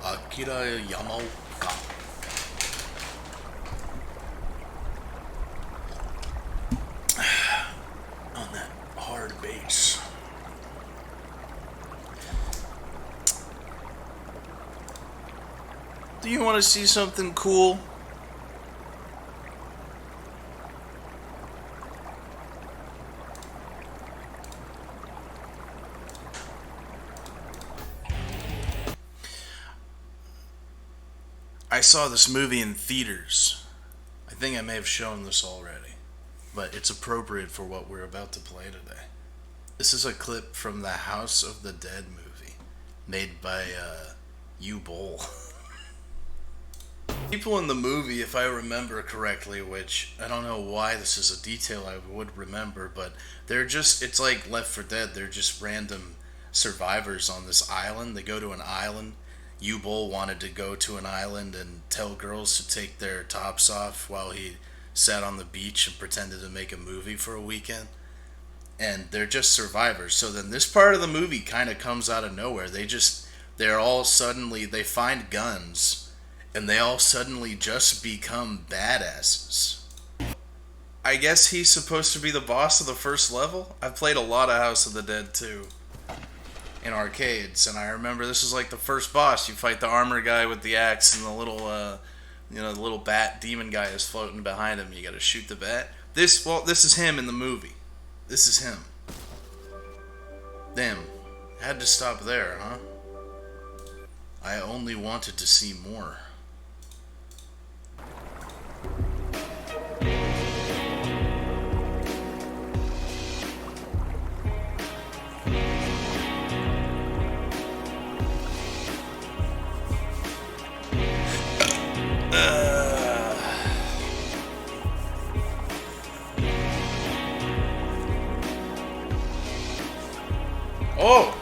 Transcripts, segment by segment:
Akira Yamaoka. On that hard bass. Do you want to see something cool? I saw this movie in theaters. I think I may have shown this already, but it's appropriate for what we're about to play today. This is a clip from the House of the Dead movie, made by U-Bowl. People in the movie, if I remember correctly, which I don't know why this is a detail I would remember, but they're just, it's like Left 4 Dead, they're just random survivors on this island. They go to an island. U-Bowl wanted to go to an island and tell girls to take their tops off while he sat on the beach and pretended to make a movie for a weekend. And they're just survivors. So then this part of the movie kind of comes out of nowhere. They're all suddenly, they find guns, and they all suddenly just become badasses. I guess he's supposed to be the boss of the first level? I've played a lot of House of the Dead too. In arcades, and I remember this is like the first boss. You fight the armor guy with the axe, and the little, the little bat demon guy is floating behind him. You got to shoot the bat. This is him in the movie. This is him. Damn, had to stop there, huh? I only wanted to see more. Oh!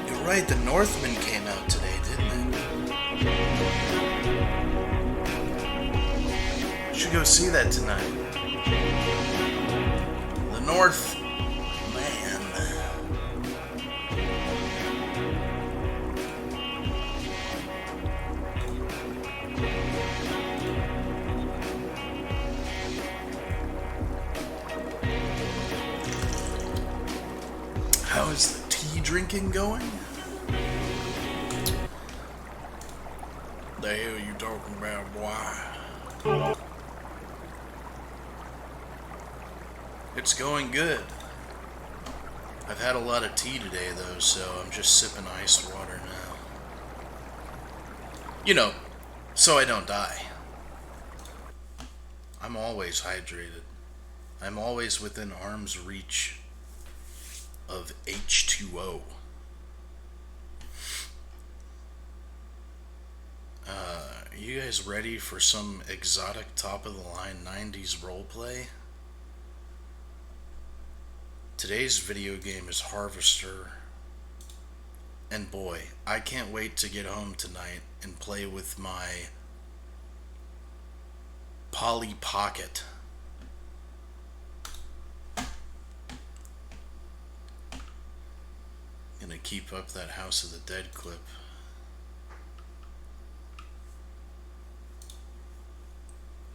You're right, the Northman came out today, didn't it? Should go see that tonight. The North... Man. How is the tea drinking going? The hell you talking about, boy? It's going good. I've had a lot of tea today, though, so I'm just sipping iced water now. You know, so I don't die. I'm always hydrated. I'm always within arm's reach of H2O. Are you guys ready for some exotic top-of-the-line 90s roleplay? Today's video game is Harvester. And boy, I can't wait to get home tonight and play with my Polly Pocket. Gonna keep up that House of the Dead clip.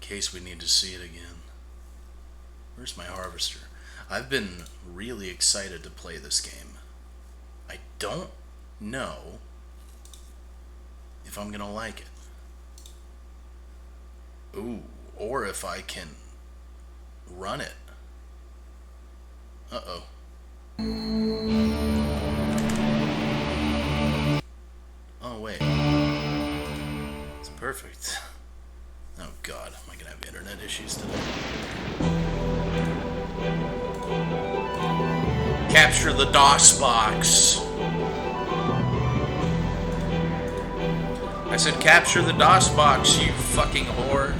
In case we need to see it again. Where's my Harvester? I've been really excited to play this game. I don't know if I'm gonna like it. Ooh, or if I can run it. Uh-oh. Oh, wait. It's perfect. Oh, God. Am I going to have internet issues today? Capture the DOS box. I said capture the DOS box, you fucking whore.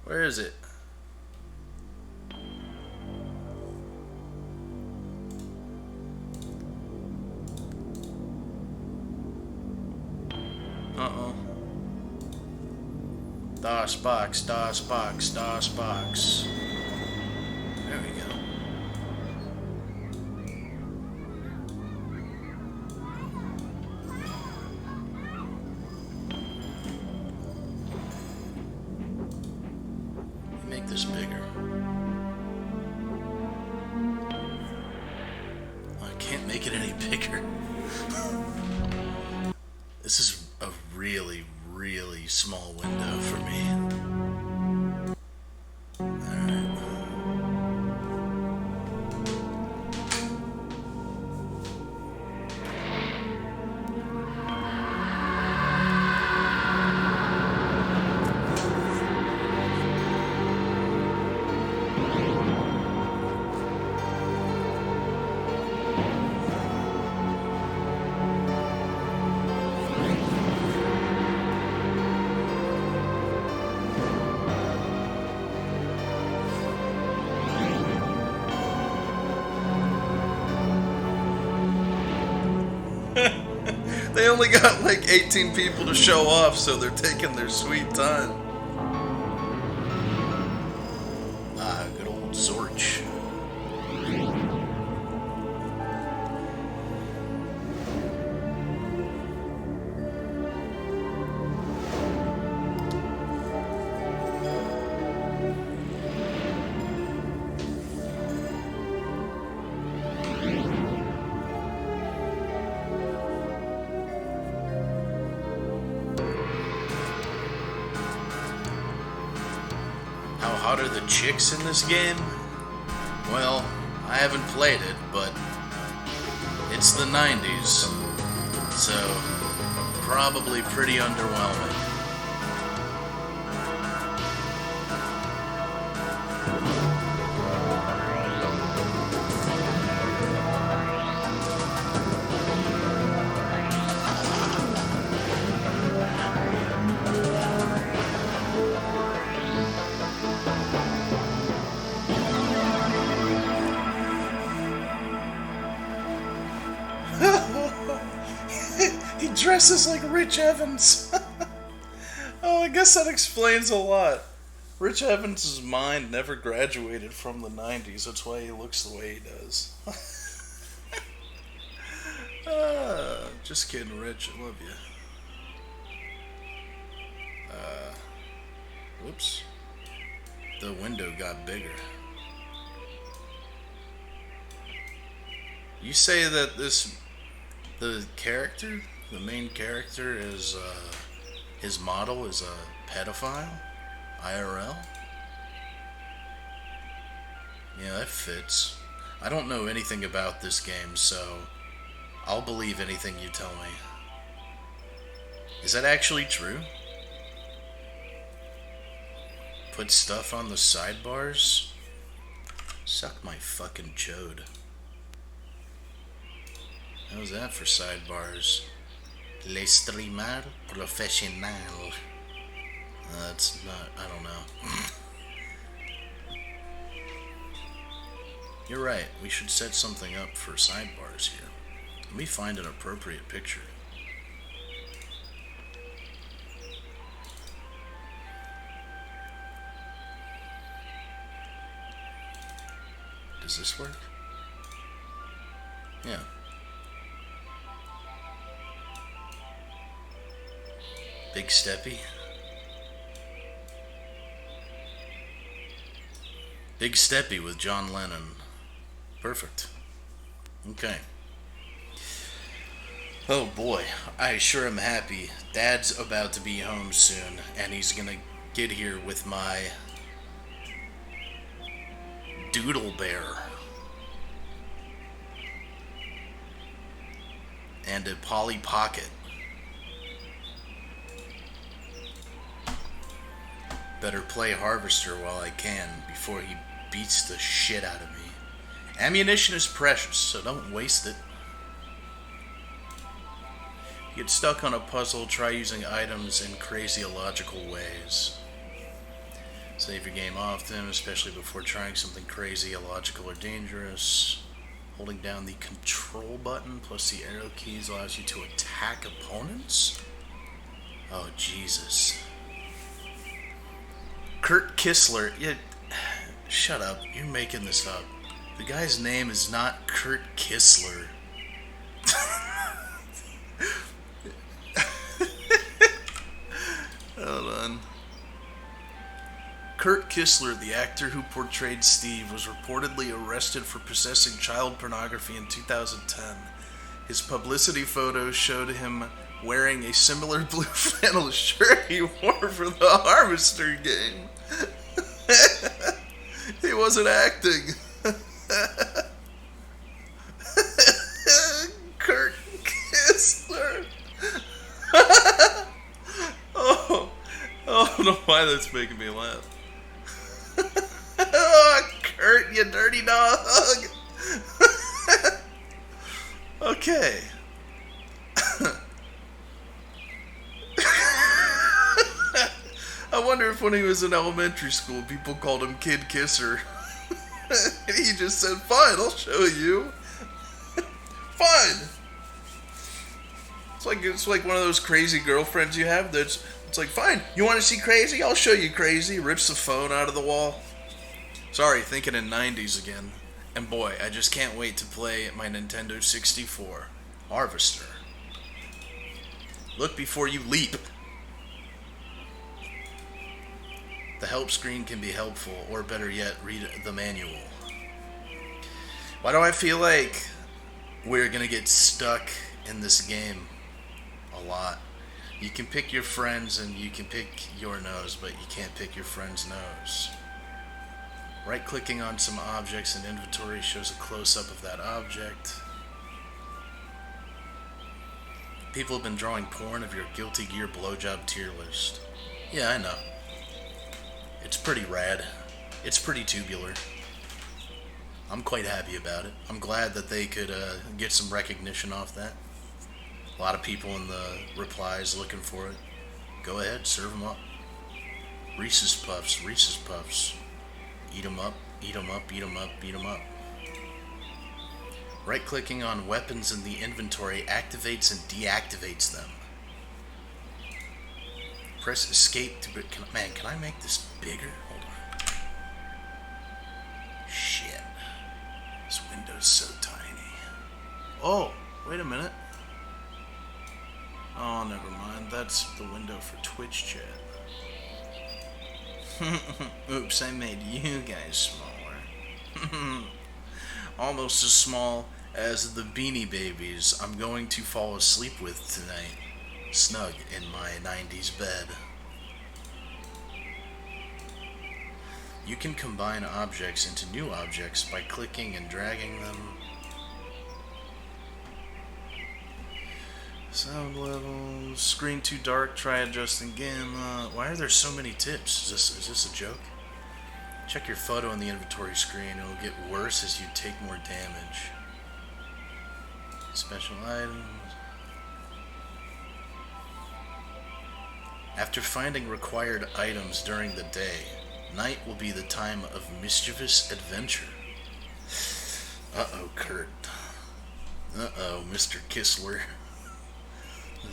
Where is it? Uh-oh. DOS box, DOS box, DOS box. There we go. this bigger. I can't make it any bigger. This is a really, really small window for me. Alright. They only got like 18 people to show off, so they're taking their sweet time. Ah, good old Zorch. How hot are the chicks in this game? Well, I haven't played it, but it's the 90s, so probably pretty underwhelming. He dresses like Rich Evans. Oh, I guess that explains a lot. Rich Evans' mind never graduated from the 90s. That's why he looks the way he does. Just kidding, Rich. I love you. Whoops. The window got bigger. You say that the main character is, his model is a pedophile? IRL? Yeah, that fits. I don't know anything about this game, so I'll believe anything you tell me. Is that actually true? Put stuff on the sidebars? Suck my fucking chode. How's that for sidebars? Le streamer professionnel. That's not, I don't know. You're right, we should set something up for sidebars here. Let me find an appropriate picture. Does this work? Yeah. Big Steppy. Big Steppy with John Lennon. Perfect. Okay. Oh boy, I sure am happy. Dad's about to be home soon, and he's gonna get here with my Doodle Bear. And a Polly Pocket. Better play Harvester while I can before he beats the shit out of me. Ammunition is precious, so don't waste it. Get stuck on a puzzle, try using items in crazy illogical ways. Save your game often, especially before trying something crazy, illogical, or dangerous. Holding down the control button plus the arrow keys allows you to attack opponents? Oh, Jesus. Kurt Kissler. Yeah, shut up. You're making this up. The guy's name is not Kurt Kissler. Hold on. Kurt Kissler, the actor who portrayed Steve, was reportedly arrested for possessing child pornography in 2010. His publicity photos showed him wearing a similar blue flannel shirt he wore for the Harvester game. He wasn't acting. Kurt Kissler. Oh, I don't know why that's making me laugh. Oh, Kurt, you dirty dog. Okay. I wonder if when he was in elementary school, people called him Kid Kisser. And he just said, fine, I'll show you. Fine. It's like one of those crazy girlfriends you have it's like, fine, you want to see crazy? I'll show you crazy. Rips the phone out of the wall. Sorry, thinking in 90s again. And boy, I just can't wait to play my Nintendo 64. Harvester. Look before you leap. The help screen can be helpful, or better yet, read the manual. Why do I feel like we're gonna get stuck in this game a lot? You can pick your friends and you can pick your nose, but you can't pick your friend's nose. Right-clicking on some objects in inventory shows a close-up of that object. People have been drawing porn of your Guilty Gear blowjob tier list. Yeah, I know. It's pretty rad. It's pretty tubular. I'm quite happy about it. I'm glad that they could get some recognition off that. A lot of people in the replies looking for it. Go ahead, serve them up. Reese's Puffs, Reese's Puffs. Eat them up, eat them up, eat them up, eat them up. Right-clicking on weapons in the inventory activates and deactivates them. Press escape to... can I make this bigger? Hold on. Shit. This window's so tiny. Oh, wait a minute. Oh, never mind. That's the window for Twitch chat. Oops, I made you guys smaller. Almost as small as the Beanie Babies I'm going to fall asleep with tonight, snug in my 90s bed. You can combine objects into new objects by clicking and dragging them. Sound levels, screen too dark, try adjusting gamma. Why are there so many tips? Is this a joke? Check your photo in the inventory screen. It will get worse as you take more damage. Special items. After finding required items during the day, night will be the time of mischievous adventure. Uh-oh, Kurt. Uh-oh, Mr. Kissler.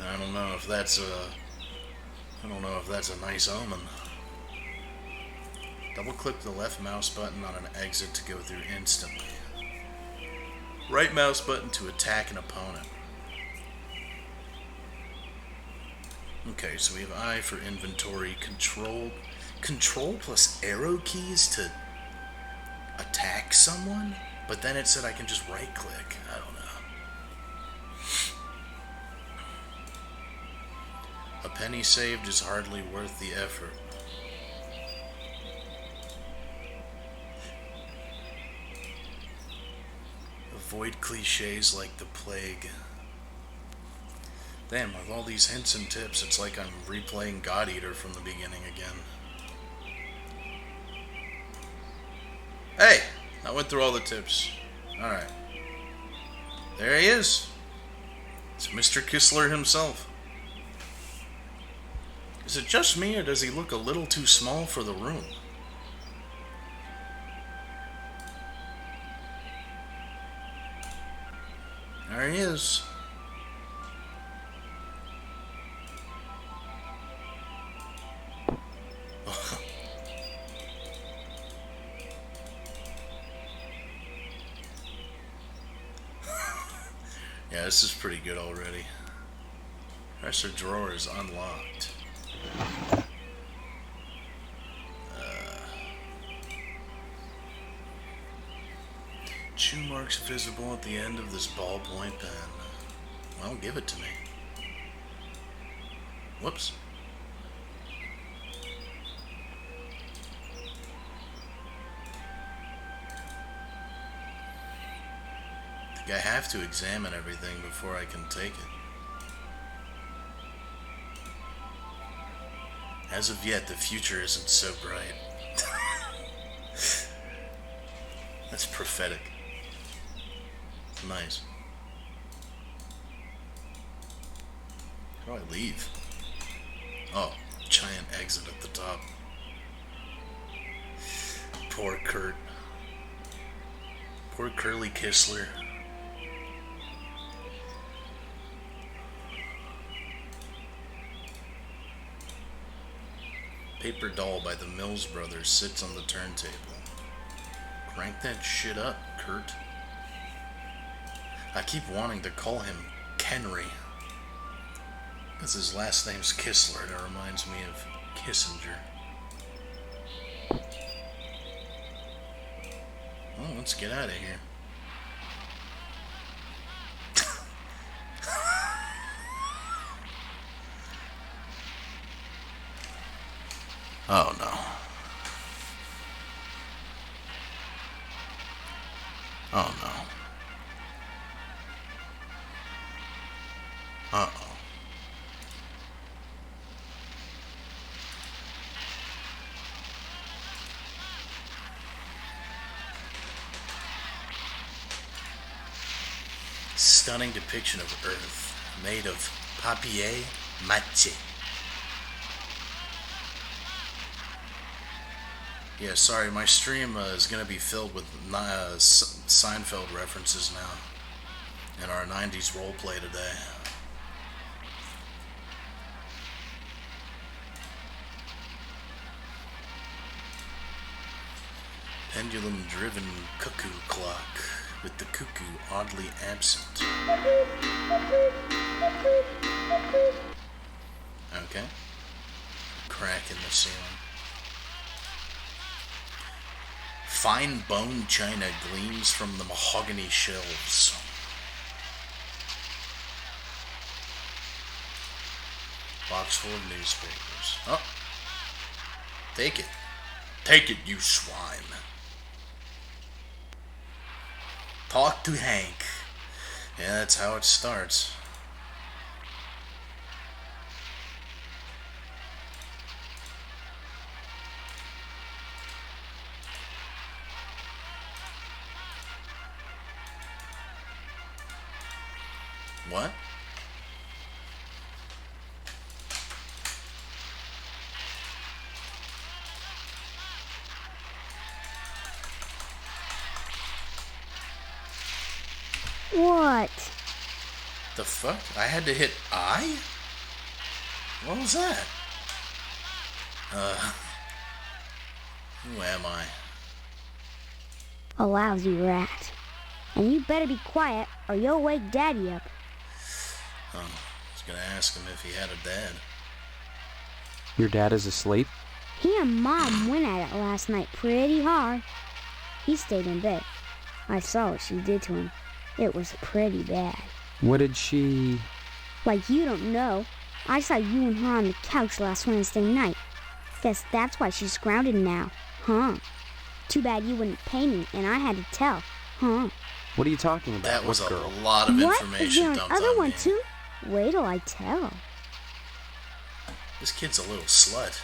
I don't know if that's a nice omen. Double-click the left mouse button on an exit to go through instantly. Right mouse button to attack an opponent. Okay, so we have I for inventory, control plus arrow keys to attack someone, but then it said I can just right-click. I don't know. A penny saved is hardly worth the effort. Avoid cliches like the plague. Damn, with all these hints and tips, it's like I'm replaying God Eater from the beginning again. Hey! I went through all the tips. Alright. There he is. It's Mr. Kissler himself. Is it just me, or does he look a little too small for the room? There he is. Yeah, this is pretty good already. Dresser drawer is unlocked. looks visible at the end of this ballpoint pen. Well, give it to me. Whoops. I think I have to examine everything before I can take it. As of yet, the future isn't so bright. That's prophetic. Nice. How do I leave? Oh, giant exit at the top. Poor Kurt. Poor Curly Kistler. Paper doll by the Mills Brothers sits on the turntable. Crank that shit up, Kurt. I keep wanting to call him Kenry. Because his last name's Kistler, and it reminds me of Kissinger. Well, let's get out of here. Oh no. Oh no. Uh-oh. Stunning depiction of Earth, made of papier-mâché. Yeah, sorry, my stream is going to be filled with Seinfeld references now in our 90s roleplay today. Pendulum-driven cuckoo clock, with the cuckoo oddly absent. Okay. Crack in the ceiling. Fine bone china gleams from the mahogany shelves. Box full of newspapers. Oh. Take it. Take it, you swine. Talk to Hank. Yeah, that's how it starts. What? What? The fuck? I had to hit I? What was that? Who am I? A lousy rat. And you better be quiet or you'll wake Daddy up. I was gonna ask him if he had a dad. Your dad is asleep? He and Mom went at it last night pretty hard. He stayed in bed. I saw what she did to him. It was pretty bad. What did she... Like you don't know. I saw you and her on the couch last Wednesday night. Guess that's why she's grounded now, huh? Too bad you wouldn't pay me and I had to tell, huh? What are you talking about? That was what a girl? lot of What? information Is there dumped another on one me. too? Wait till I tell. This kid's a little slut.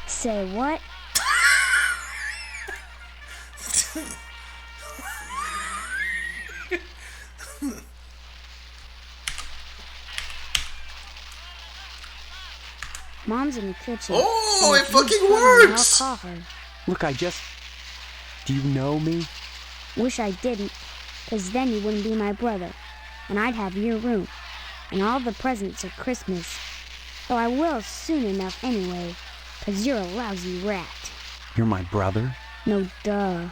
Say what? Mom's in the kitchen. Oh, and it if you fucking come in, works! I'll call her. Look, Do you know me? Wish I didn't, 'cause then you wouldn't be my brother, and I'd have your room, and all the presents at Christmas. Though I will soon enough anyway, 'cause you're a lousy rat. You're my brother? No duh.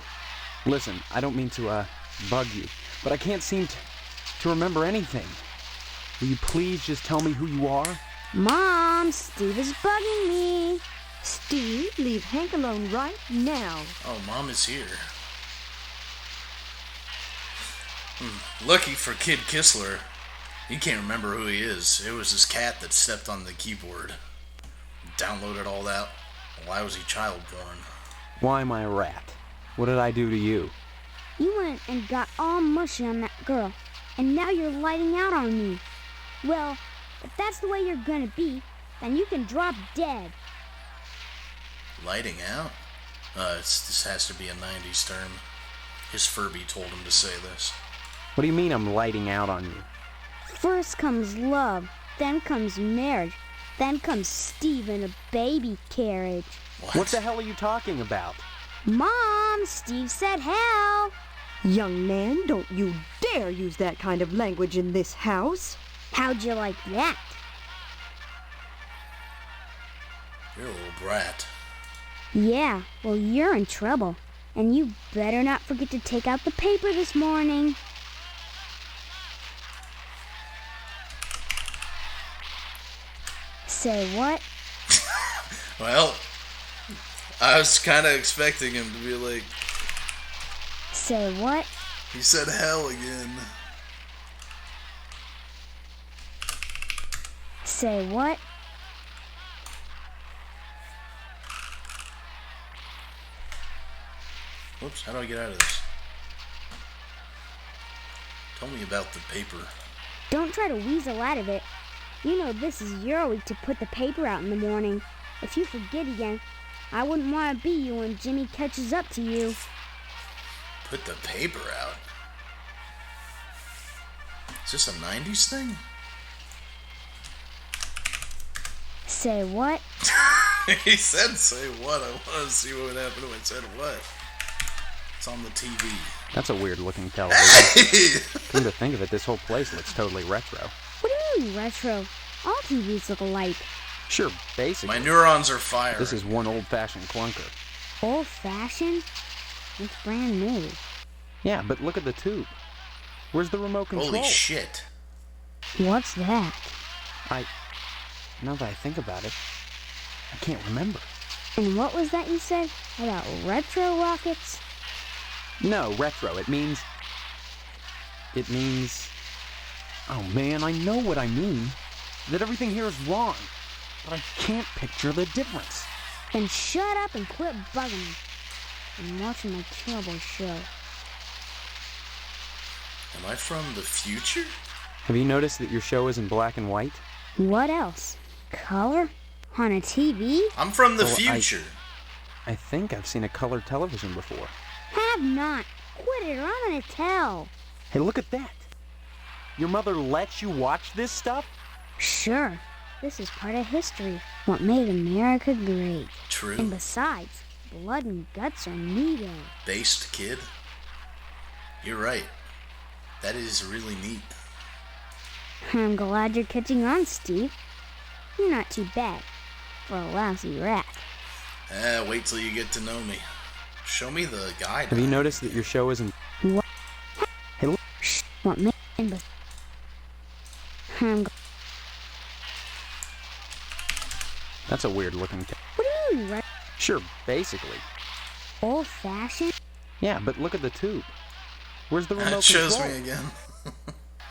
Listen, I don't mean to, bug you, but I can't seem to remember anything. Will you please just tell me who you are? Mom, Steve is bugging me. Steve, leave Hank alone right now. Oh, Mom is here. Lucky for Kid Kistler, he can't remember who he is. It was his cat that stepped on the keyboard. Downloaded all that lousy child porn. Why am I a rat? What did I do to you? You went and got all mushy on that girl, and now you're lighting out on me. Well, if that's the way you're gonna be, then you can drop dead. Lighting out? This has to be a 90s term. His Furby told him to say this. What do you mean I'm lighting out on you? First comes love, then comes marriage, then comes Steve in a baby carriage. What the hell are you talking about? Mom, Steve said hell. Young man, don't you dare use that kind of language in this house. How'd you like that? You're a little brat. Yeah, well, you're in trouble. And you better not forget to take out the paper this morning. Say what? Well, I was kind of expecting him to be like... Say what? He said hell again. Say what? Whoops, how do I get out of this? Tell me about the paper. Don't try to weasel out of it. You know this is your week to put the paper out in the morning. If you forget again, I wouldn't want to be you when Jimmy catches up to you. Put the paper out? Is this a 90s thing? Say what? He said say what. I want to see what would happen if I said what. It's on the TV. That's a weird looking television. Hey! Come to think of it, this whole place looks totally retro. What do you mean retro? All TVs look alike. Sure, basically. My neurons are firing. This is one old-fashioned clunker. Old-fashioned? It's brand new. Yeah, but look at the tube. Where's the remote control? Holy shit. What's that? Now that I think about it, I can't remember. And what was that you said about retro rockets? No, retro. It means... Oh man, I know what I mean. That everything here is wrong. But I can't picture the difference. Then shut up and quit bugging me. I'm watching my terrible show. Am I from the future? Have you noticed that your show is in black and white? What else? Color? On a TV? I'm from the Well, future. I think I've seen a color television before. Have not. Quit it or I'm gonna tell. Hey, look at that. Your mother lets you watch this stuff? Sure. This is part of history. What made America great. True. And besides, blood and guts are needed. Based kid. You're right. That is really neat. I'm glad you're catching on, Steve. You're not too bad for a lousy rat. Wait till you get to know me. Show me the guide. Have you noticed that your show isn't... What? Hey, look. What made That's a weird looking... What do you mean, right? Sure, basically. Old-fashioned? Yeah, but look at the tube. Where's the remote It shows control? me again.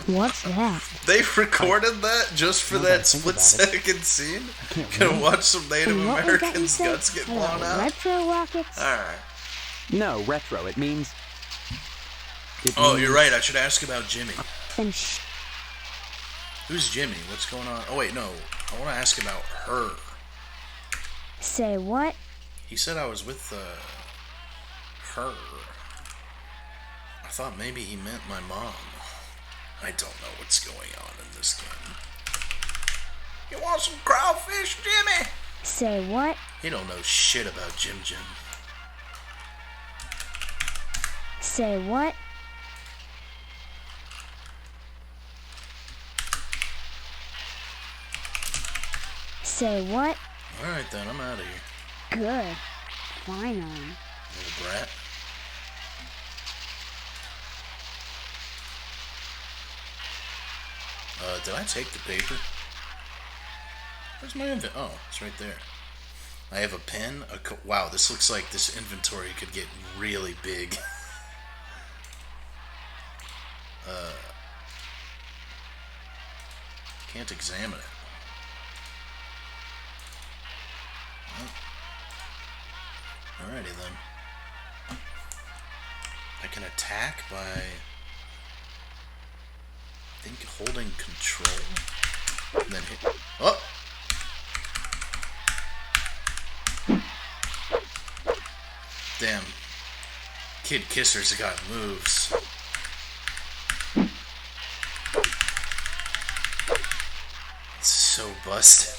What's that? They recorded that just for Now that I that think split about it, second scene? can't Gonna remember. watch some Native And what was that you Americans' said guts get blown about out? retro rockets? Alright. No, retro. It means... Oh, you're right. I should ask about Jimmy. Then Who's Jimmy? What's going on? Oh, wait, no. I want to ask about her. say what? He said I was with, her. I thought maybe he meant my mom. I don't know what's going on in this game. You want some crawfish, Jimmy? Say what? He don't know shit about Jim Jim. Say what? Say what? Alright then, I'm out of here. Good. Finally. Little brat. Did I take the paper? Where's my inventory? Oh, it's right there. I have a pen. Wow, this looks like this inventory could get really big. Can't examine it. Well, alrighty then. I can attack by, I think, holding control. And then hit. Oh! Damn. Kid Kisser's got moves. It's so busted.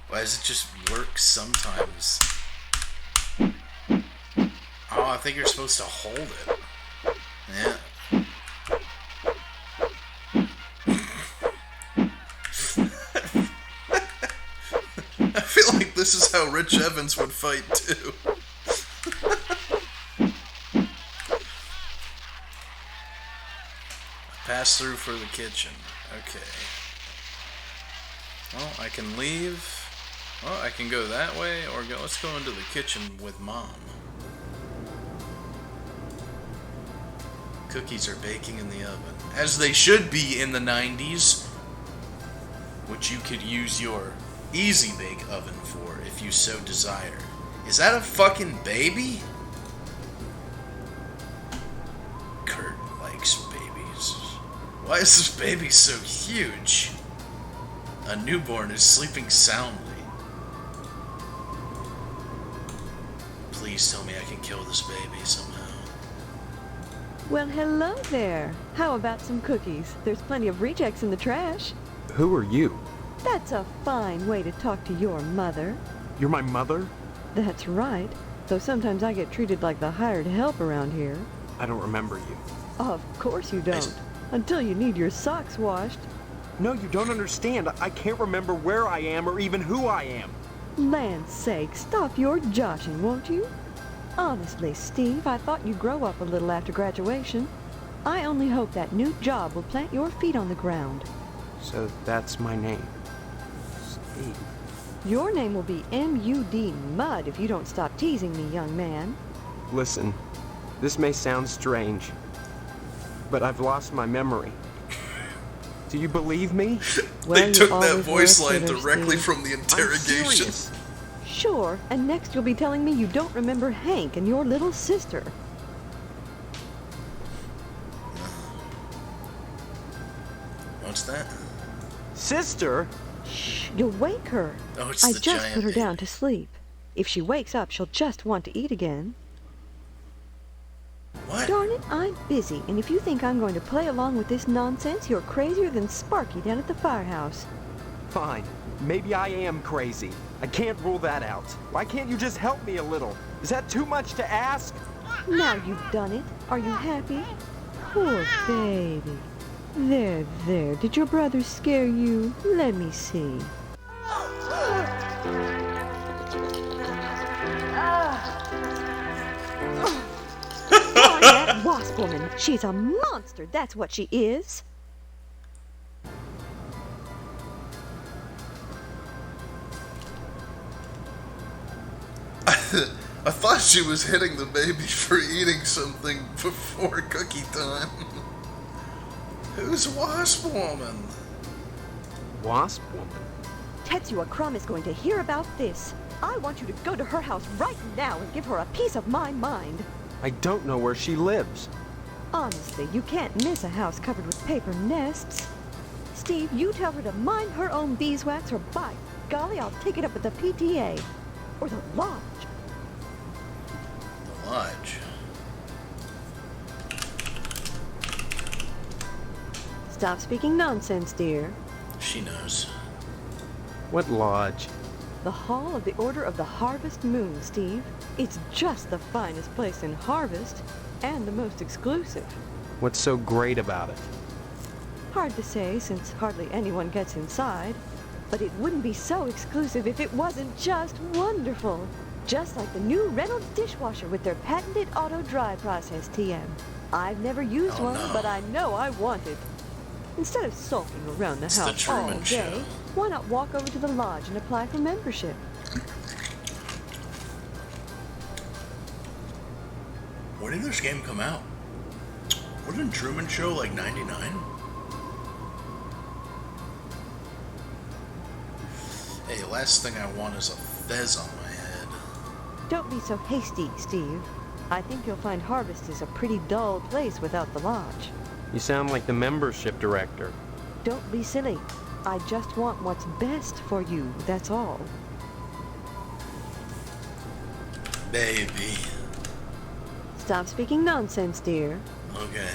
Why does it just work sometimes? Oh, I think you're supposed to hold it. Yeah. I feel like this is how Rich Evans would fight too. Pass through for the kitchen. Okay. Well, I can leave. Well, I can go that way, or go. Let's go into the kitchen with Mom. Cookies are baking in the oven, as they should be in the 90s, which you could use your Easy Bake oven for if you so desire. Is that a fucking baby? Kurt likes babies. Why is this baby so huge? A newborn is sleeping soundly. Please tell me I can kill this baby somehow. Well, hello there. How about some cookies? There's plenty of rejects in the trash. Who are you? That's a fine way to talk to your mother. You're my mother? That's right. Though sometimes I get treated like the hired help around here. I don't remember you. Of course you don't. Until you need your socks washed. No, you don't understand. I can't remember where I am or even who I am. Land's sake, stop your joshing, won't you? Honestly, Steve, I thought you'd grow up a little after graduation. I only hope that new job will plant your feet on the ground. So that's my name. Steve. Your name will be M.U.D. Mud if you don't stop teasing me, young man. Listen, this may sound strange, but I've lost my memory. Do you believe me? Well, They took you that always voice were a line critter, directly Steve. from the I'm interrogation. serious. Sure, and next you'll be telling me you don't remember Hank and your little sister. What's that? Sister? Shh, you'll wake her. Oh, it's I the just giant put her baby. down to sleep. If she wakes up, she'll just want to eat again. What? Darn it, I'm busy, and if you think I'm going to play along with this nonsense, you're crazier than Sparky down at the firehouse. Fine. Maybe I am crazy. I can't rule that out. Why can't you just help me a little? Is that too much to ask? Now you've done it. Are you happy? Poor baby. There, there. Did your brother scare you? Let me see. Darn that Wasp woman. She's a monster. That's what she is. I thought she was hitting the baby for eating something before cookie time. Who's Wasp Woman? Wasp woman? Tetsua Crumb is going to hear about this. I want you to go to her house right now and give her a piece of my mind. I don't know where she lives. Honestly, you can't miss a house covered with paper nests. Steve, you tell her to mind her own beeswax, or by golly, I'll take it up with the PTA. Or the lodge. The lodge. Stop speaking nonsense, dear. She knows. What lodge? The Hall of the Order of the Harvest Moon, Steve. It's just the finest place in Harvest, and the most exclusive. What's so great about it? Hard to say, since hardly anyone gets inside. But it wouldn't be so exclusive if it wasn't just wonderful. Just like the new Reynolds dishwasher with their patented auto-dry process, TM. I've never used Oh, one, no. but I know I want it. Instead of sulking around the It's the house all Truman day, Show. why not walk over to the lodge and apply for membership? When did this game come out? Wasn't Truman Show like 99? Hey, last thing I want is a fez on my head. Don't be so hasty, Steve. I think you'll find Harvest is a pretty dull place without the lodge. You sound like the membership director. Don't be silly. I just want what's best for you, that's all. Baby. Stop speaking nonsense, dear. Okay.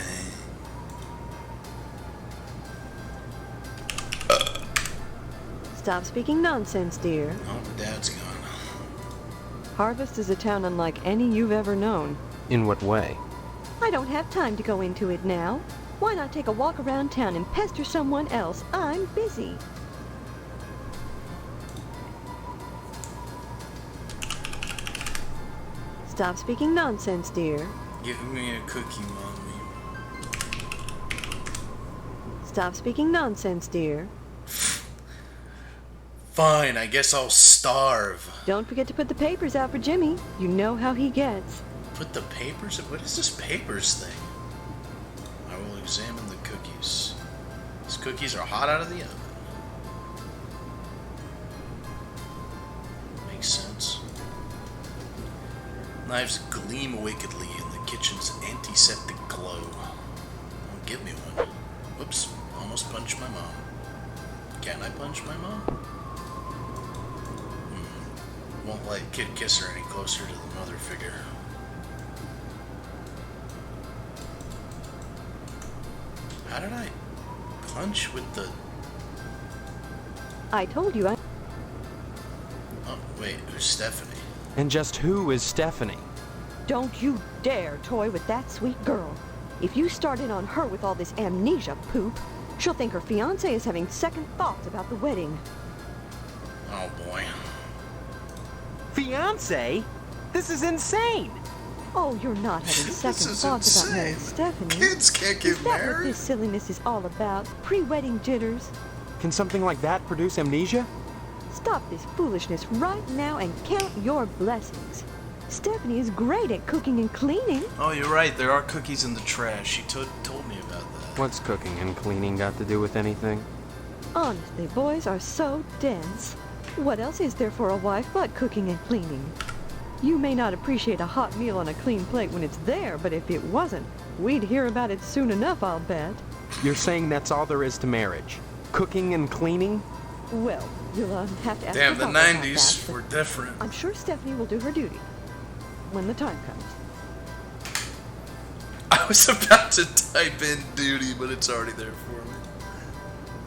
Stop speaking nonsense, dear. Oh, Dad's gone. Harvest is a town unlike any you've ever known. In what way? I don't have time to go into it now. Why not take a walk around town and pester someone else? I'm busy. Stop speaking nonsense, dear. Give me a cookie, Mommy. Stop speaking nonsense, dear. Fine, I guess I'll starve. Don't forget to put the papers out for Jimmy. You know how he gets. Put the papers? What is this papers thing? I will examine the cookies. These cookies are hot out of the oven. Makes sense. Knives gleam wickedly in the kitchen's antiseptic glow. Oh, give me one. Whoops, almost punched my mom. Can I punch my mom? Won't let Kid kiss her any closer to the mother figure. How did I punch with the... I told you I... Oh, wait, who's Stephanie? And just who is Stephanie? Don't you dare toy with that sweet girl. If you start in on her with all this amnesia poop, she'll think her fiancé is having second thoughts about the wedding. Oh, boy. Fiance? This is insane! Oh, you're not having This second is thoughts about marrying insane. Stephanie. Kids can't get Is that what married? this silliness is all about? Pre-wedding jitters? Can something like that produce amnesia? Stop this foolishness right now and count your blessings. Stephanie is great at cooking and cleaning. Oh, you're right. There are cookies in the trash. She told me about that. What's cooking and cleaning got to do with anything? Honestly, boys are so dense. What else is there for a wife but cooking and cleaning? You may not appreciate a hot meal on a clean plate when it's there, but if it wasn't, we'd hear about it soon enough, I'll bet. You're saying that's all there is to marriage? Cooking and cleaning? Well, you'll have to ask Damn, her the father about 90s that, were but different. I'm sure Stephanie will do her duty when the time comes. I was about to type in duty, but it's already there for me.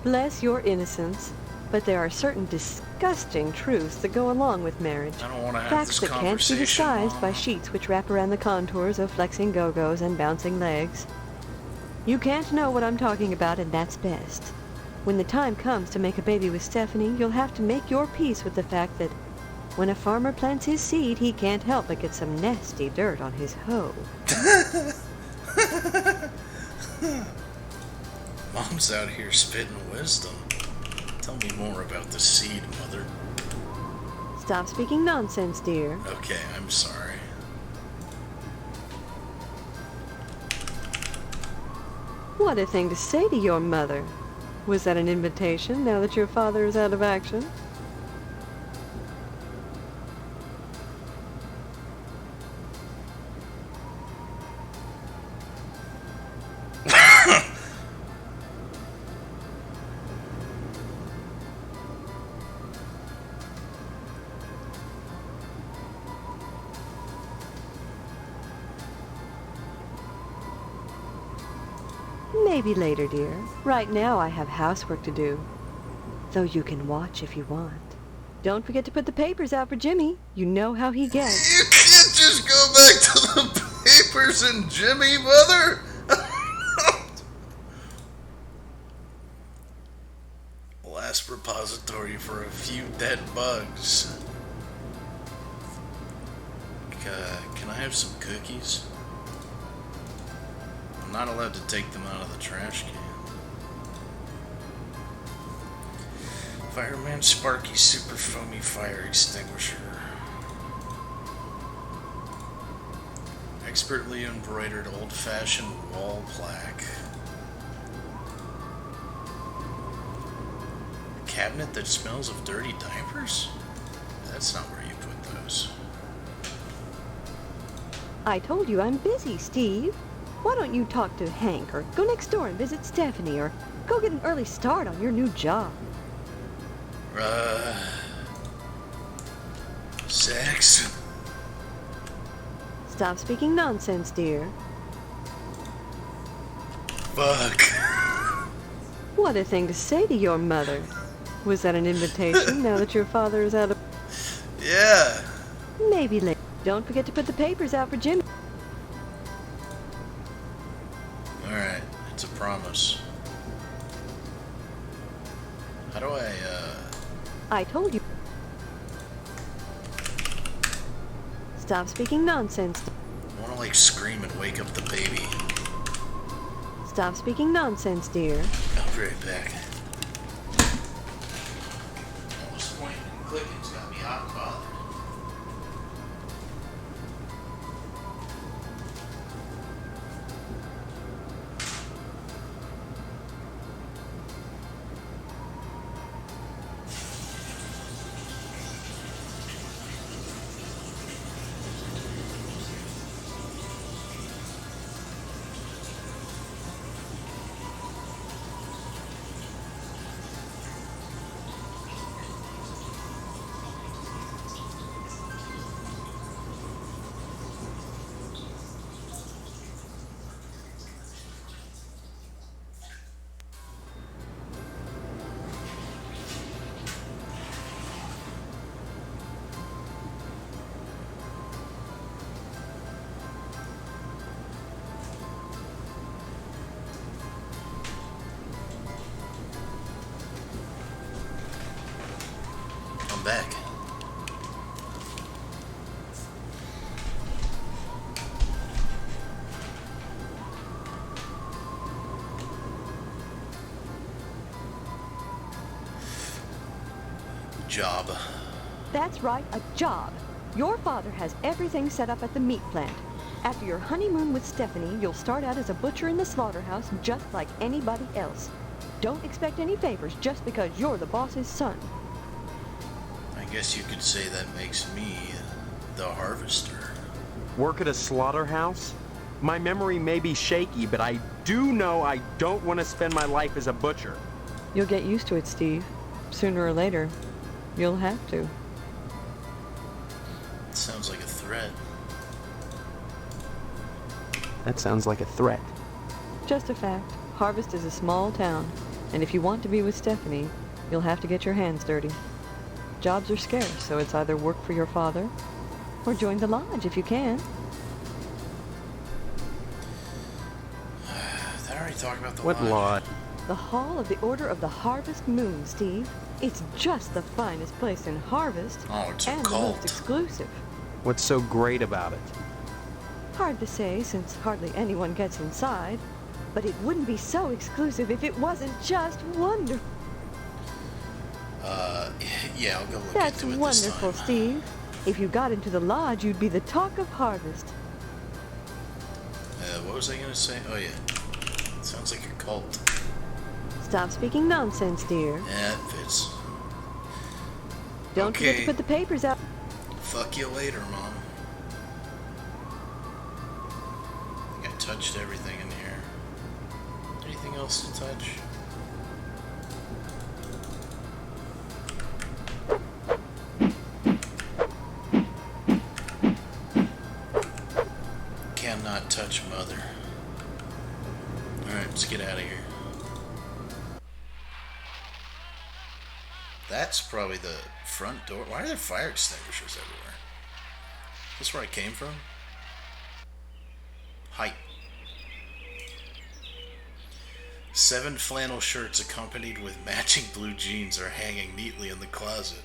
Bless your innocence, but there are certain disgusting truths that go along with marriage. I don't want to have Facts this that can't be conversation, disguised by Mom. sheets which wrap around the contours of flexing go-go's and bouncing legs. You can't know what I'm talking about, and that's best. When the time comes to make a baby with Stephanie, you'll have to make your peace with the fact that when a farmer plants his seed, he can't help but get some nasty dirt on his hoe. Mom's out here spitting wisdom. Tell me more about the seed, Mother. Stop speaking nonsense, dear. Okay, I'm sorry. What a thing to say to your mother. Was that an invitation now that your father is out of action? Maybe later, dear. Right now I have housework to do. Though you can watch if you want. Don't forget to put the papers out for Jimmy. You know how he gets. You can't just go back to the papers and Jimmy, Mother! Last repository for a few dead bugs. Can I have some cookies? I'm not allowed to take them out of the trash can. Fireman Sparky Super Foamy Fire Extinguisher. Expertly embroidered old-fashioned wall plaque. A cabinet that smells of dirty diapers? That's not where you put those. I told you I'm busy, Steve. Why don't you talk to Hank, or go next door and visit Stephanie, or go get an early start on your new job? Sex? Stop speaking nonsense, dear. Fuck. What a thing to say to your mother. Was that an invitation now that your father is out of... Yeah. Maybe later. Don't forget to put the papers out for Jimmy. Alright, it's a promise. How do I told you. Stop speaking nonsense. I want to, like, scream and wake up the baby. Stop speaking nonsense, dear. I'll be right back. What's the point in clicking? It's got me hot and bothered. I'm back. Job. That's right, a job. Your father has everything set up at the meat plant. After your honeymoon with Stephanie, you'll start out as a butcher in the slaughterhouse just like anybody else. Don't expect any favors just because you're the boss's son. I guess you could say that makes me the harvester. Work at a slaughterhouse? My memory may be shaky, but I do know I don't want to spend my life as a butcher. You'll get used to it, Steve. Sooner or later, you'll have to. It sounds like a threat. That sounds like a threat. Just a fact. Harvest is a small town, and if you want to be with Stephanie, you'll have to get your hands dirty. Jobs are scarce, so it's either work for your father or join the lodge if you can. Did I already talk about the What lodge? lodge? The Hall of the Order of the Harvest Moon, Steve. It's just the finest place in Harvest. Oh, it's a and the cult. most exclusive. What's so great about it? Hard to say since hardly anyone gets inside, but it wouldn't be so exclusive if it wasn't just wonderful. Yeah, I'll go look That's into it wonderful, this time. Steve. If you got into the lodge, you'd be the talk of Harvest. What was I gonna say? Oh yeah, it sounds like a cult. Stop speaking nonsense, dear. Yeah, it fits. Don't forget Okay. to put the papers out. Fuck you later, Mom. I think I touched everything in here. Anything else to touch? Cannot touch Mother. Alright, let's get out of here. That's probably the front door. Why are there fire extinguishers everywhere? Is this where I came from? Height. 7 flannel shirts accompanied with matching blue jeans are hanging neatly in the closet.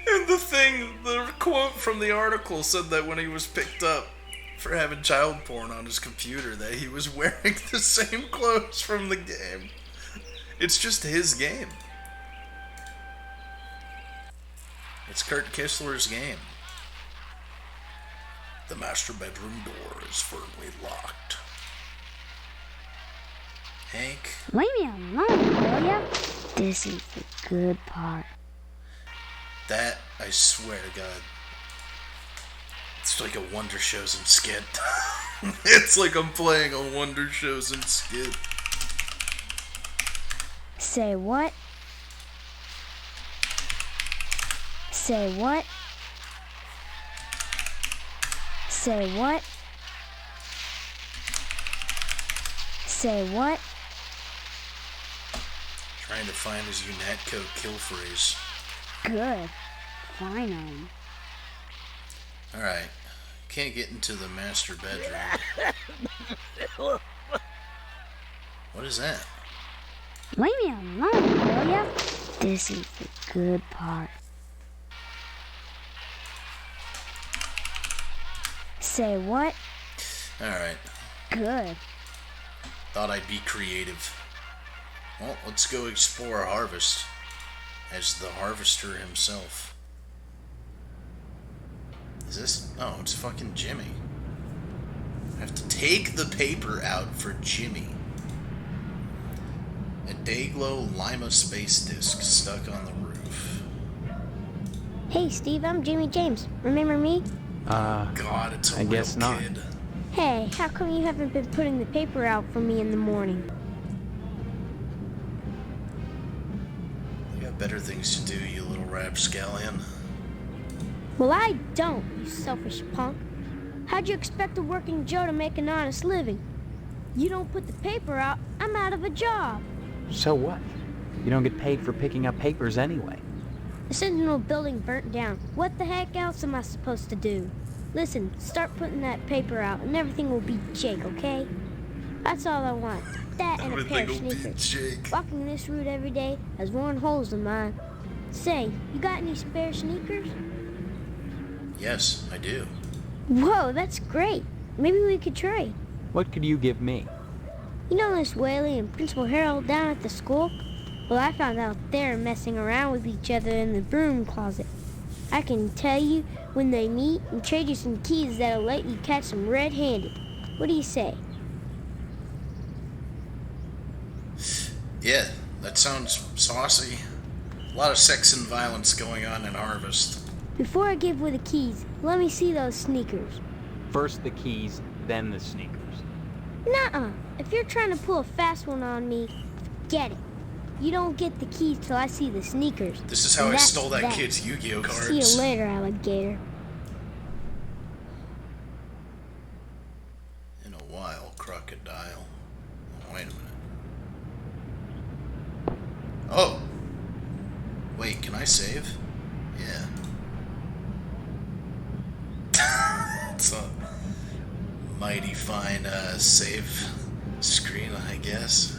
And the quote from the article said that when he was picked up for having child porn on his computer, that he was wearing the same clothes from the game. It's just his game. It's Kurt Kessler's game. The master bedroom door is firmly locked. Hank? Leave me alone, will ya? This is the good part. That, I swear to God, it's like a Wonder Shows'em skit. It's like I'm playing a Wonder Shows'em skit. Say what? Say what? Say what? Say what? Trying to find his UNATCO kill phrase. Good. Finally. Alright. Can't get into the master bedroom. What is that? Leave me alone, will ya? This is the good part. Say what? Alright. Good. Thought I'd be creative. Well, let's go explore Harvest as the harvester himself. Is this? Oh, it's fucking Jimmy. I have to take the paper out for Jimmy. A Dayglow Lima space disc stuck on the roof. Hey, Steve, I'm Jimmy James. Remember me? God, it's a I real guess not. kid. Hey, how come you haven't been putting the paper out for me in the morning? You got better things to do, you little rapscallion. Well, I don't, you selfish punk. How'd you expect a working Joe to make an honest living? You don't put the paper out, I'm out of a job. So what? You don't get paid for picking up papers anyway. The Sentinel building burnt down. What the heck else am I supposed to do? Listen, start putting that paper out and everything will be Jake, okay? That's all I want. That and a pair of Everything will be sneakers. Jake. Walking this route every day has worn holes in mine. Say, you got any spare sneakers? Yes, I do. Whoa, that's great. Maybe we could trade. What could you give me? You know Miss Whaley and Principal Harold down at the school? Well, I found out they're messing around with each other in the broom closet. I can tell you when they meet and trade you some keys that'll let you catch them red-handed. What do you say? Yeah, that sounds saucy. A lot of sex and violence going on in Harvest. Before I give away the keys, let me see those sneakers. First the keys, then the sneakers. Nuh-uh. If you're trying to pull a fast one on me, forget it. You don't get the keys till I see the sneakers. This is how And I that's stole that that. kid's Yu-Gi-Oh cards. See you later, alligator. In a while, crocodile. Oh, wait a minute. Oh! Wait, can I save? Yeah. It's a mighty fine save screen, I guess.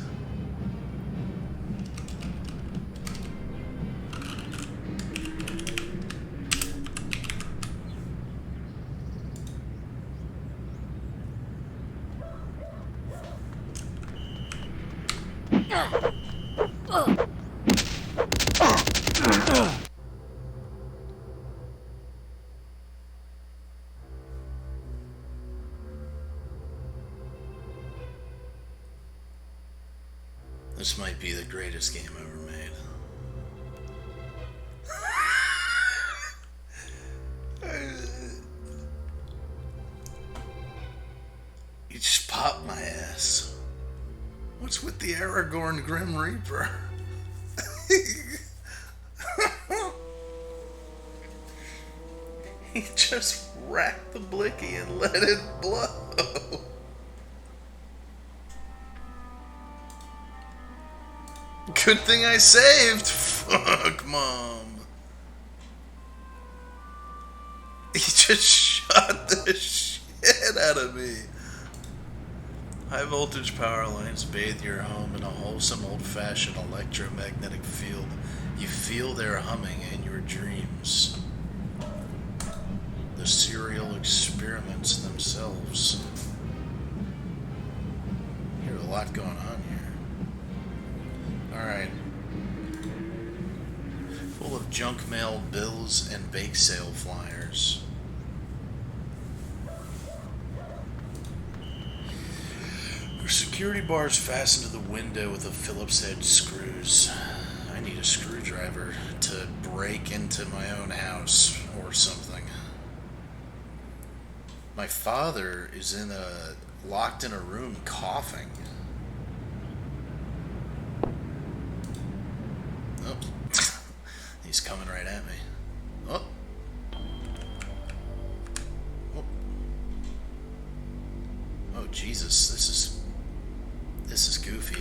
This might be the greatest game ever made. You just popped my ass. What's with the Aragorn Grim Reaper? He just racked the blicky and let it blow. Good thing I saved. Fuck, Mom. He just shot the shit out of me. High voltage power lines bathe your home in a wholesome old-fashioned electromagnetic field. You feel their humming in your dreams. The serial experiments themselves. Hear a lot going on here. Alright. Full of junk mail bills and bake sale flyers. Security bars fastened to the window with a Phillips head screws. I need a screwdriver to break into my own house or something. My father is locked in a room coughing. Oh, he's coming right at me. Oh. Oh. Oh Jesus, this is goofy.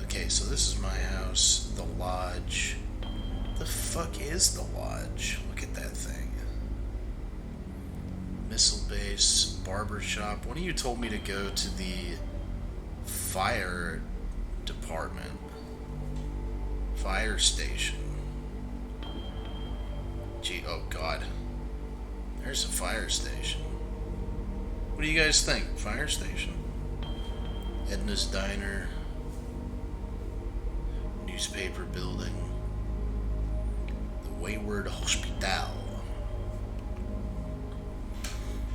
Okay, so this is my house, the lodge. The fuck is the lodge? Look at that thing. Missile base, barber shop. One of you told me to go to the fire department. Fire station. Gee, oh god. There's a fire station. What do you guys think? Fire station? Edna's Diner. Newspaper building. The Wayward Hospital.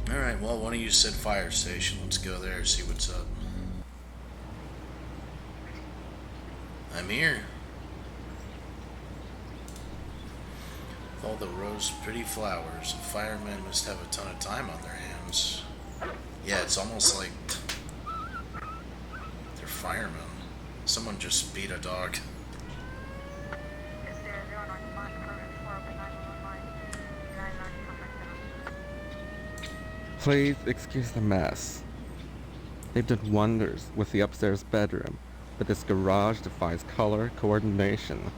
Alright, well, one of you said fire station. Let's go there, see what's up. I'm here. With all the rose pretty flowers, the firemen must have a ton of time on their hands. Yeah, it's almost like they're firemen. Someone just beat a dog. Please excuse the mess. They've done wonders with the upstairs bedroom, but this garage defies color coordination.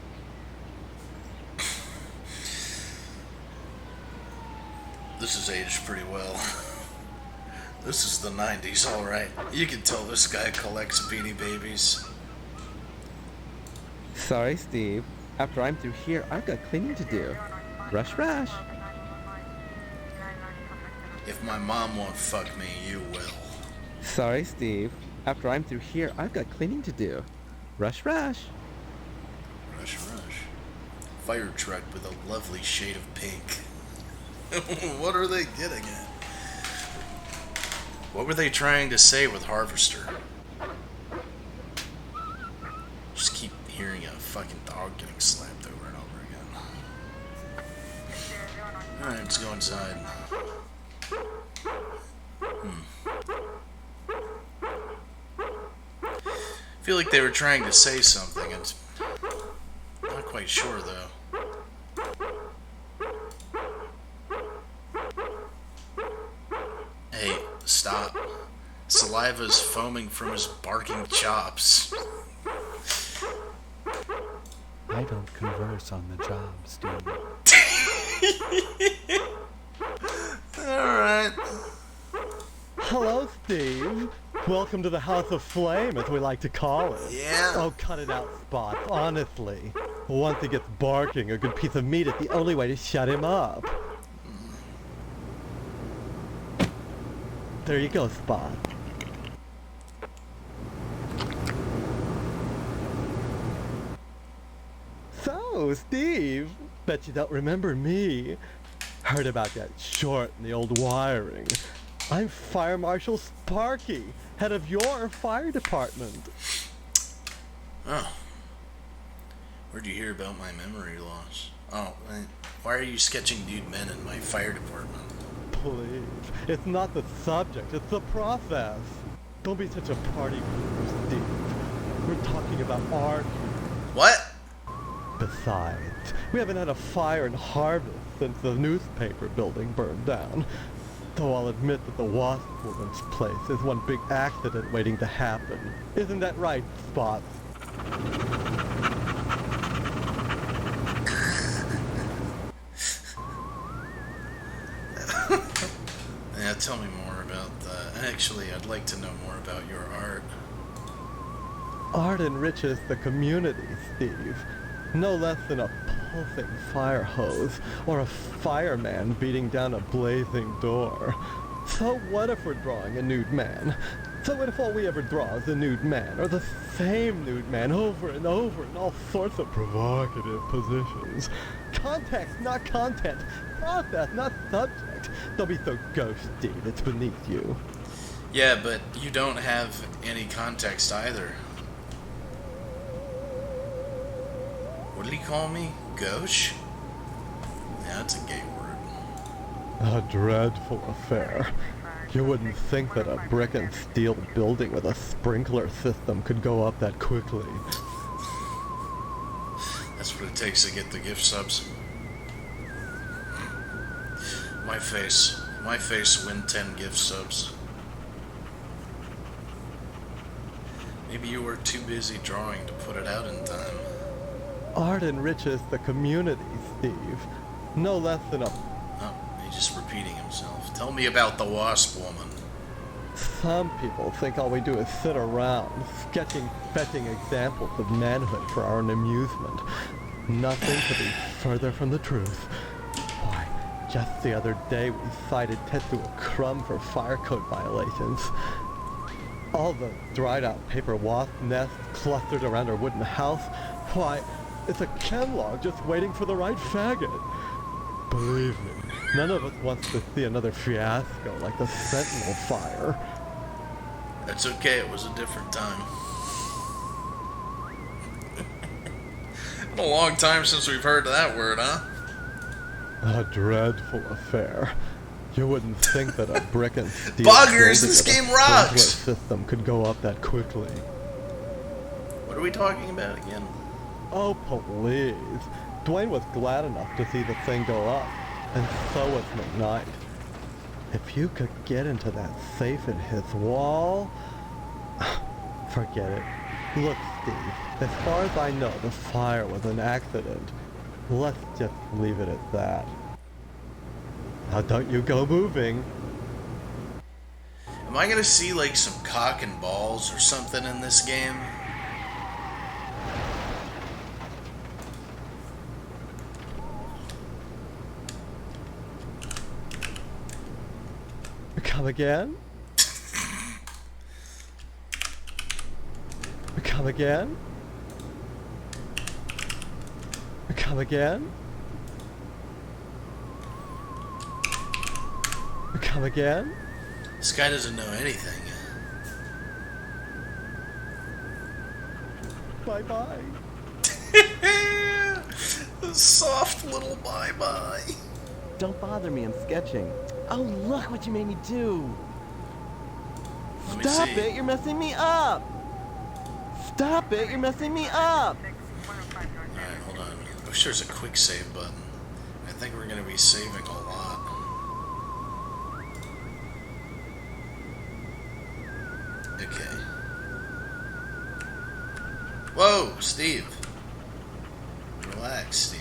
This is aged pretty well. This is the 90s, alright. You can tell this guy collects Beanie Babies. Sorry, Steve. After I'm through here, I've got cleaning to do. Rush, rush. If my mom won't fuck me, you will. Sorry, Steve. After I'm through here, I've got cleaning to do. Rush, rush. Rush, rush. Fire truck with a lovely shade of pink. What are they getting at? What were they trying to say with harvester? Just keep hearing a fucking dog getting slapped over and over again. Alright, let's go inside. I feel like they were trying to say something. It's not quite sure though. Hey, stop. Saliva's foaming from his barking chops. I don't converse on the job, Steve. Alright. Hello, Steve. Welcome to the House of Flame, as we like to call it. Yeah. Oh, cut it out, Spot, honestly. Once he gets barking, a good piece of meat is the only way to shut him up. There you go, Spot. So, Steve, bet you don't remember me. Heard about that short in the old wiring. I'm Fire Marshal Sparky, head of your fire department. Oh. Where'd you hear about my memory loss? Oh, why are you sketching nude men in my fire department? Please, it's not the subject, it's the process. Don't be such a party pooper, Steve. We're talking about art. What? Besides, we haven't had a fire in Harvest since the newspaper building burned down. Though I'll admit that the Wasp woman's place is one big accident waiting to happen. Isn't that right, Spot? Yeah, tell me more about that. Actually, I'd like to know more about your art. Art enriches the community, Steve. No less than a pulsing fire hose or a fireman beating down a blazing door. So what if we're drawing a nude man? So if all we ever draw is a nude man, or the same nude man over and over in all sorts of provocative positions. Context, not content. Process, not subject. Don't be so ghosty, it's beneath you. Yeah, but you don't have any context either. What did he call me? Gauche? Yeah, that's a gay word. A dreadful affair. You wouldn't think that a brick and steel building with a sprinkler system could go up that quickly. That's what it takes to get the gift subs. My face win 10 gift subs. Maybe you were too busy drawing to put it out in time. Art enriches the community, Steve. No less than a... Oh, he's just repeating himself. Tell me about the Wasp woman. Some people think all we do is sit around, sketching, fetching examples of manhood for our own amusement. Nothing could be further from the truth. Why, just the other day we cited Tetsuo Crumb for fire code violations. All the dried out paper wasp nests clustered around our wooden house. Why, it's a chem log just waiting for the right faggot. Believe me, none of us wants to see another fiasco like the Sentinel fire. That's okay, it was a different time. Been a long time since we've heard that word, huh? A dreadful affair. You wouldn't think that a brick and steel Buggers, building this with a game sprinkler rocks! system could go up that quickly. What are we talking about again? Oh, please. Dwayne was glad enough to see the thing go up, and so was McKnight. If you could get into that safe in his wall... Forget it. Look, Steve, as far as I know, the fire was an accident. Let's just leave it at that. Now don't you go moving. Am I gonna see like some cock and balls or something in this game? Come again? Come again? Come again? Come again? This guy doesn't know anything. Bye-bye. A soft little bye-bye. Don't bother me, I'm sketching. Oh, look what you made me do. Let me Stop see. it, you're messing me up. Stop it, you're messing me up. Alright, hold on. I wish there's a quick save button. I think we're gonna be saving a lot. Okay. Whoa, Steve. Relax, Steve.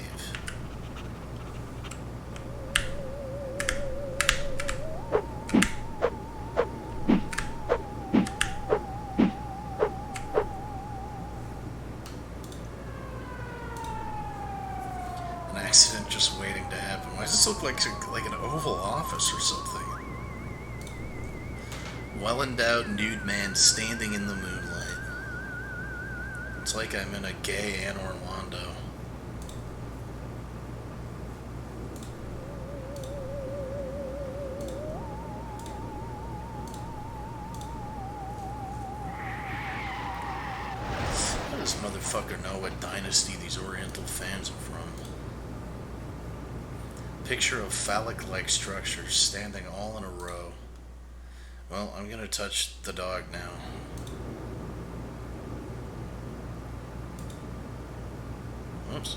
An accident just waiting to happen. Why does this look like an Oval Office or something? Well-endowed nude man standing in the moonlight. It's like I'm in a gay Anne Orlando. How does this motherfucker know what dynasty these Oriental fans are from? Picture of phallic-like structures standing all in a row. Well, I'm gonna touch the dog now. Oops.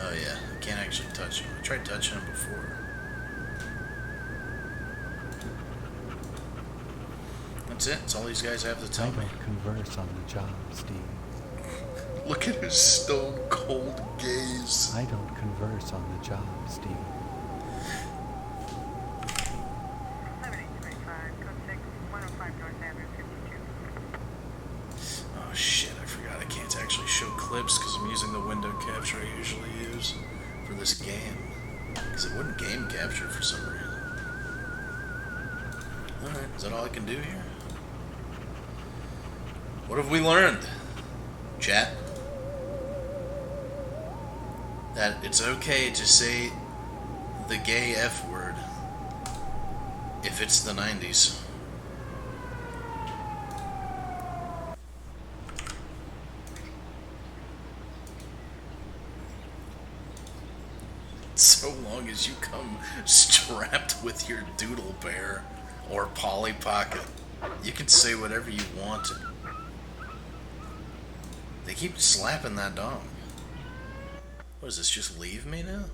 Oh yeah, I can't actually touch him. I tried touching him before. That's it. That's all these guys have to tell me. Converse on the job, Steve. Look at his stone cold gaze. I don't converse on the job, Steve. Oh shit, I forgot I can't actually show clips because I'm using the window capture I usually use for this game. Because it wouldn't game capture for some reason. Alright, is that all I can do here? What have we learned, chat? That it's okay to say the gay F word if it's the 90s. So long as you come strapped with your doodle bear or Polly Pocket, you can say whatever you want to. They keep slapping that dog. What is this, just leave me now?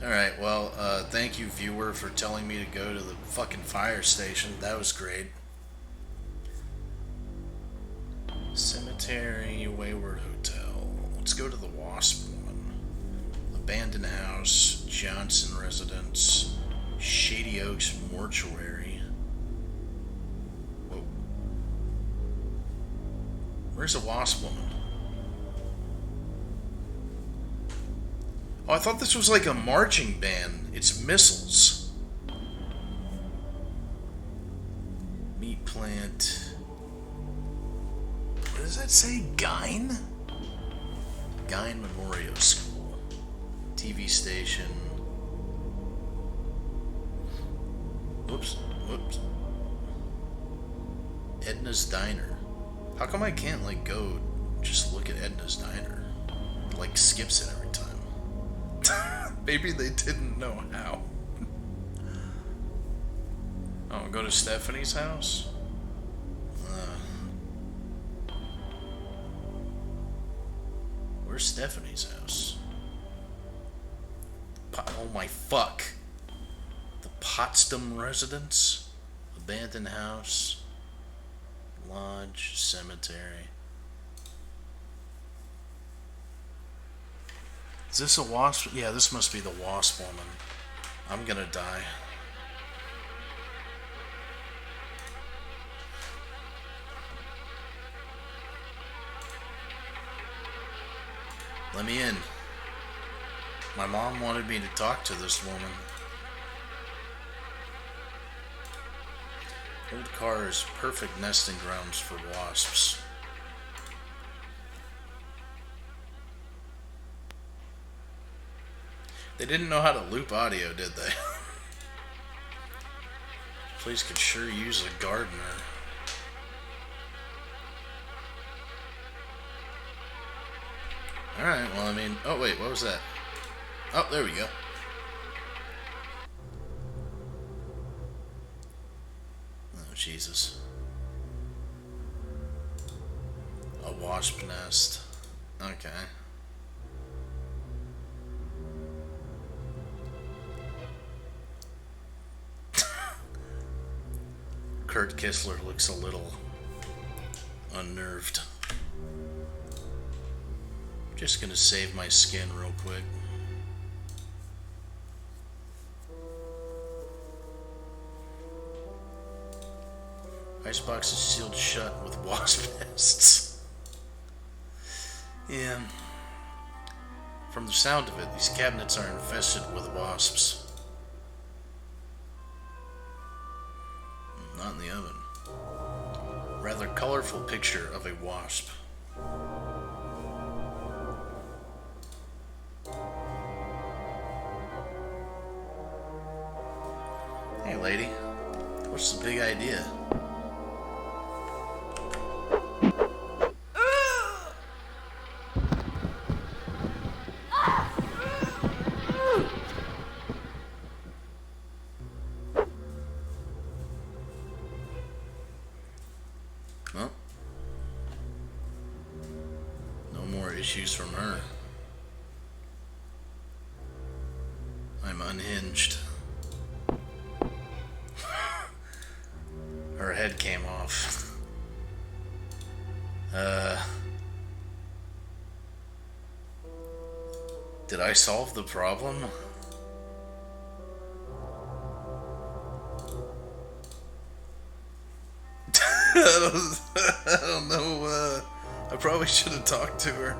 Alright, well, thank you, viewer, for telling me to go to the fucking fire station. That was great. Cemetery, Wayward Hotel. Let's go to the Wasp one. Abandoned House, Johnson Residence, Shady Oaks Mortuary. Whoa. Where's the Wasp woman? Oh, I thought this was like a marching band. It's missiles. Meat plant. What does that say? Gyn? Gyn Memorial School. TV station. Whoops. Whoops. Edna's Diner. How come I can't, like, go just look at Edna's Diner? It, like, skips it every time. Maybe they didn't know how. Oh, go to Stephanie's house? Where's Stephanie's house? Oh my fuck. The Potsdam residence? Abandoned house? Lodge? Cemetery? Is this a Wasp? Yeah, this must be the Wasp woman. I'm gonna die. Let me in. My mom wanted me to talk to this woman. Old car is perfect nesting grounds for wasps. They didn't know how to loop audio, did they? Place could sure use a gardener. Alright, well, I mean... Oh, wait, what was that? Oh, there we go. Oh, Jesus. A wasp nest. Okay. Kurt Kissler looks a little unnerved. Just gonna save my skin real quick. Icebox is sealed shut with wasp nests. Yeah. From the sound of it, these cabinets are infested with wasps. Not in the oven. Rather colorful picture of a wasp. Hey lady, what's the big idea? Well, no more issues from her. I'm unhinged. Her head came off. Did I solve the problem? I don't know, I probably should have talked to her.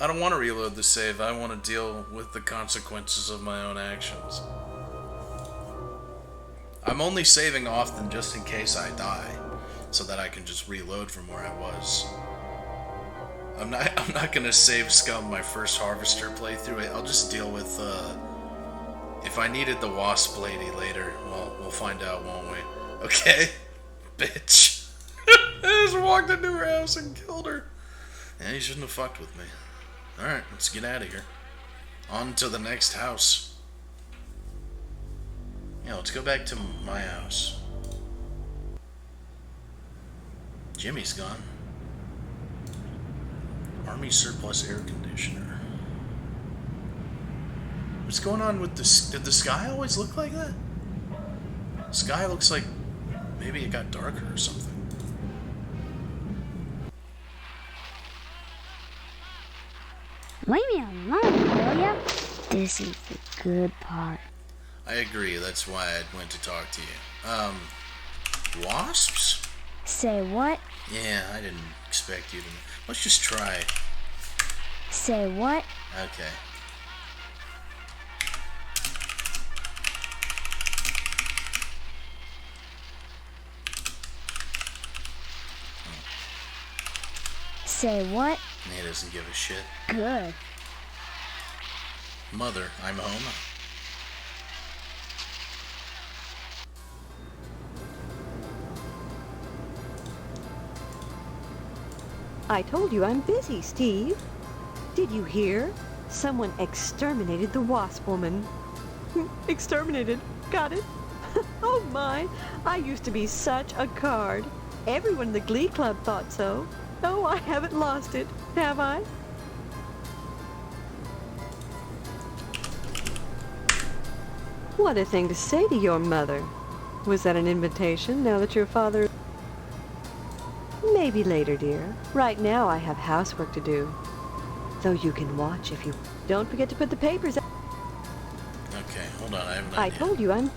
I don't want to reload the save. I want to deal with the consequences of my own actions. I'm only saving often just in case I die, so that I can just reload from where I was. I'm not gonna save scum my first harvester playthrough. I'll just deal with if I needed the wasp lady later. Well, we'll find out, won't we? Okay, bitch. I just walked into her house and killed her. Yeah, you shouldn't have fucked with me. Alright, let's get out of here. On to the next house. Yeah, let's go back to my house. Jimmy's gone. Army surplus air conditioner. What's going on with this? Did the sky always look like that? The sky looks like maybe it got darker or something. Leave me alone, will ya? This is the good part. I agree, that's why I went to talk to you. Wasps? Say what? Yeah, I didn't expect you to. Let's just try. Say what? Okay. Say what? He doesn't give a shit. Good. Mother, I'm home. I told you I'm busy, Steve. Did you hear? Someone exterminated the Wasp woman. Exterminated. Got it? Oh my, I used to be such a card. Everyone in the Glee Club thought so. Oh, I haven't lost it, have I? What a thing to say to your mother. Was that an invitation now that your father... Maybe later, dear. Right now I have housework to do. Though you can watch if you... Don't forget to put the papers out. Okay, hold on, I have an I idea. told you I'm...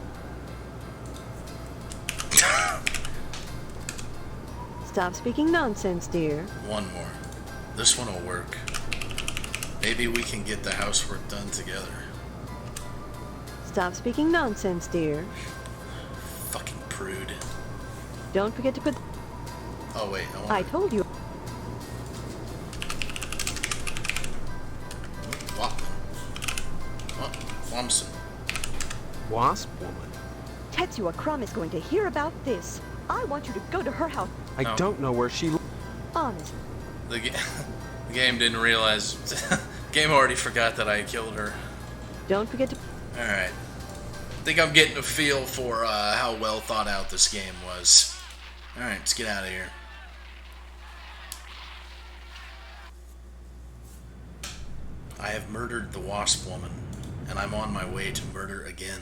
Stop speaking nonsense, dear. One more. This one will work. Maybe we can get the housework done together. Stop speaking nonsense, dear. Fucking prude. Don't forget to put... Oh wait, I told you. Wamson. Wasp woman? Tetsuya Crumb is going to hear about this. I want you to go to her house. I No. don't know where she... Honest. The game didn't realize. Game already forgot that I killed her. Don't forget to... Alright. I think I'm getting a feel for how well thought out this game was. Alright, let's get out of here. I have murdered the Wasp woman, and I'm on my way to murder again.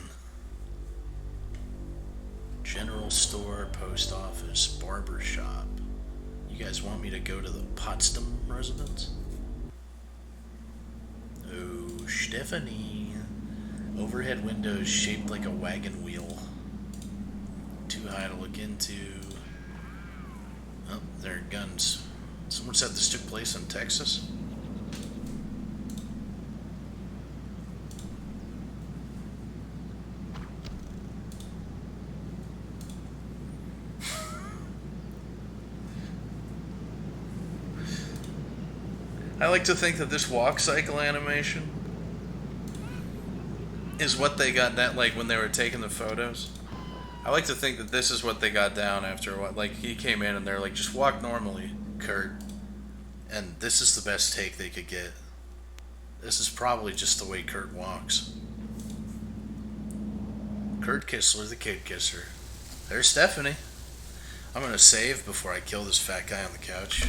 General store, post office, barber shop. You guys want me to go to the Potsdam residence? Oh, Stephanie. Overhead windows shaped like a wagon wheel. Too high to look into. Oh, there are guns. Someone said this took place in Texas? I like to think that this walk cycle animation is what they got that, like, when they were taking the photos. I like to think that this is what they got down after what, like, he came in and they're like, just walk normally, Kurt. And this is the best take they could get. This is probably just the way Kurt walks. Kurt Kissler, the kid kisser. There's Stephanie. I'm gonna save before I kill this fat guy on the couch.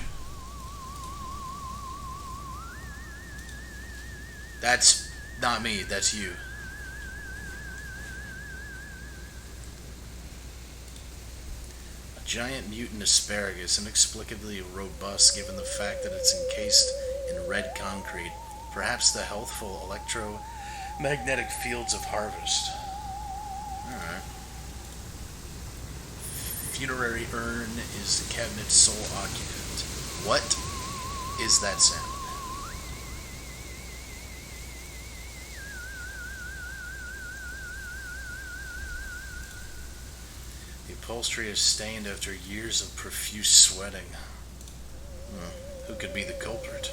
That's not me, that's you. A giant mutant asparagus, inexplicably robust given the fact that it's encased in red concrete, perhaps the healthful electromagnetic fields of harvest. Alright. Funerary urn is the cabinet's sole occupant. What is that sound? upholstery is stained after years of profuse sweating. Who could be the culprit?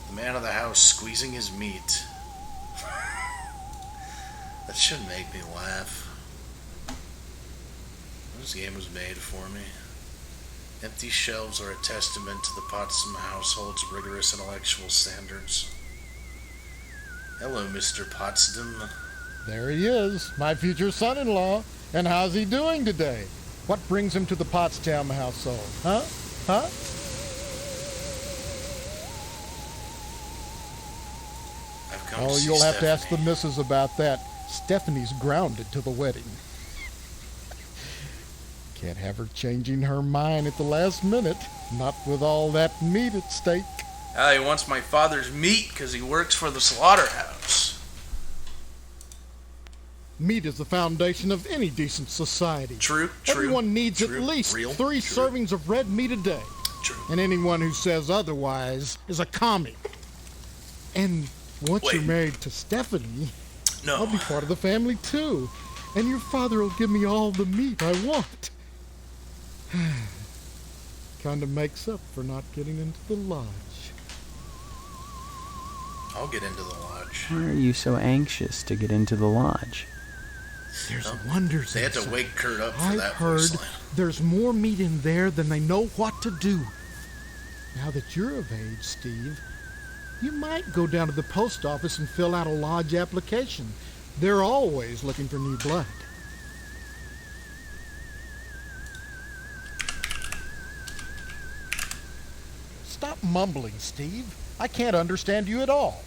The man of the house squeezing his meat. That should make me laugh. This game was made for me. Empty shelves are a testament to the Potsdam household's rigorous intellectual standards. Hello, Mr. Potsdam. There he is, my future son-in-law. And how's he doing today? What brings him to the Potsdam household? Huh? Huh? I've come to Oh, see you'll have to ask the Stephanie. missus about that. Stephanie's grounded to the wedding. Can't have her changing her mind at the last minute. Not with all that meat at stake. He wants my father's meat because he works for the slaughterhouse. Meat is the foundation of any decent society. True. Everyone needs true, at least real, 3 true. servings of red meat a day. True. And anyone who says otherwise is a commie. And once Wait. you're married to Stephanie, No. I'll be part of the family too. And your father will give me all the meat I want. Kind of makes up for not getting into the lodge. I'll get into the lodge. Why are you so anxious to get into the lodge? There's wonders They had to inside. wake Kurt up for I've that heard voice line. there's more meat in there than they know what to do. Now that you're of age, Steve, you might go down to the post office and fill out a lodge application. They're always looking for new blood. Stop mumbling, Steve. I can't understand you at all.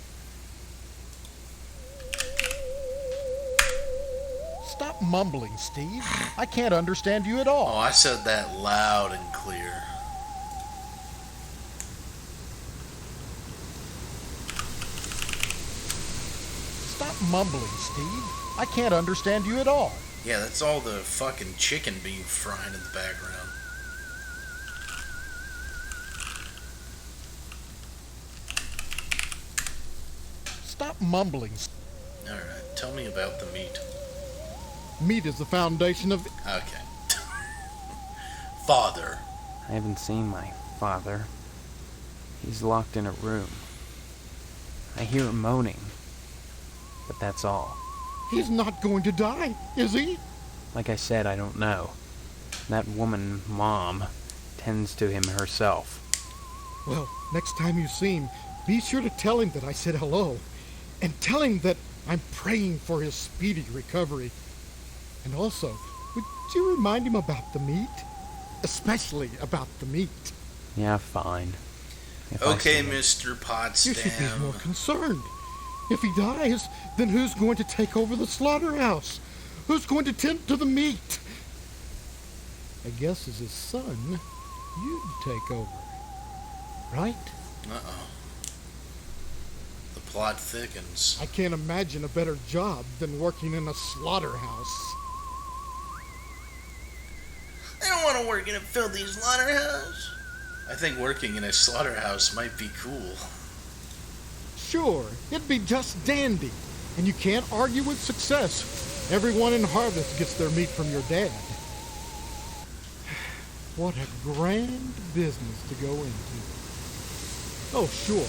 Stop mumbling, Steve. I can't understand you at Oh, all. I said that loud and clear. Stop mumbling, Steve. I can't understand you at all. Yeah, that's all the fucking chicken being frying in the background. Stop mumbling. Alright, tell me about the meat. Meat is the foundation of... Okay. Father. I haven't seen my father. He's locked in a room. I hear him moaning, but that's all. He's not going to die, is he? Like I said, I don't know. That woman, Mom, tends to him herself. Well, next time you see him, be sure to tell him that I said hello. And tell him that I'm praying for his speedy recovery. And also, would you remind him about the meat? Especially about the meat. Yeah, fine. If I Okay, see him. Mr. You should be more Potsdam. concerned. If he dies, then who's going to take over the slaughterhouse? Who's going to tend to the meat? I guess as his son, you'd take over. Right? Uh-oh. The plot thickens. I can't imagine a better job than working in a slaughterhouse. I don't want to work in a filthy slaughterhouse. I think working in a slaughterhouse might be cool. Sure, it'd be just dandy. And you can't argue with success. Everyone in Harvest gets their meat from your dad. What a grand business to go into. Oh, sure,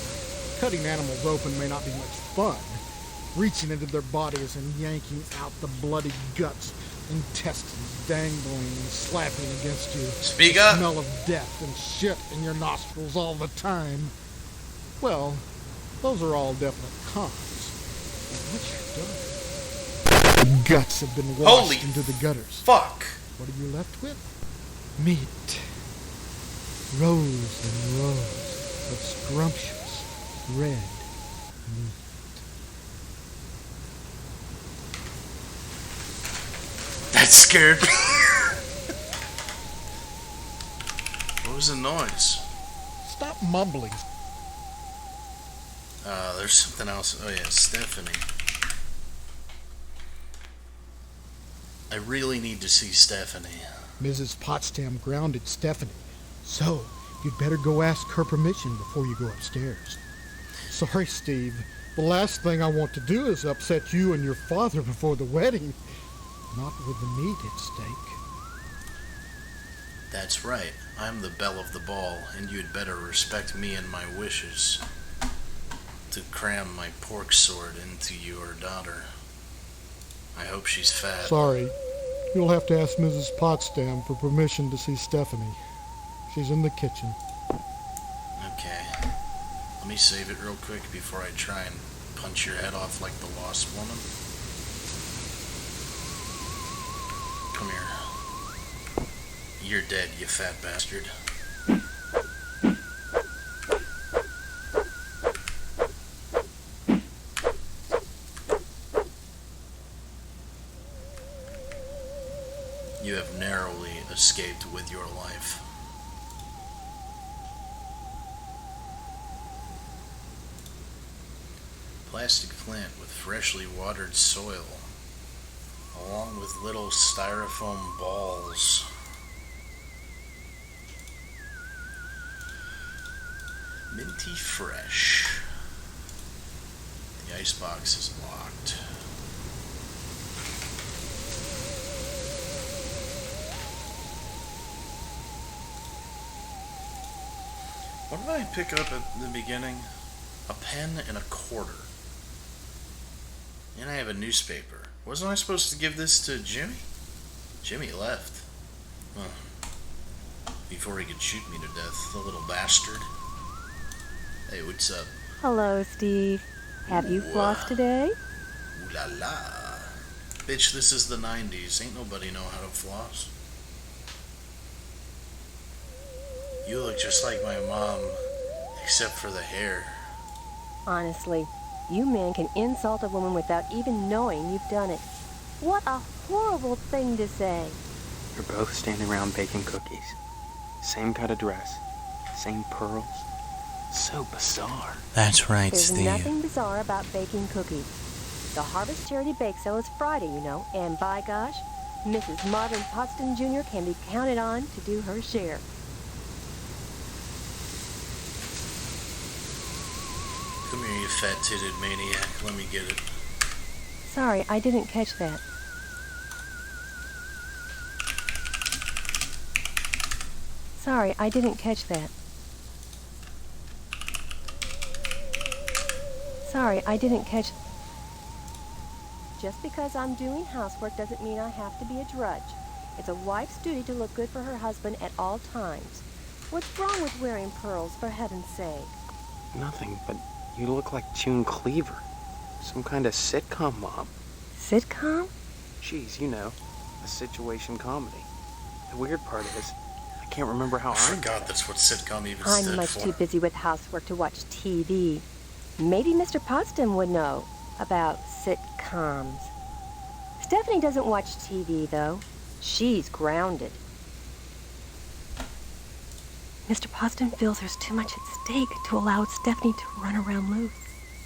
cutting animals open may not be much fun. Reaching into their bodies and yanking out the bloody guts, intestines dangling and slapping against you. Speak The up. smell of death and shit in your nostrils all the time. Well, those are all definite cons. But once you're done, the guts have been washed Holy into the gutters. Fuck. What are you left with? Meat. Rows and rows of scrumptious red meat. That scared me. What was the noise? Stop mumbling. There's something else. Oh yeah, Stephanie. I really need to see Stephanie. Mrs. Potsdam grounded Stephanie. So, you'd better go ask her permission before you go upstairs. Sorry, Steve. The last thing I want to do is upset you and your father before the wedding. not with the meat at stake. That's right. I'm the belle of the ball, and you'd better respect me and my wishes to cram my pork sword into your daughter. I hope she's fat. Sorry, you'll have to ask Mrs. Potsdam for permission to see Stephanie. She's in the kitchen. Okay. Let me save it real quick before I try and punch your head off like the Wasp woman. Come here. You're dead, you fat bastard. You have narrowly escaped with your life. Plastic plant with freshly watered soil, along with little styrofoam balls. Minty fresh. The icebox is locked. What did I pick up at the beginning? A pen and a quarter. And I have a newspaper. Wasn't I supposed to give this to Jimmy? Jimmy left. Huh. Before he could shoot me to death, the little bastard. Hey, what's up? Hello, Steve. Have you flossed today? Ooh la la. Bitch, this is the 90s. Ain't nobody know how to floss. You look just like my mom, except for the hair. Honestly, you men can insult a woman without even knowing you've done it. What a horrible thing to say. You're both standing around baking cookies. Same cut of dress. Same pearls. So bizarre. That's right, There's Steve. nothing bizarre about baking cookies. The Harvest Charity Bake Sale is Friday, you know, and by gosh, Mrs. Marvin Potsdam Jr. can be counted on to do her share. Come here, you fat-titted maniac. Let me get it. Sorry, I didn't catch that. Sorry, I didn't catch that. Sorry, I didn't catch... Just because I'm doing housework doesn't mean I have to be a drudge. It's a wife's duty to look good for her husband at all times. What's wrong with wearing pearls, for heaven's sake? Nothing, but you look like June Cleaver. Some kind of sitcom mom. Sitcom? Geez, you know, a situation comedy. The weird part is, I can't remember how I forgot that's what sitcom even I'm stood much for. too busy with housework to watch TV. Maybe Mr. Potsdam would know about sitcoms. Stephanie doesn't watch TV, though. She's grounded. Mr. Potsdam feels there's too much at stake to allow Stephanie to run around loose.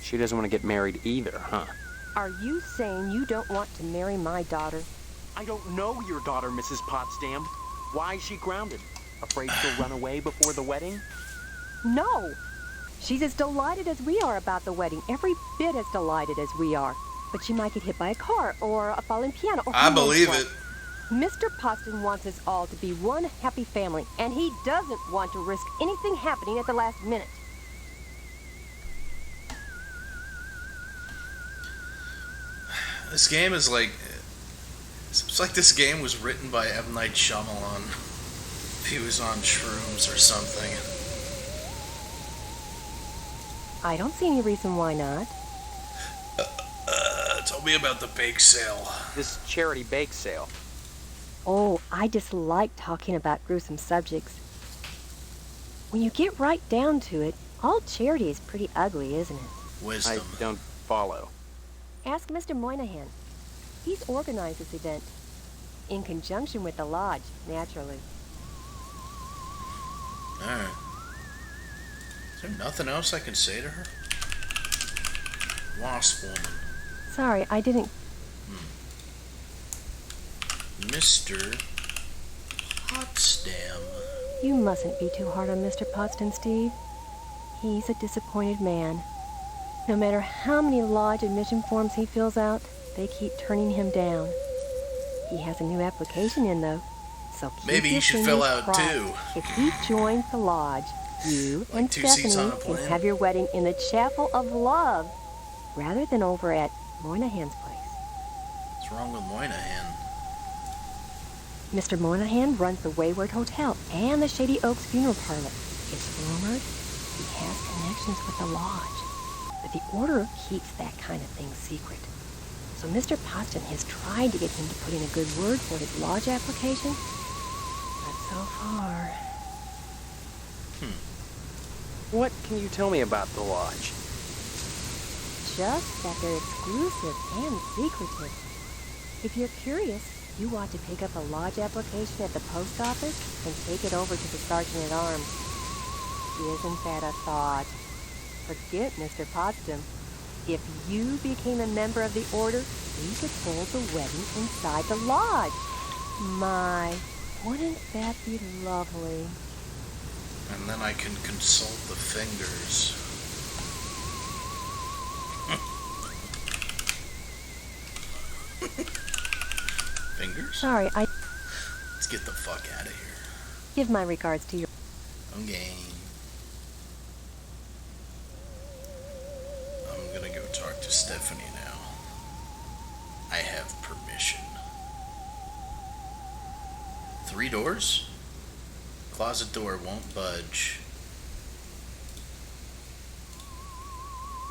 She doesn't want to get married either, huh? Are you saying you don't want to marry my daughter? I don't know your daughter, Mrs. Potsdam. Why is she grounded? Afraid she'll run away before the wedding? No! She's as delighted as we are about the wedding. Every bit as delighted as we are. But she might get hit by a car or a falling piano. Or I who knows believe what. it. Mr. Potsdam wants us all to be one happy family, and he doesn't want to risk anything happening at the last minute. This game is like... It's like this game was written by M. Night Shyamalan. If he was on shrooms or something. I don't see any reason why not. Tell me about the bake sale. This charity bake sale. Oh, I dislike talking about gruesome subjects. When you get right down to it, all charity is pretty ugly, isn't it? Wisdom. I don't follow. Ask Mr. Moynihan. He's organized this event. In conjunction with the lodge, naturally. Alright. Is there nothing else I can say to her? Wasp woman. Sorry, I didn't... Mr. Potsdam. You mustn't be too hard on Mr. Potsdam, Steve. He's a disappointed man. No matter how many lodge admission forms he fills out, they keep turning him down. He has a new application in, though. So keep Maybe your he should fill fingers out crossed. too. If he joins the lodge, you Like and 2 seats on Stephanie a can plane? have your wedding in the Chapel of Love, rather than over at Moynihan's place. What's wrong with Moynihan? Mr. Moynihan runs the Wayward Hotel and the Shady Oaks Funeral Parlor. It's rumored he has connections with the lodge, but the order keeps that kind of thing secret. So Mr. Potsdam has tried to get him to put in a good word for his lodge application, but so far... What can you tell me about the lodge? Just that they're exclusive and secretive. If you're curious, you ought to pick up a lodge application at the post office and take it over to the sergeant-at-arms. Isn't that a thought? Forget Mr. Potsdam. If you became a member of the order, we could hold the wedding inside the lodge. My, wouldn't that be lovely? And then I can consult the fingers. Fingers? Sorry, I Let's get the fuck out of here. give my regards to your... Okay. I'm gonna go talk to Stephanie now. I have permission. 3 doors? Closet door won't budge.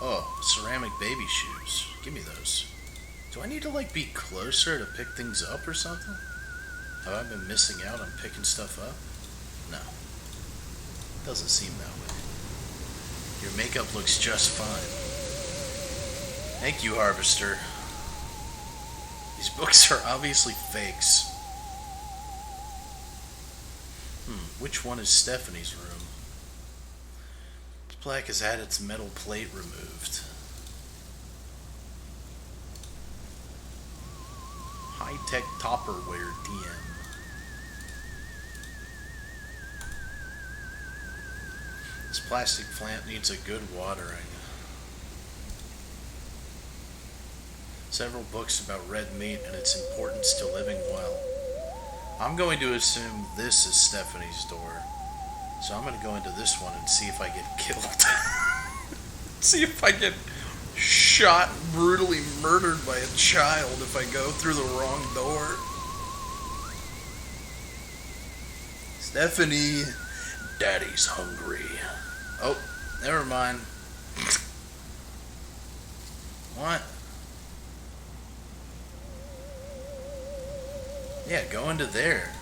Oh, ceramic baby shoes. Give me those. Do I need to like be closer to pick things up or something? Have I been missing out on picking stuff up? No. Doesn't seem that way. Your makeup looks just fine. Thank you, Harvester. These books are obviously fakes. Which one is Stephanie's room? This plaque has had its metal plate removed. High-tech Topperware DM. This plastic plant needs a good watering. Several books about red meat and its importance to living well. I'm going to assume this is Stephanie's door. So I'm going to go into this one and see if I get killed. See if I get shot, brutally murdered by a child if I go through the wrong door. Stephanie, Daddy's hungry. Oh, never mind. What? Yeah, go into there.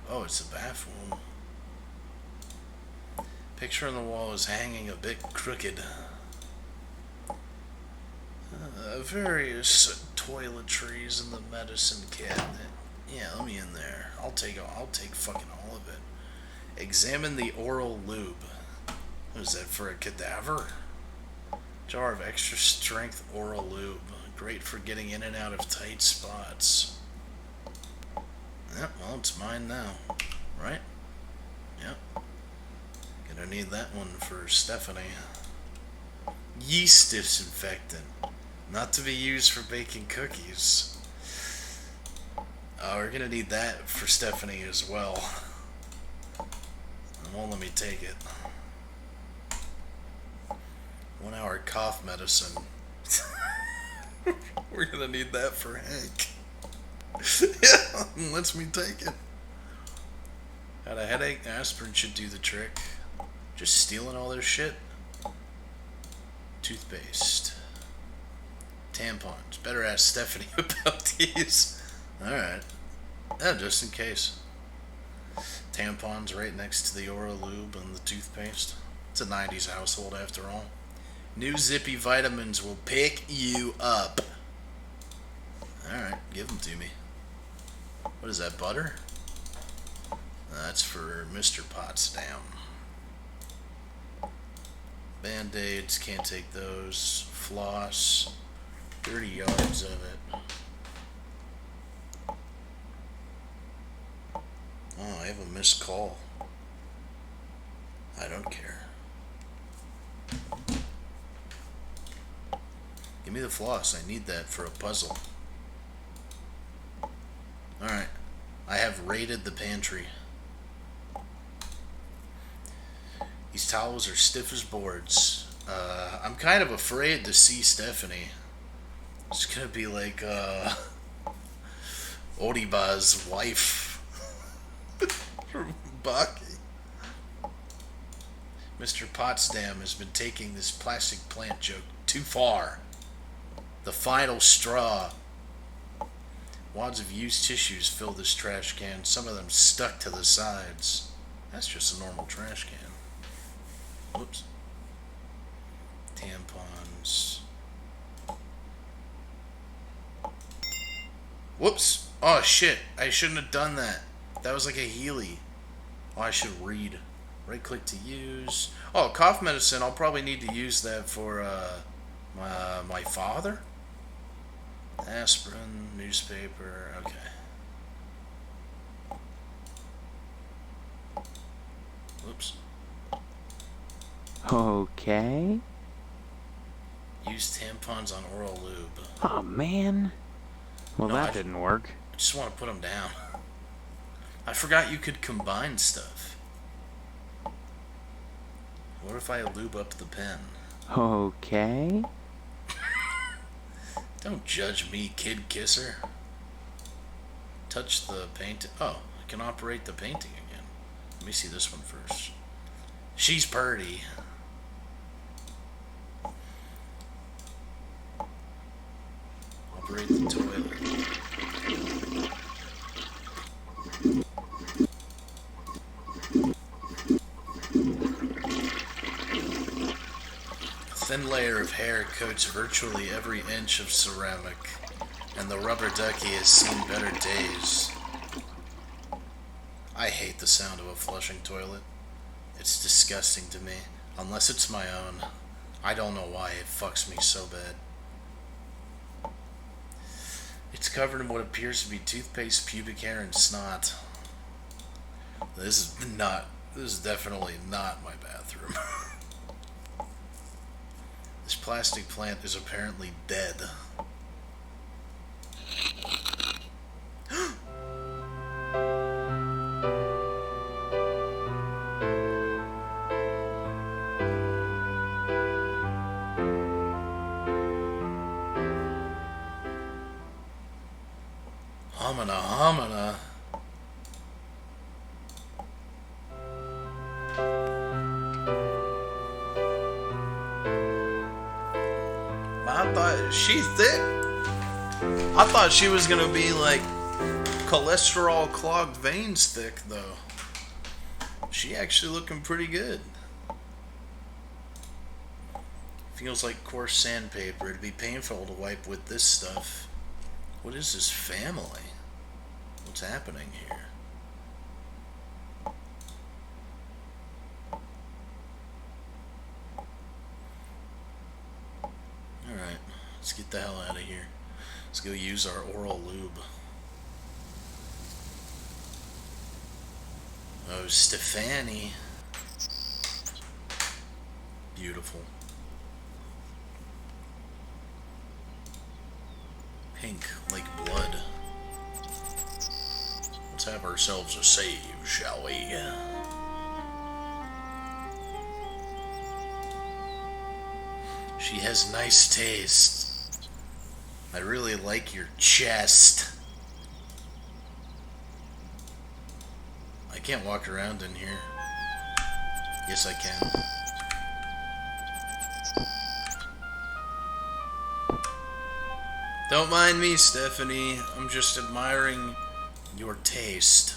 Oh, it's a bathroom. Picture on the wall is hanging a bit crooked. Various toiletries in the medicine cabinet. Yeah, let me in there. I'll take fucking all of it. Examine the oral lube. What is that, for a cadaver? Jar of extra strength oral lube. Great for getting in and out of tight spots. Yep, well, it's mine now. Right? Yep. Gonna need that one for Stephanie. Yeast disinfectant. Not to be used for baking cookies. We're gonna need that for Stephanie as well. It won't let me take it. 1 hour cough medicine. We're gonna need that for Hank. Yeah, lets me take it. Had a headache, aspirin should do the trick. Just stealing all their shit. Toothpaste. Tampons. Better ask Stephanie about these. Alright. Yeah, just in case. Tampons right next to the oral lube and the toothpaste. It's a 90s household after all. New zippy vitamins will pick you up. Alright, give them to me. What is that, butter? That's for Mr. Potsdam. Band-aids, can't take those. Floss, 30 yards of it. Oh, I have a missed call. I don't care. Give me the floss. I need that for a puzzle. I've raided the pantry. These towels are stiff as boards. I'm kind of afraid to see Stephanie. It's gonna be like Odiba's wife from Baki. Mr. Potsdam has been taking this plastic plant joke too far. The final straw. Wads of used tissues fill this trash can, some of them stuck to the sides. That's just a normal trash can. Whoops. Tampons. Whoops. Oh shit, I shouldn't have done that. That was like a Healy. Oh, I should read. Right click to use. Oh, cough medicine. I'll probably need to use that for my father. Aspirin, newspaper. Okay. Whoops. Okay. Use tampons on oral lube. Oh, man. Well, No, that didn't work. I just want to put them down. I forgot you could combine stuff. What if I lube up the pen? Okay. Don't judge me, kid kisser. Touch the paint. Oh, I can operate the painting again. Let me see this one first. She's purty. Operate the toilet. A thin layer of hair coats virtually every inch of ceramic, and the rubber ducky has seen better days. I hate the sound of a flushing toilet. It's disgusting to me, unless it's my own. I don't know why it fucks me so bad. It's covered in what appears to be toothpaste, pubic hair, and snot. This is definitely not my bathroom. This plastic plant is apparently dead. Homina, homina. I thought she thick. I thought she was gonna be like cholesterol clogged veins thick though. She actually looking pretty good. Feels like coarse sandpaper. It'd be painful to wipe with this stuff. What is this family? What's happening here? Alright, let's get the hell out of here. Let's go use our oral lube. Oh, Stefani. Beautiful. Pink like blood. Let's have ourselves a save, shall we? She has nice taste. I really like your chest. I can't walk around in here. Yes, I can. Don't mind me, Stephanie. I'm just admiring your taste.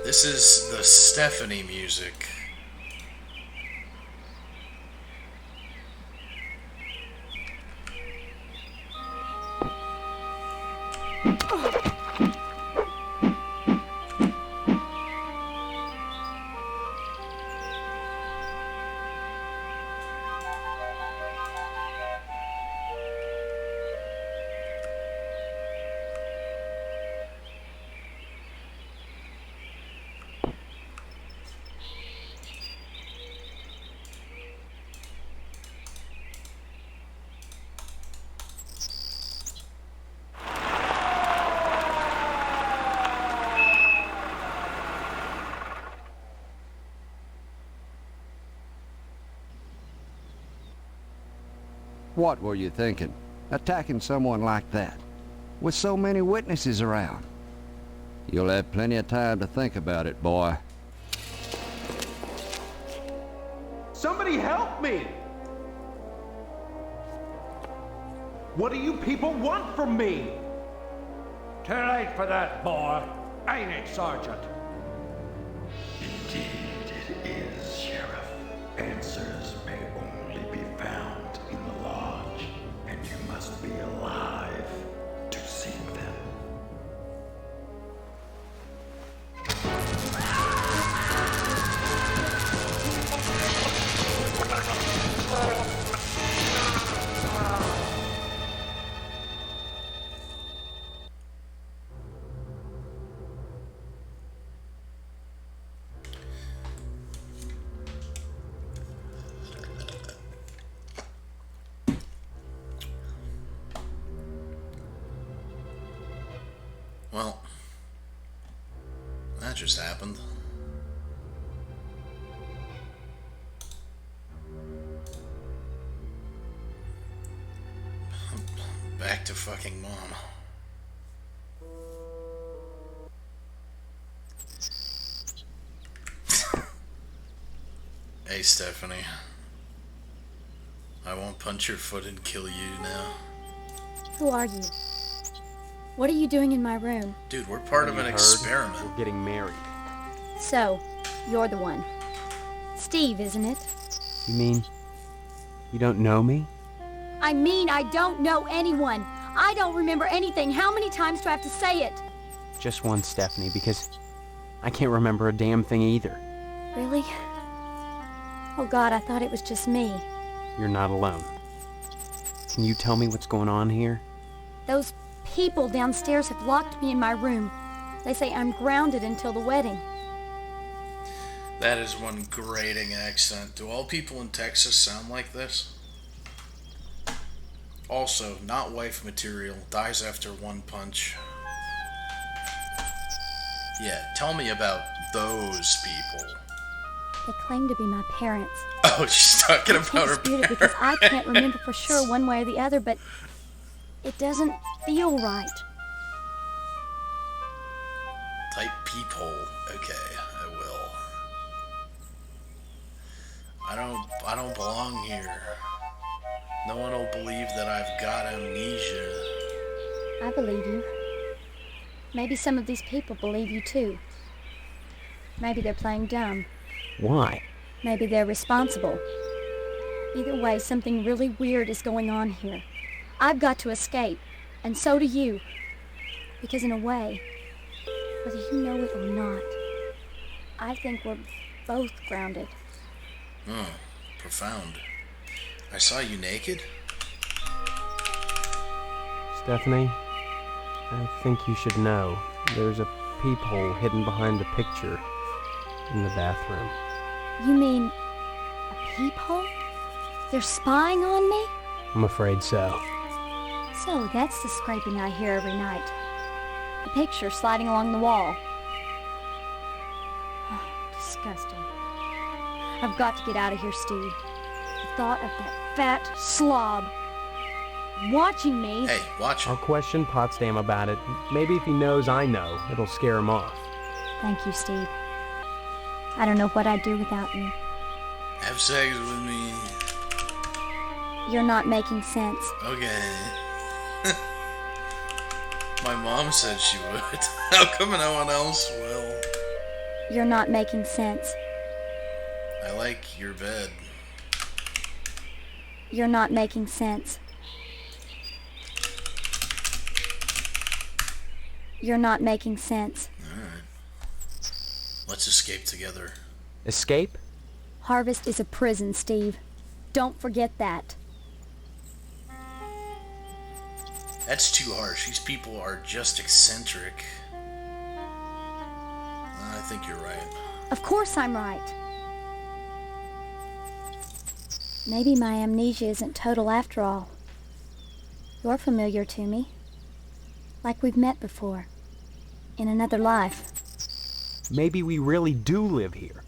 This is the Stephanie music. What were you thinking, attacking someone like that, with so many witnesses around? You'll have plenty of time to think about it, boy. Somebody help me! What do you people want from me? Too late for that, boy. Ain't it, Sergeant? Indeed it is, Sheriff. Answers may only be found in the lodge, and you must be alive to seek them. Well, that just happened. Back to fucking mom. Hey, Stephanie. I won't punch your foot and kill you now. Who are you? What are you doing in my room? Dude, we're part of an experiment. We're getting married. So, you're the one. Steve, isn't it? You mean you don't know me? I mean, I don't know anyone. I don't remember anything. How many times do I have to say it? Just once, Stephanie, because I can't remember a damn thing either. Really? Oh God, I thought it was just me. You're not alone. Can you tell me what's going on here? Those people downstairs have locked me in my room. They say I'm grounded until the wedding. That is one grating accent. Do all people in Texas sound like this? Also, not wife material, dies after one punch. Yeah, tell me about those people. They claim to be my parents. Oh, she's talking about her I can't dispute it because I can't remember for sure one way or the other, but it doesn't feel right. Type peephole. Okay, I will. I don't belong here. No one will believe that I've got amnesia. I believe you. Maybe some of these people believe you too. Maybe they're playing dumb. Why? Maybe they're responsible. Either way, something really weird is going on here. I've got to escape, and so do you. Because in a way, whether you know it or not, I think we're both grounded. Profound. I saw you naked? Stephanie, I think you should know. There's a peephole hidden behind the picture in the bathroom. You mean a peephole? They're spying on me? I'm afraid so. So that's the scraping I hear every night. The picture sliding along the wall. Oh, disgusting. I've got to get out of here, Steve. The thought of that fat slob watching me... Hey, watch him. I'll question Potsdam about it. Maybe if he knows I know, it'll scare him off. Thank you, Steve. I don't know what I'd do without you. Have sex with me. You're not making sense. Okay. My mom said she would. How come no one else will? You're not making sense. I like your bed. You're not making sense. You're not making sense. Alright. Let's escape together. Escape? Harvest is a prison, Steve. Don't forget that. That's too harsh. These people are just eccentric. I think you're right. Of course I'm right. Maybe my amnesia isn't total after all. You're familiar to me. Like we've met before. In another life. Maybe we really do live here.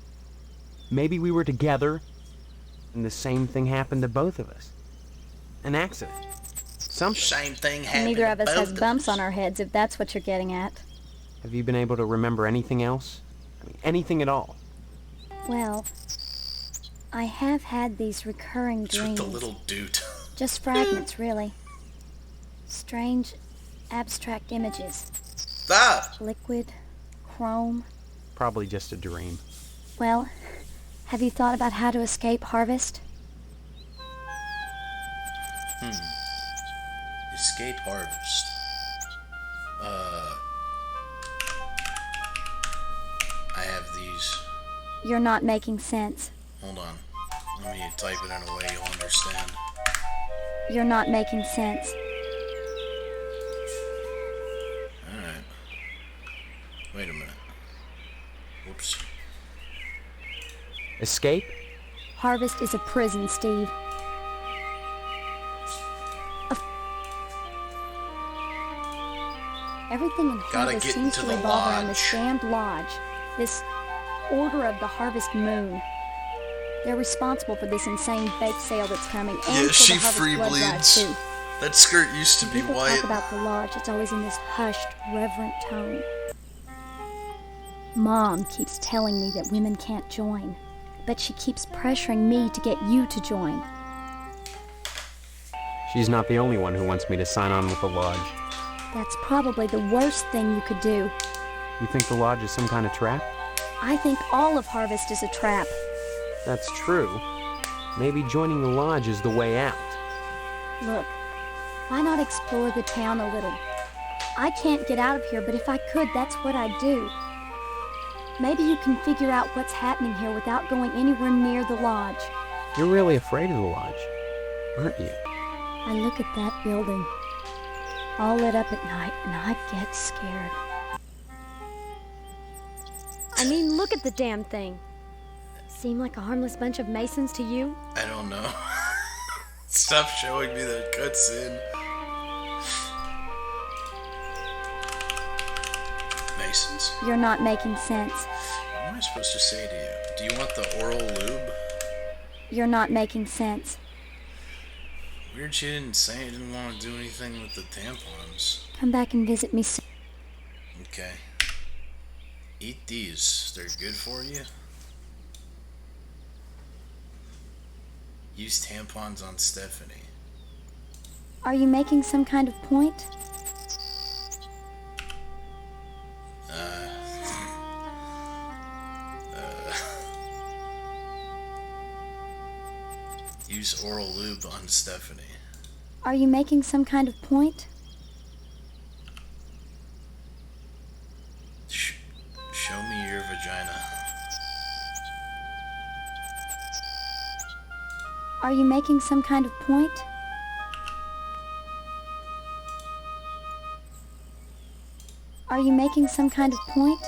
Maybe we were together, and the same thing happened to both of us. an accident. Something. Same thing happened. Neither of to us has both bumps us. on our heads, if that's what you're getting at. Have you been able to remember anything else? I mean, anything at all? Well, I have had these recurring It's dreams. with the little dude. Just fragments, really. Strange, abstract images. Stop! Liquid, chrome. Probably just a dream. Well, have you thought about how to escape Harvest? Escape Harvest. I have these. You're not making sense. Hold on. Let me type it in a way you'll understand. You're not making sense. Alright. Wait a minute. Whoops. Escape? Harvest is a prison, Steve. Everything in Gotta Harvest get seems into to the revolve around this lodge. damned lodge. This Order of the Harvest Moon. They're responsible for this insane bake sale that's coming, and Yeah, for she the Harvest free blood drive, bleeds. too. That skirt used to When be people white. talk about the lodge, it's always in this hushed, reverent tone. Mom keeps telling me that women can't join, but she keeps pressuring me to get you to join. She's not the only one who wants me to sign on with the lodge. That's probably the worst thing you could do. You think the lodge is some kind of trap? I think all of Harvest is a trap. That's true. Maybe joining the lodge is the way out. Look, why not explore the town a little? I can't get out of here, but if I could, that's what I'd do. Maybe you can figure out what's happening here without going anywhere near the lodge. You're really afraid of the lodge, aren't you? I look at that building, all lit up at night, and I get scared. I mean, look at the damn thing. Seem like a harmless bunch of Masons to you? I don't know. Stop showing me that cutscene. Masons? You're not making sense. What am I supposed to say to you? Do you want the oral lube? You're not making sense. Weird she didn't say you didn't want to do anything with the tampons. Come back and visit me soon. Okay. Eat these. They're good for you. Use tampons on Stephanie. Are you making some kind of point? Use oral lube on Stephanie. Are you making some kind of point? Show me your vagina. Are you making some kind of point? Are you making some kind of point?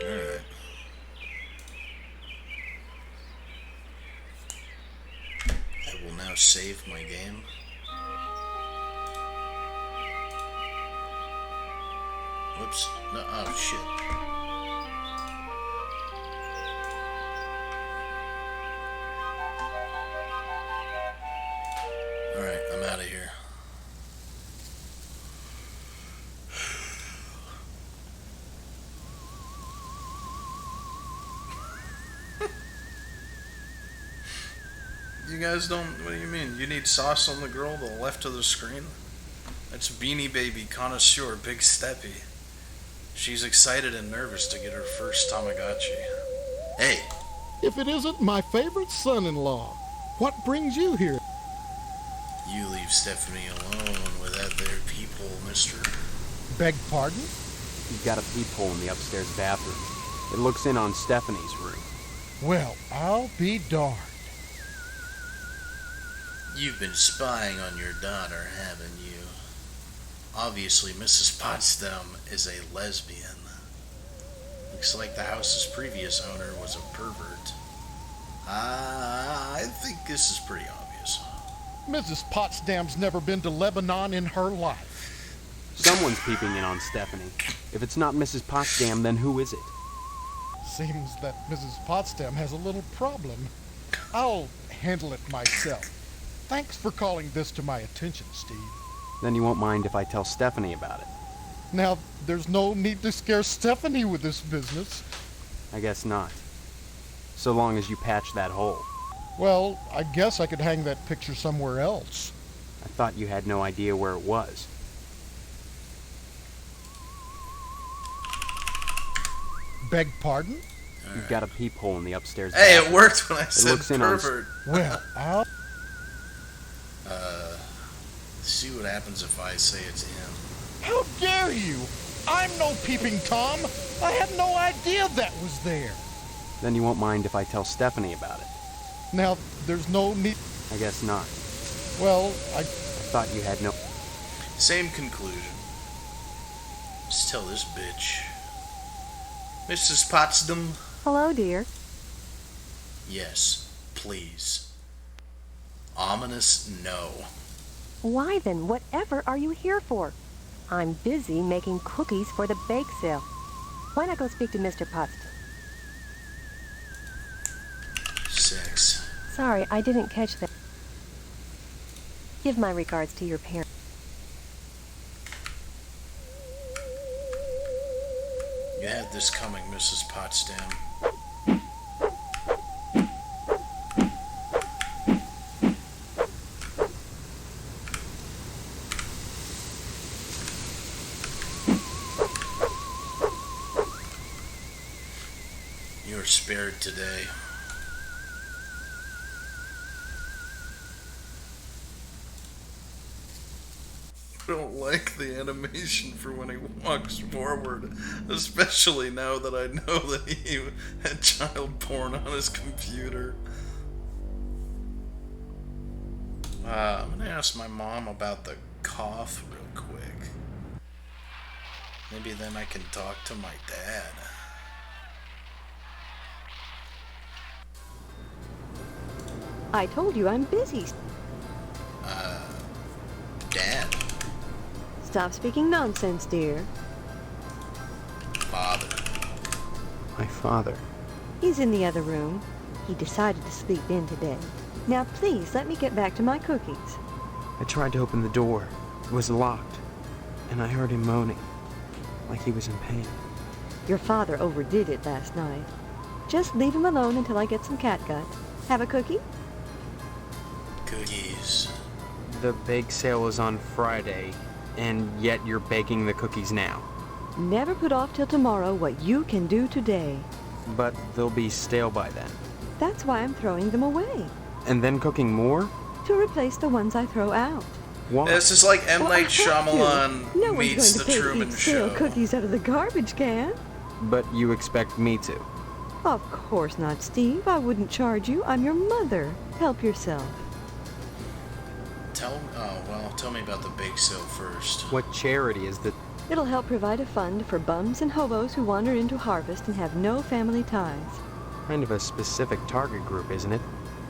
Alright. I will now save my game. Whoops. No, oh shit. Alright, I'm out of here. You guys don't, what do you mean? You need sauce on the girl to the left of the screen? That's Beanie Baby connoisseur Big Steppy. She's excited and nervous to get her first Tamagotchi. Hey, If it isn't my favorite son-in-law, what brings you here? you leave Stephanie alone with that there peephole, mister. Beg pardon? You've got a peephole in the upstairs bathroom. It looks in on Stephanie's room. Well, I'll be darned. You've been spying on your daughter, haven't you? Obviously, Mrs. Potsdam is a lesbian. Looks like the house's previous owner was a pervert. I think this is pretty obvious. Mrs. Potsdam's never been to Lebanon in her life. Someone's peeping in on Stephanie. If it's not Mrs. Potsdam, then who is it? Seems that Mrs. Potsdam has a little problem. I'll handle it myself. Thanks for calling this to my attention, Steve. Then you won't mind if I tell Stephanie about it. Now, there's no need to scare Stephanie with this business. I guess not. So long as you patch that hole. Well, I guess I could hang that picture somewhere else. I thought you had no idea where it was. Beg pardon? You've got a peephole in the upstairs Hey, bathroom. it worked when I said looks in on pervert. Well, I'll... See what happens if I say it's him. How dare you? I'm no peeping Tom. I had no idea that was there. Then you won't mind if I tell Stephanie about it. Now, there's no need... I guess not. Well, I thought you had no... Same conclusion. Just tell this bitch. Mrs. Potsdam? Hello, dear. Yes, please. Ominous no. Why then, whatever are you here for? I'm busy making cookies for the bake sale. Why not go speak to Mr. Potsdam? Sex. Sorry, I didn't catch that. Give my regards to your parents. You had this coming, Mrs. Potsdam. You are spared today. I don't like the animation for when he walks forward, especially now that I know that he had child porn on his computer. I'm gonna ask my mom about the cough real quick. Maybe then I can talk to my dad. I told you I'm busy. Dad? Stop speaking nonsense, dear. Father. My father. He's in the other room. He decided to sleep in today. Now please, let me get back to my cookies. I tried to open the door. It was locked. And I heard him moaning. Like he was in pain. Your father overdid it last night. Just leave him alone until I get some catgut. Have a cookie? Cookies. The bake sale is on Friday, and yet you're baking the cookies now. Never put off till tomorrow what you can do today. But they'll be stale by then. That's why I'm throwing them away. And then cooking more? To replace the ones I throw out. Why? This is like M. Well, Night I have to. Shyamalan No meets one's The going to Truman eat stale Show. cookies out of the garbage can. But you expect me to. Of course not, Steve. I wouldn't charge you. I'm your mother. Help yourself. Tell me about the bake sale first. What charity is that? It'll help provide a fund for bums and hobos who wander into Harvest and have no family ties. Kind of a specific target group, isn't it?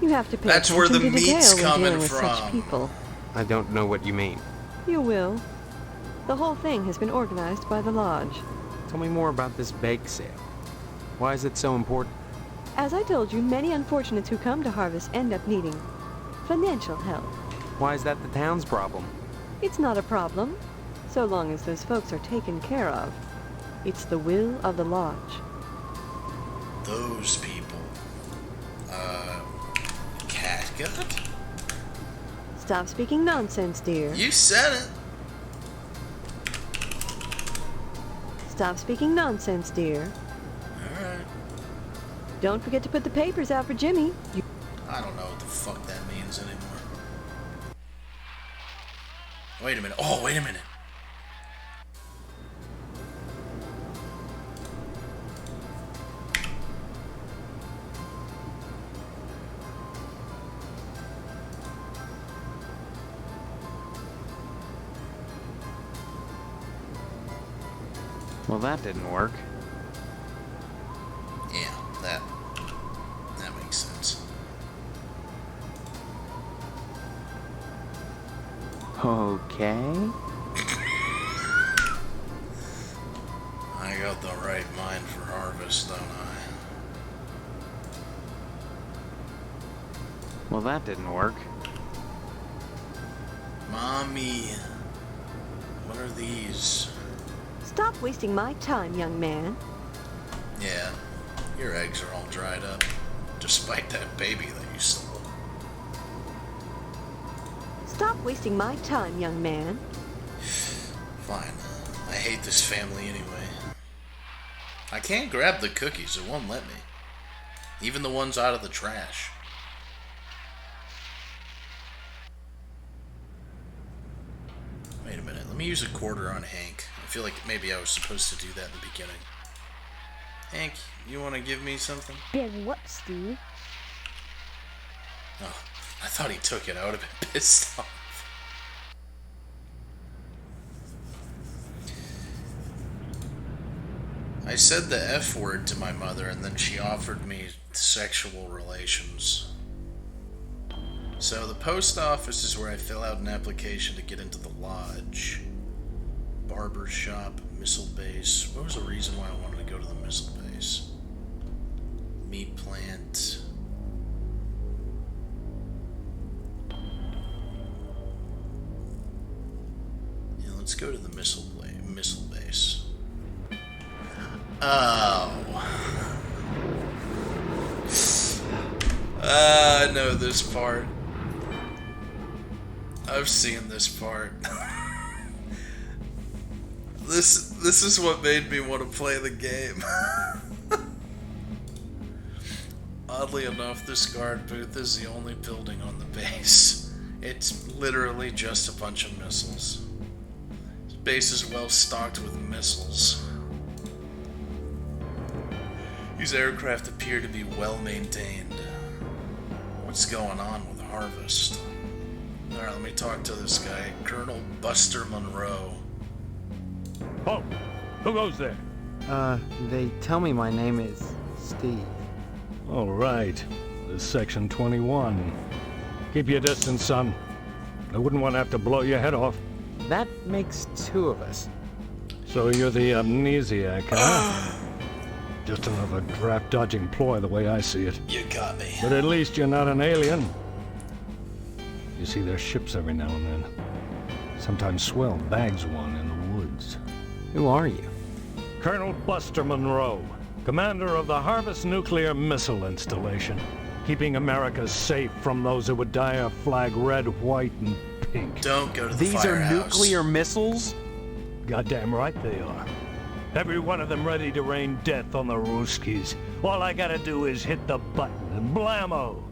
You have to pay That's where the attention to meat's detail when coming dealing with such from. people. I don't know what you mean. You will. The whole thing has been organized by the lodge. Tell me more about this bake sale. Why is it so important? As I told you, many unfortunates who come to Harvest end up needing financial help. Why is that the town's problem? It's not a problem, so long as those folks are taken care of. It's the will of the lodge. Those people. Catgut? Stop speaking nonsense, dear. You said it. Stop speaking nonsense, dear. Alright. Don't forget to put the papers out for Jimmy. I don't know what the fuck that means anymore. Wait a minute. Oh, wait a minute. Well, that didn't work. Yeah, that makes sense. Okay. I got the right mind for Harvest, don't I? Well, that didn't work. Mommy, what are these? Stop wasting my time, young man. Yeah, your eggs are all dried up, despite that baby that you stole. Stop wasting my time, young man. Fine. I hate this family anyway. I can't grab the cookies, it won't let me. Even the ones out of the trash. Wait a minute, let me use a quarter on Hank. I feel like maybe I was supposed to do that in the beginning. Hank, you want to give me something? Big whoop, Steve. Oh, I thought he took it. I would have been pissed off. I said the F word to my mother and then she offered me sexual relations. So the post office is where I fill out an application to get into the lodge. Barber shop, missile base. What was the reason why I wanted to go to the missile base? Meat plant. Yeah, let's go to the missile base. Oh. I know this part. I've seen this part. This is what made me want to play the game. Oddly enough, this guard booth is the only building on the base. It's literally just a bunch of missiles. This base is well stocked with missiles. These aircraft appear to be well maintained. What's going on with Harvest? Alright, let me talk to this guy, Colonel Buster Monroe. Oh, who goes there? They tell me my name is Steve. All right. This is Section 21. Keep your distance, son. I wouldn't want to have to blow your head off. That makes two of us. So you're the amnesiac, huh? Just another draft-dodging ploy the way I see it. You got me. But at least you're not an alien. You see their ships every now and then. Sometimes Swell bags one in the woods. Who are you? Colonel Buster Monroe, commander of the Harvest Nuclear Missile Installation, keeping America safe from those who would dye our flag red, white, and pink. Don't go to the These are firehouse. nuclear missiles? Goddamn right they are. Every one of them ready to rain death on the Ruskies. All I gotta do is hit the button and blammo!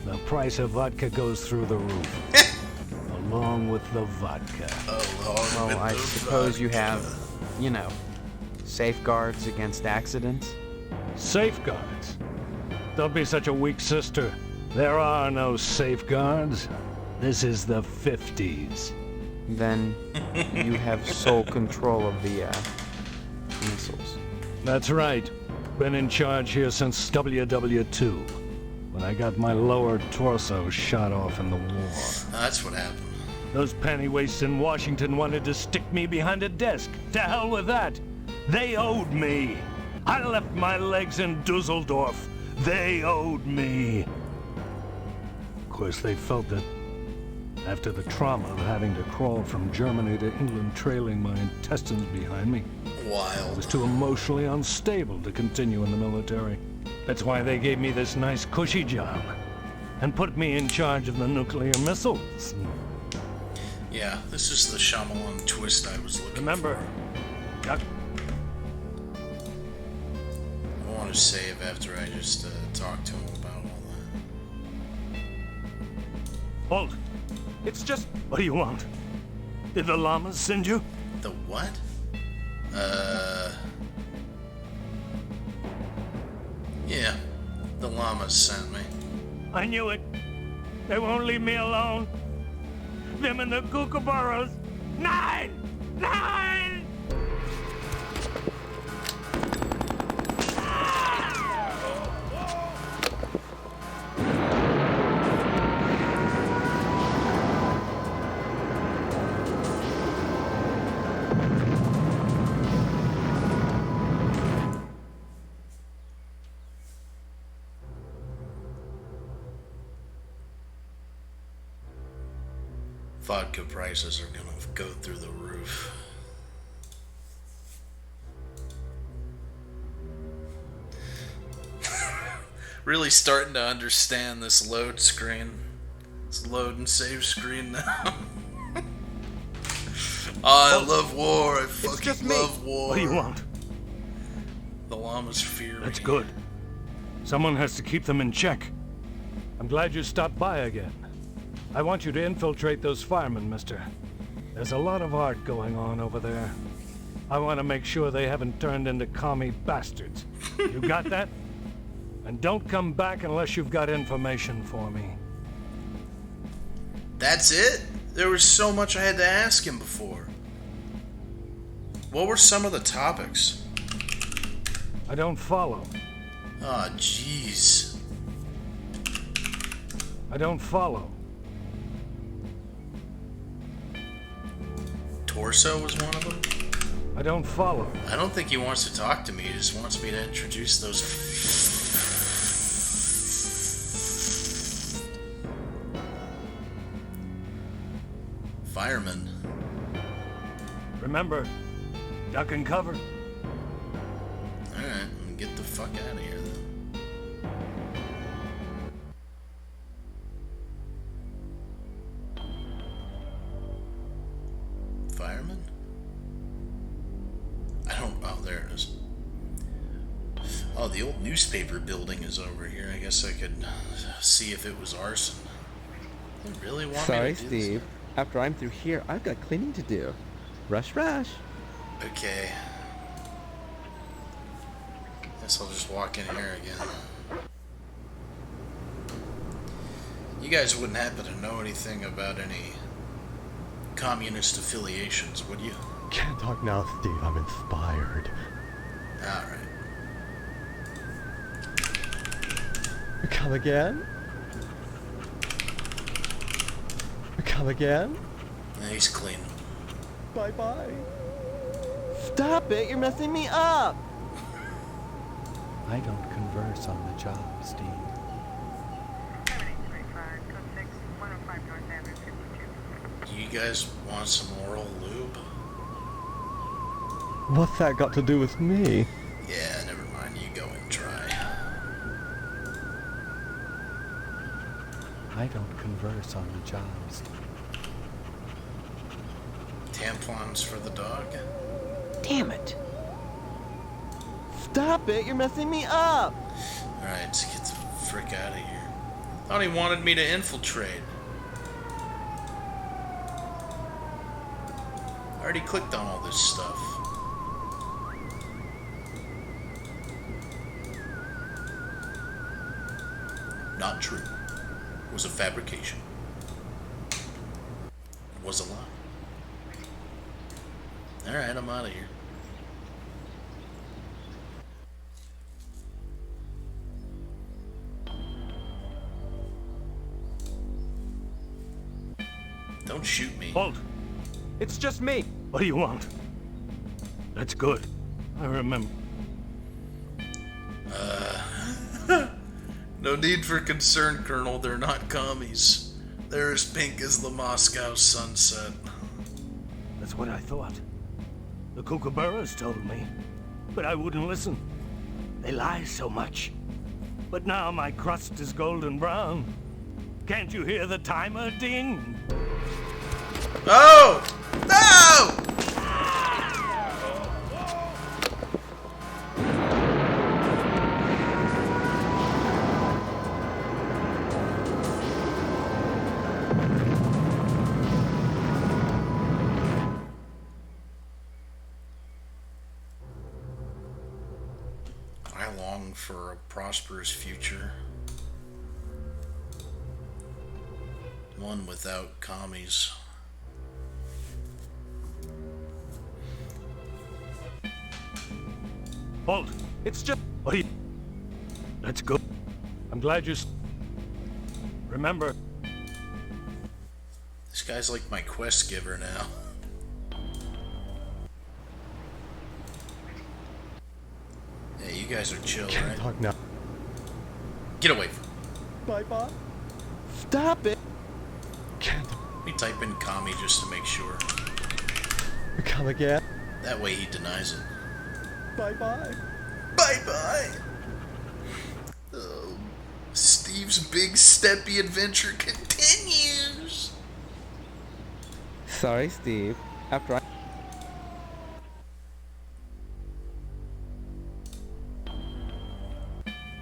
The price of vodka goes through the roof. Along with the vodka. Well, I suppose you have, you know, safeguards against accidents? Safeguards? Don't be such a weak sister. There are no safeguards. This is the 50s. Then you have sole control of the, missiles. That's right. Been in charge here since WW2, when I got my lower torso shot off in the war. That's what happened. Those pennywaists in Washington wanted to stick me behind a desk. To hell with that. They owed me. I left my legs in Dusseldorf. They owed me. Of course, they felt that after the trauma of having to crawl from Germany to England trailing my intestines behind me, I Wild. was too emotionally unstable to continue in the military. That's why they gave me this nice cushy job and put me in charge of the nuclear missiles. Yeah, this is the Shyamalan twist I was looking Remember, for. I want to save after I just talked to him about all that. Halt! It's just... What do you want? Did the llamas send you? The what? Yeah, the llamas sent me. I knew it. They won't leave me alone. Them and the kookaburras. 9! 9! Vodka prices are gonna go through the roof. Really starting to understand this load screen. This load and save screen now. I love war. I fucking love war. What do you want? The llamas fear me. That's good. Someone has to keep them in check. I'm glad you stopped by again. I want you to infiltrate those firemen, mister. There's a lot of art going on over there. I want to make sure they haven't turned into commie bastards. You got that? And don't come back unless you've got information for me. That's it? There was so much I had to ask him before. What were some of the topics? I don't follow. Oh, jeez. I don't follow. Torso was one of them? I don't follow. I don't think he wants to talk to me. He just wants me to introduce those... firemen. Remember, duck and cover. Alright, get the fuck out of here then. Fireman? I don't... oh, there it is. Oh, the old newspaper building is over here. I guess I could see if it was arson. They really want Sorry, me to do Steve. After I'm through here, I've got cleaning to do. Rush, rush. this? Okay. Guess I'll just walk in here again. You guys wouldn't happen to know anything about any communist affiliations, would you? Can't talk now, Steve. I'm inspired. Alright. Come again? Come again? He's clean. Bye-bye. Stop it! You're messing me up! I don't converse on the job, Steve. Do you guys want some oral lube? What's that got to do with me? Yeah, never mind. You go and try. I don't converse on the job, Steve. Tampons for the dog? Damn it! Stop it! You're messing me up! Alright, let's get the frick out of here. Thought he wanted me to infiltrate. I already clicked on all this stuff. Not true. It was a fabrication. It was a lie. Alright, I'm out of here. Don't shoot me. Halt! It's just me. What do you want? That's good. I remember. No need for concern, Colonel. They're not commies. They're as pink as the Moscow sunset. That's what I thought. The kookaburras told me, but I wouldn't listen. They lie so much. But now my crust is golden brown. Can't you hear the timer ding? Oh! No! I long for a prosperous future. One without commies. Halt! It's just... What do you... That's good. I'm glad you... Remember, This guy's like my quest giver now. Yeah, you guys are chill, Can't right? talk now. Get away from me. Bye-bye. Stop it! Can't Let me type in commie just to make sure. Come again? That way he denies it. Bye-bye. Bye-bye! Oh, Steve's big steppy adventure continues! Sorry, Steve. After I...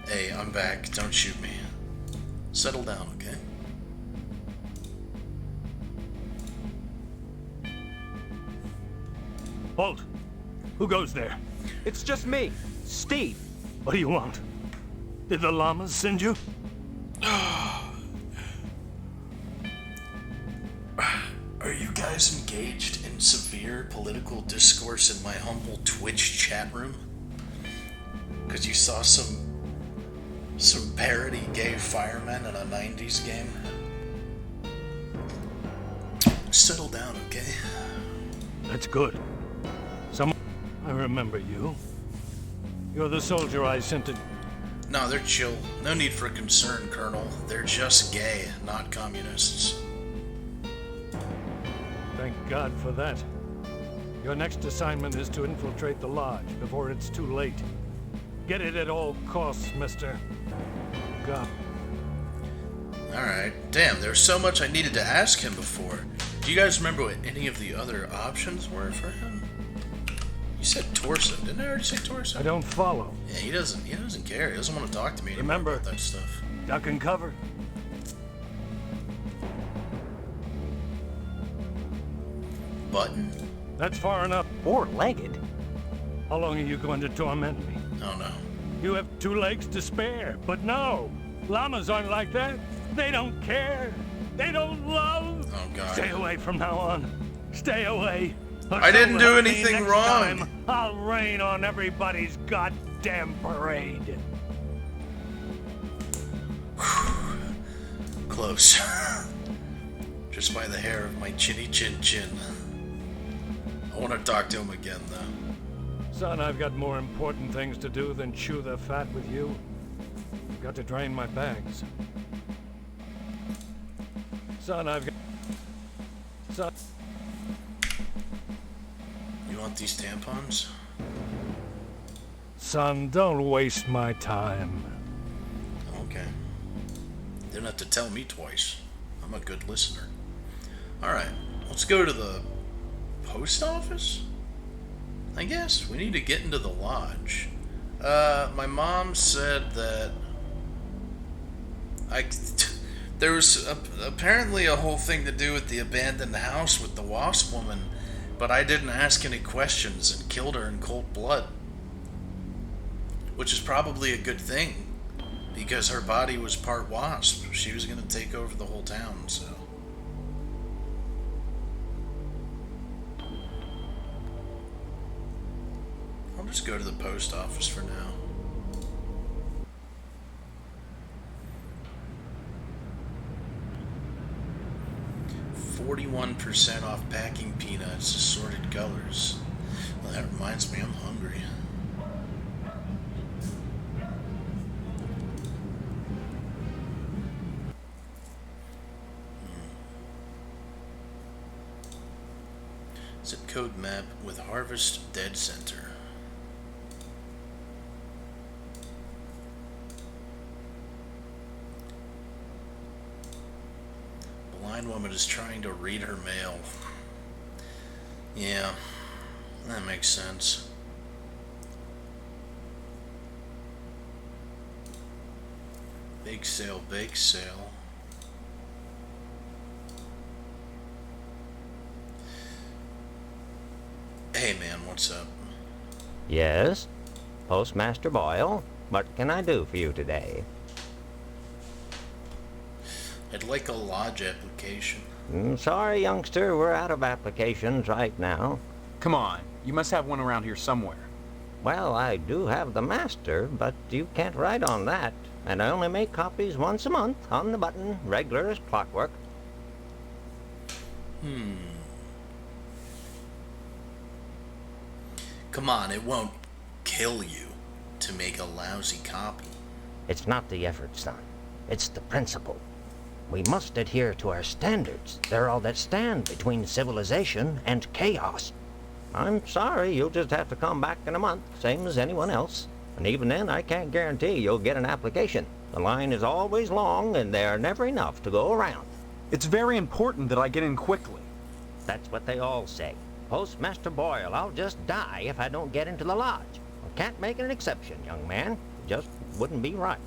Hey, I'm back. Don't shoot me. Settle down, okay? Halt! Who goes there? It's just me, Steve. What do you want? Did the llamas send you? Are you guys engaged in severe political discourse in my humble Twitch chat room? Because you saw some parody gay firemen in a 90s game? Settle down, okay? That's good. I remember you. You're the soldier I sent to... No, they're chill. No need for concern, Colonel. They're just gay, not communists. Thank God for that. Your next assignment is to infiltrate the lodge before it's too late. Get it at all costs, mister. God. Alright. Damn, there's so much I needed to ask him before. Do you guys remember what any of the other options were for him? You said torso. Didn't I already say torso? I don't follow. Yeah, he doesn't care. He doesn't want to talk to me anymore Remember, about that stuff. Duck and cover. Button? That's far enough. Four-legged? How long are you going to torment me? Oh no. You have 2 legs to spare, but no. Llamas aren't like that. They don't care. They don't love. Oh God. Stay away from now on. Stay away. I didn't do anything Next wrong. time, I'll rain on everybody's goddamn parade. Close. Just by the hair of my chinny chin chin. I want to talk to him again, though. Son, I've got more important things to do than chew the fat with you. I've got to drain my bags. Son, I've got... Son... You want these tampons? Son, don't waste my time. Okay. You don't have to tell me twice. I'm a good listener. Alright, let's go to the post office? I guess. We need to get into the lodge. My mom said that there was apparently a whole thing to do with the abandoned house with the Wasp woman, but I didn't ask any questions and killed her in cold blood. Which is probably a good thing, because her body was part Wasp. She was going to take over the whole town, so... I'll just go to the post office for now. $41% off packing peanuts, assorted colors. Well, that reminds me, I'm hungry. Zip code map with Harvest Dead Center. Blind woman is trying to read her mail. Yeah, that makes sense. Bake sale, bake sale. Hey man, what's up? Yes? Postmaster Boyle, what can I do for you today? I'd like a lodge application. Sorry, youngster, we're out of applications right now. Come on, you must have one around here somewhere. Well, I do have the master, but you can't write on that. And I only make copies once a month, on the button, regular as clockwork. Come on, it won't kill you to make a lousy copy. It's not the effort, son. It's the principle. We must adhere to our standards. They're all that stand between civilization and chaos. I'm sorry, you'll just have to come back in a month, same as anyone else. And even then, I can't guarantee you'll get an application. The line is always long, and there are never enough to go around. It's very important that I get in quickly. That's what they all say. Postmaster Boyle, I'll just die if I don't get into the lodge. I can't make an exception, young man. It just wouldn't be right.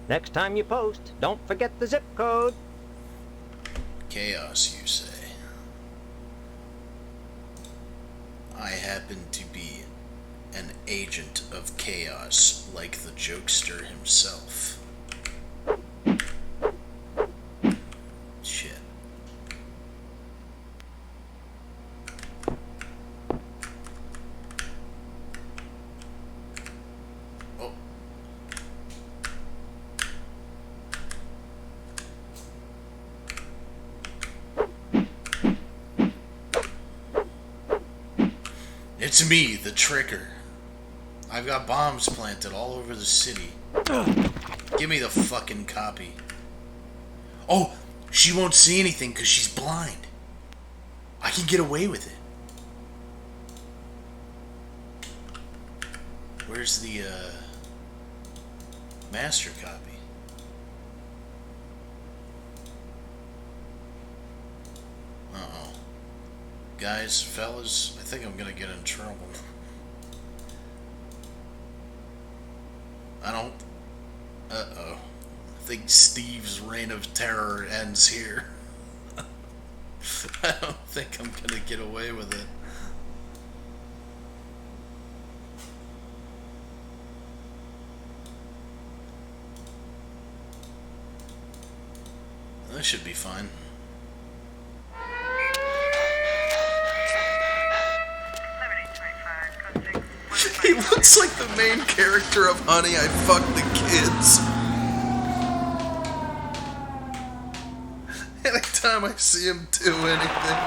Next time you post, don't forget the zip code. Chaos, you say? I happen to be an agent of chaos, like the jokester himself. Shit. Oh. It's me, the Tricker. I've got bombs planted all over the city. Give me the fucking copy. Oh, she won't see anything because she's blind. I can get away with it. Where's the, master copy? Uh-oh. Guys, fellas, I think I'm gonna get in trouble. I don't... Uh-oh. I think Steve's reign of terror ends here. I don't think I'm gonna get away with it. That should be fine. He looks like the main character of Honey, I Fucked the Kids. Anytime I see him do anything.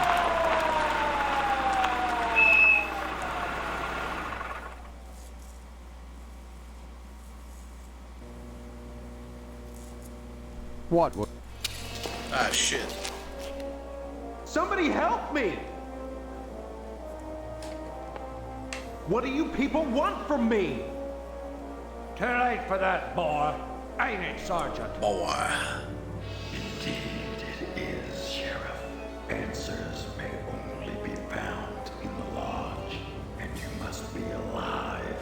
What? Ah, shit. Somebody help me! What do you people want from me? Too late for that, boy. Ain't it, Sergeant? Boy. Indeed it is, Sheriff. Answers may only be found in the lodge, and you must be alive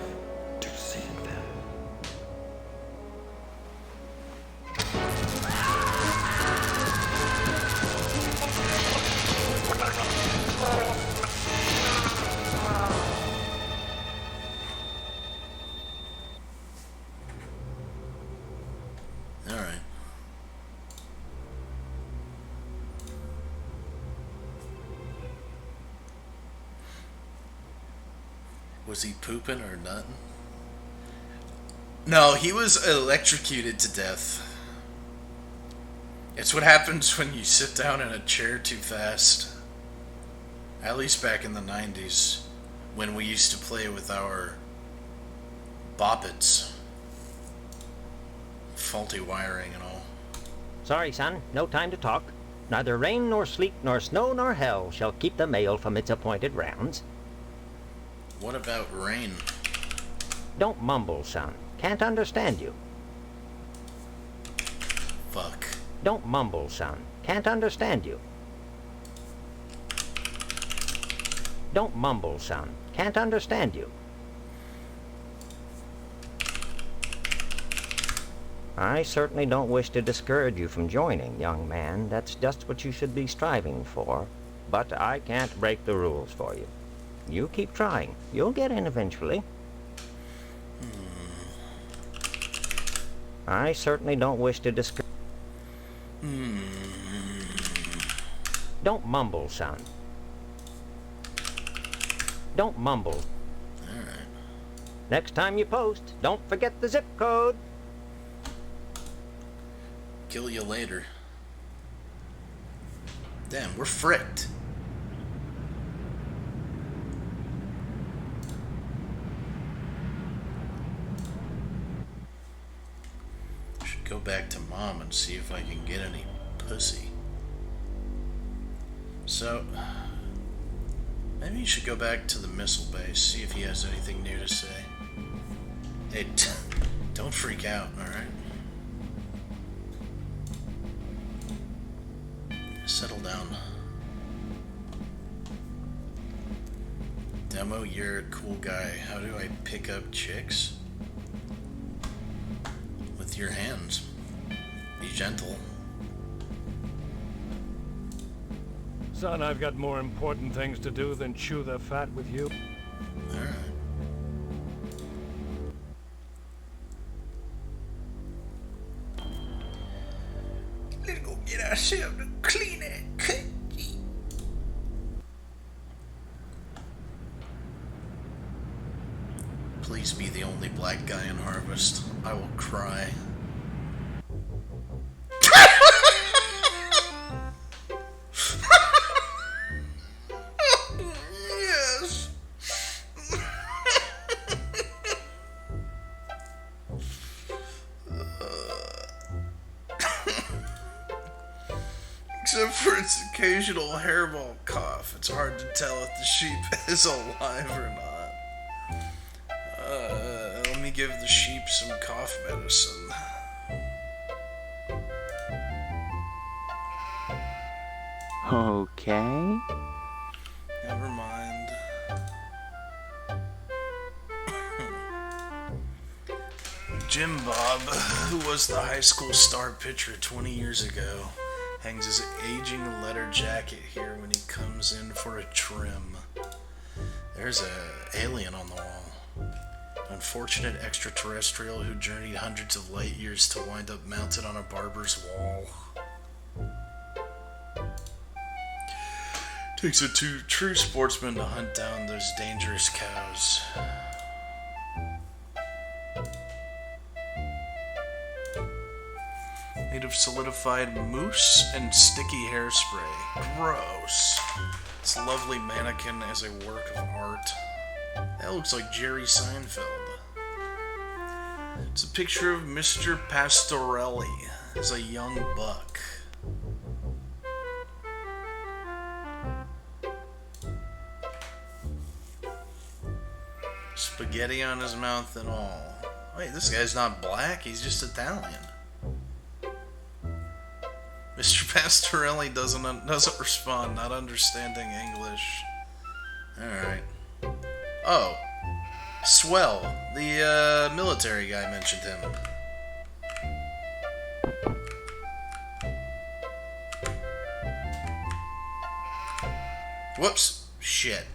to seek them. Alright. Was he pooping or nothing? No, he was electrocuted to death. It's what happens when you sit down in a chair too fast. At least back in the 90s, when we used to play with our boppets. Faulty wiring and all. Sorry, son, no time to talk. Neither rain nor sleet nor snow nor hell shall keep the mail from its appointed rounds. What about rain? Don't mumble, son. Can't understand you. Fuck. Don't mumble, son. Can't understand you. Don't mumble, son. Can't understand you. I certainly don't wish to discourage you from joining, young man. That's just what you should be striving for. But I can't break the rules for you. You keep trying. You'll get in eventually. I certainly don't wish to discourage... Don't mumble, son. Don't mumble. Alright. Next time you post, don't forget the zip code. Kill you later. Damn, we're fricked. Should go back to Mom and see if I can get any pussy. So, maybe you should go back to the missile base, see if he has anything new to say. Hey, don't freak out, alright? Settle down. Demo, you're a cool guy. How do I pick up chicks? With your hands. Be gentle. Son, I've got more important things to do than chew the fat with you. Alright. Let's go get ourselves a clean cookie. Please be the only black guy in Harvest. I will cry. Yes. Except for its occasional hairball cough, it's hard to tell if the sheep is alive or not. Let me give the sheep some cough medicine. Okay. Never mind. Jim Bob, who was the high school star pitcher 20 years ago, hangs his aging leather jacket here when he comes in for a trim. There's a alien on the wall. An unfortunate extraterrestrial who journeyed hundreds of light years to wind up mounted on a barber's wall. Takes a true sportsman to hunt down those dangerous cows. Made of solidified mousse and sticky hairspray. Gross. This lovely mannequin as a work of art. That looks like Jerry Seinfeld. It's a picture of Mr. Pastorelli as a young buck. Spaghetti on his mouth and all. Wait, this guy's not black, he's just Italian. Mr. Pastorelli doesn't respond, not understanding English. Alright. Oh. Swell. The military guy mentioned him. Whoops. Shit.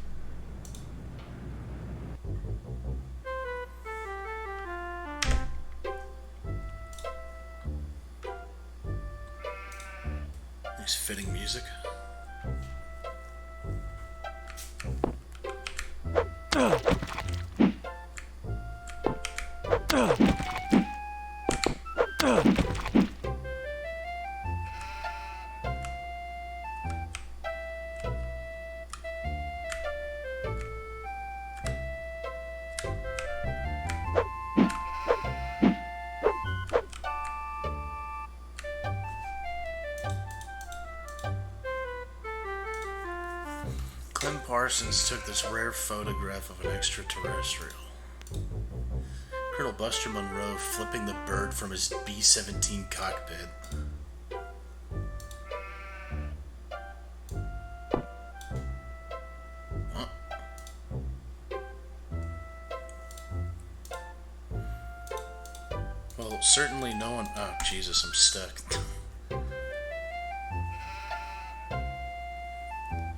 Nice fitting music. Parsons took this rare photograph of an extraterrestrial. Colonel Buster Monroe flipping the bird from his B-17 cockpit. Huh? Well, certainly no one... Oh, Jesus, I'm stuck.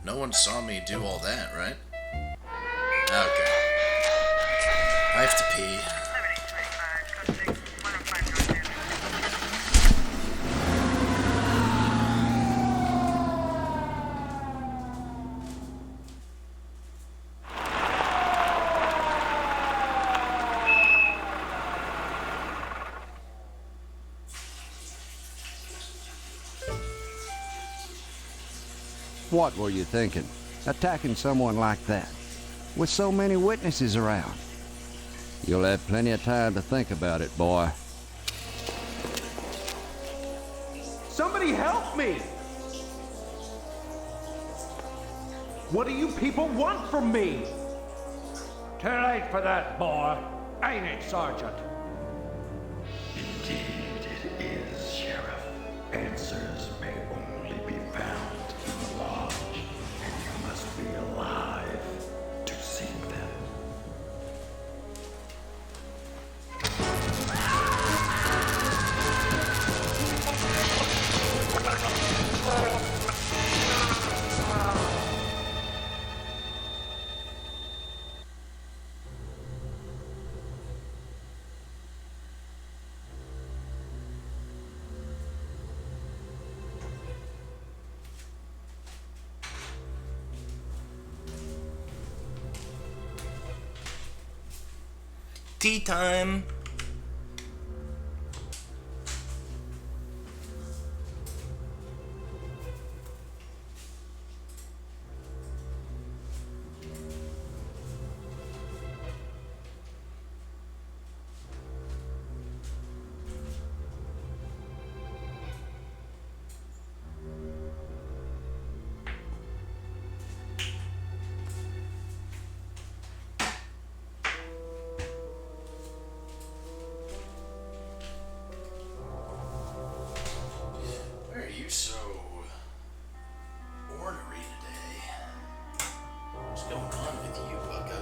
No one saw me do all that, right? Okay. I have to pee. What were you thinking? Attacking someone like that? With so many witnesses around? You'll have plenty of time to think about it, boy. Somebody help me! What do you people want from me? Too late for that, boy. Ain't it, Sergeant? Indeed it is, Sheriff. Answers may only be found in the lodge, and you must be alive to seek them. Tea time. Why are you so ornery today? What's going on with you, bucko?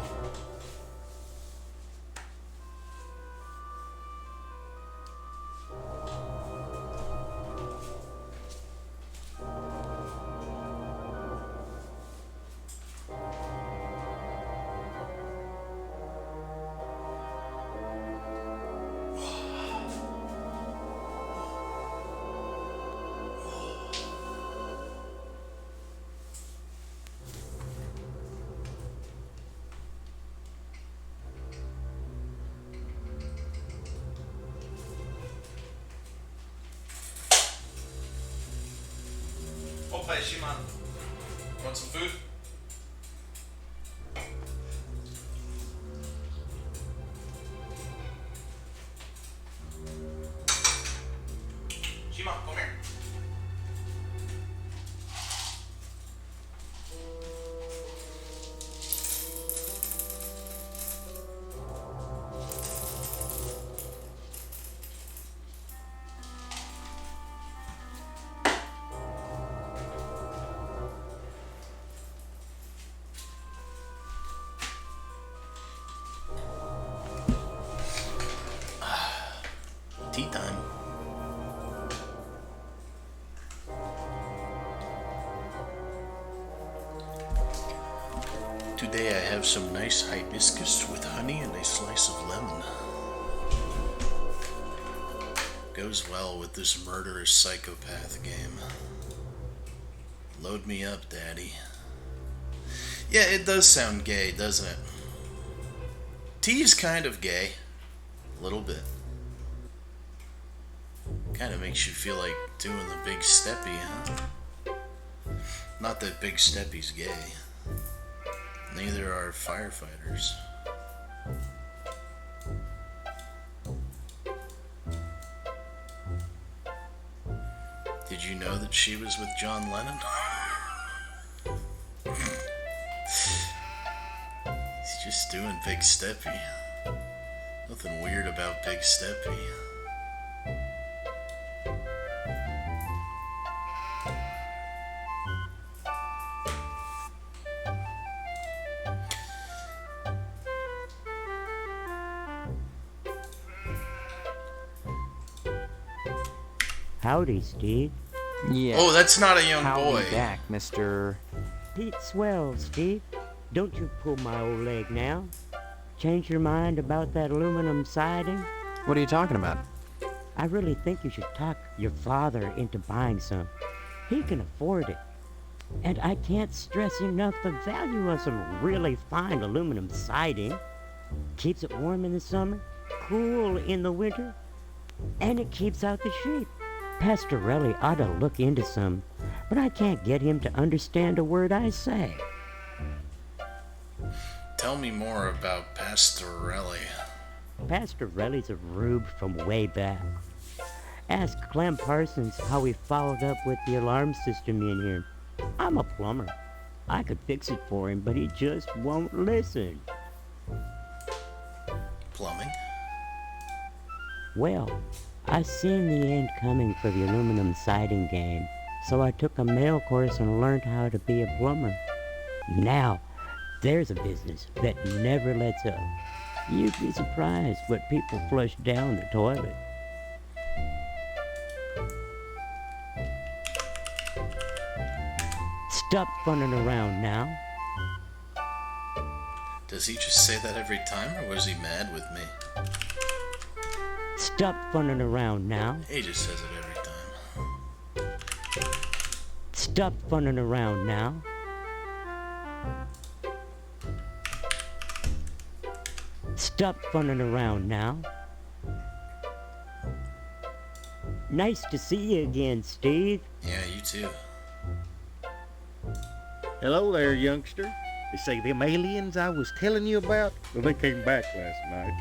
Hey, Shimon. Want some food? Shimon, come here. Tea time. Today I have some nice hibiscus with honey and a slice of lemon. Goes well with this murderous psychopath game. Load me up, Daddy. Yeah, it does sound gay, doesn't it? Tea's kind of gay. A little bit. Kind of makes you feel like doing the big steppy, huh? Not that Big Steppy's gay. Neither are firefighters. Did you know that she was with John Lennon? He's just doing Big Steppy. Nothing weird about Big Steppy. Howdy, Steve. Yeah. Oh, that's not a young Howdy boy. back, Mr. Pete Swell, Steve. Don't you pull my old leg now. Change your mind about that aluminum siding? What are you talking about? I really think you should talk your father into buying some. He can afford it. And I can't stress enough the value of some really fine aluminum siding. Keeps it warm in the summer, cool in the winter, and it keeps out the sheep. Pastorelli ought to look into some, but I can't get him to understand a word I say. Tell me more about Pastorelli. Pastorelli's a rube from way back. Ask Clem Parsons how he followed up with the alarm system in here. I'm a plumber. I could fix it for him, but he just won't listen. Plumbing? Well, I seen the end coming for the aluminum siding game, so I took a mail course and learned how to be a plumber. Now, there's a business that never lets up. You'd be surprised what people flush down the toilet. Stop funning around now. Does he just say that every time, or was he mad with me? Stop funning around now. He just says it every time. Stop funning around now. Stop funning around now. Nice to see you again, Steve. Yeah, you too. Hello there, youngster. They say them aliens I was telling you about, well, they came back last night.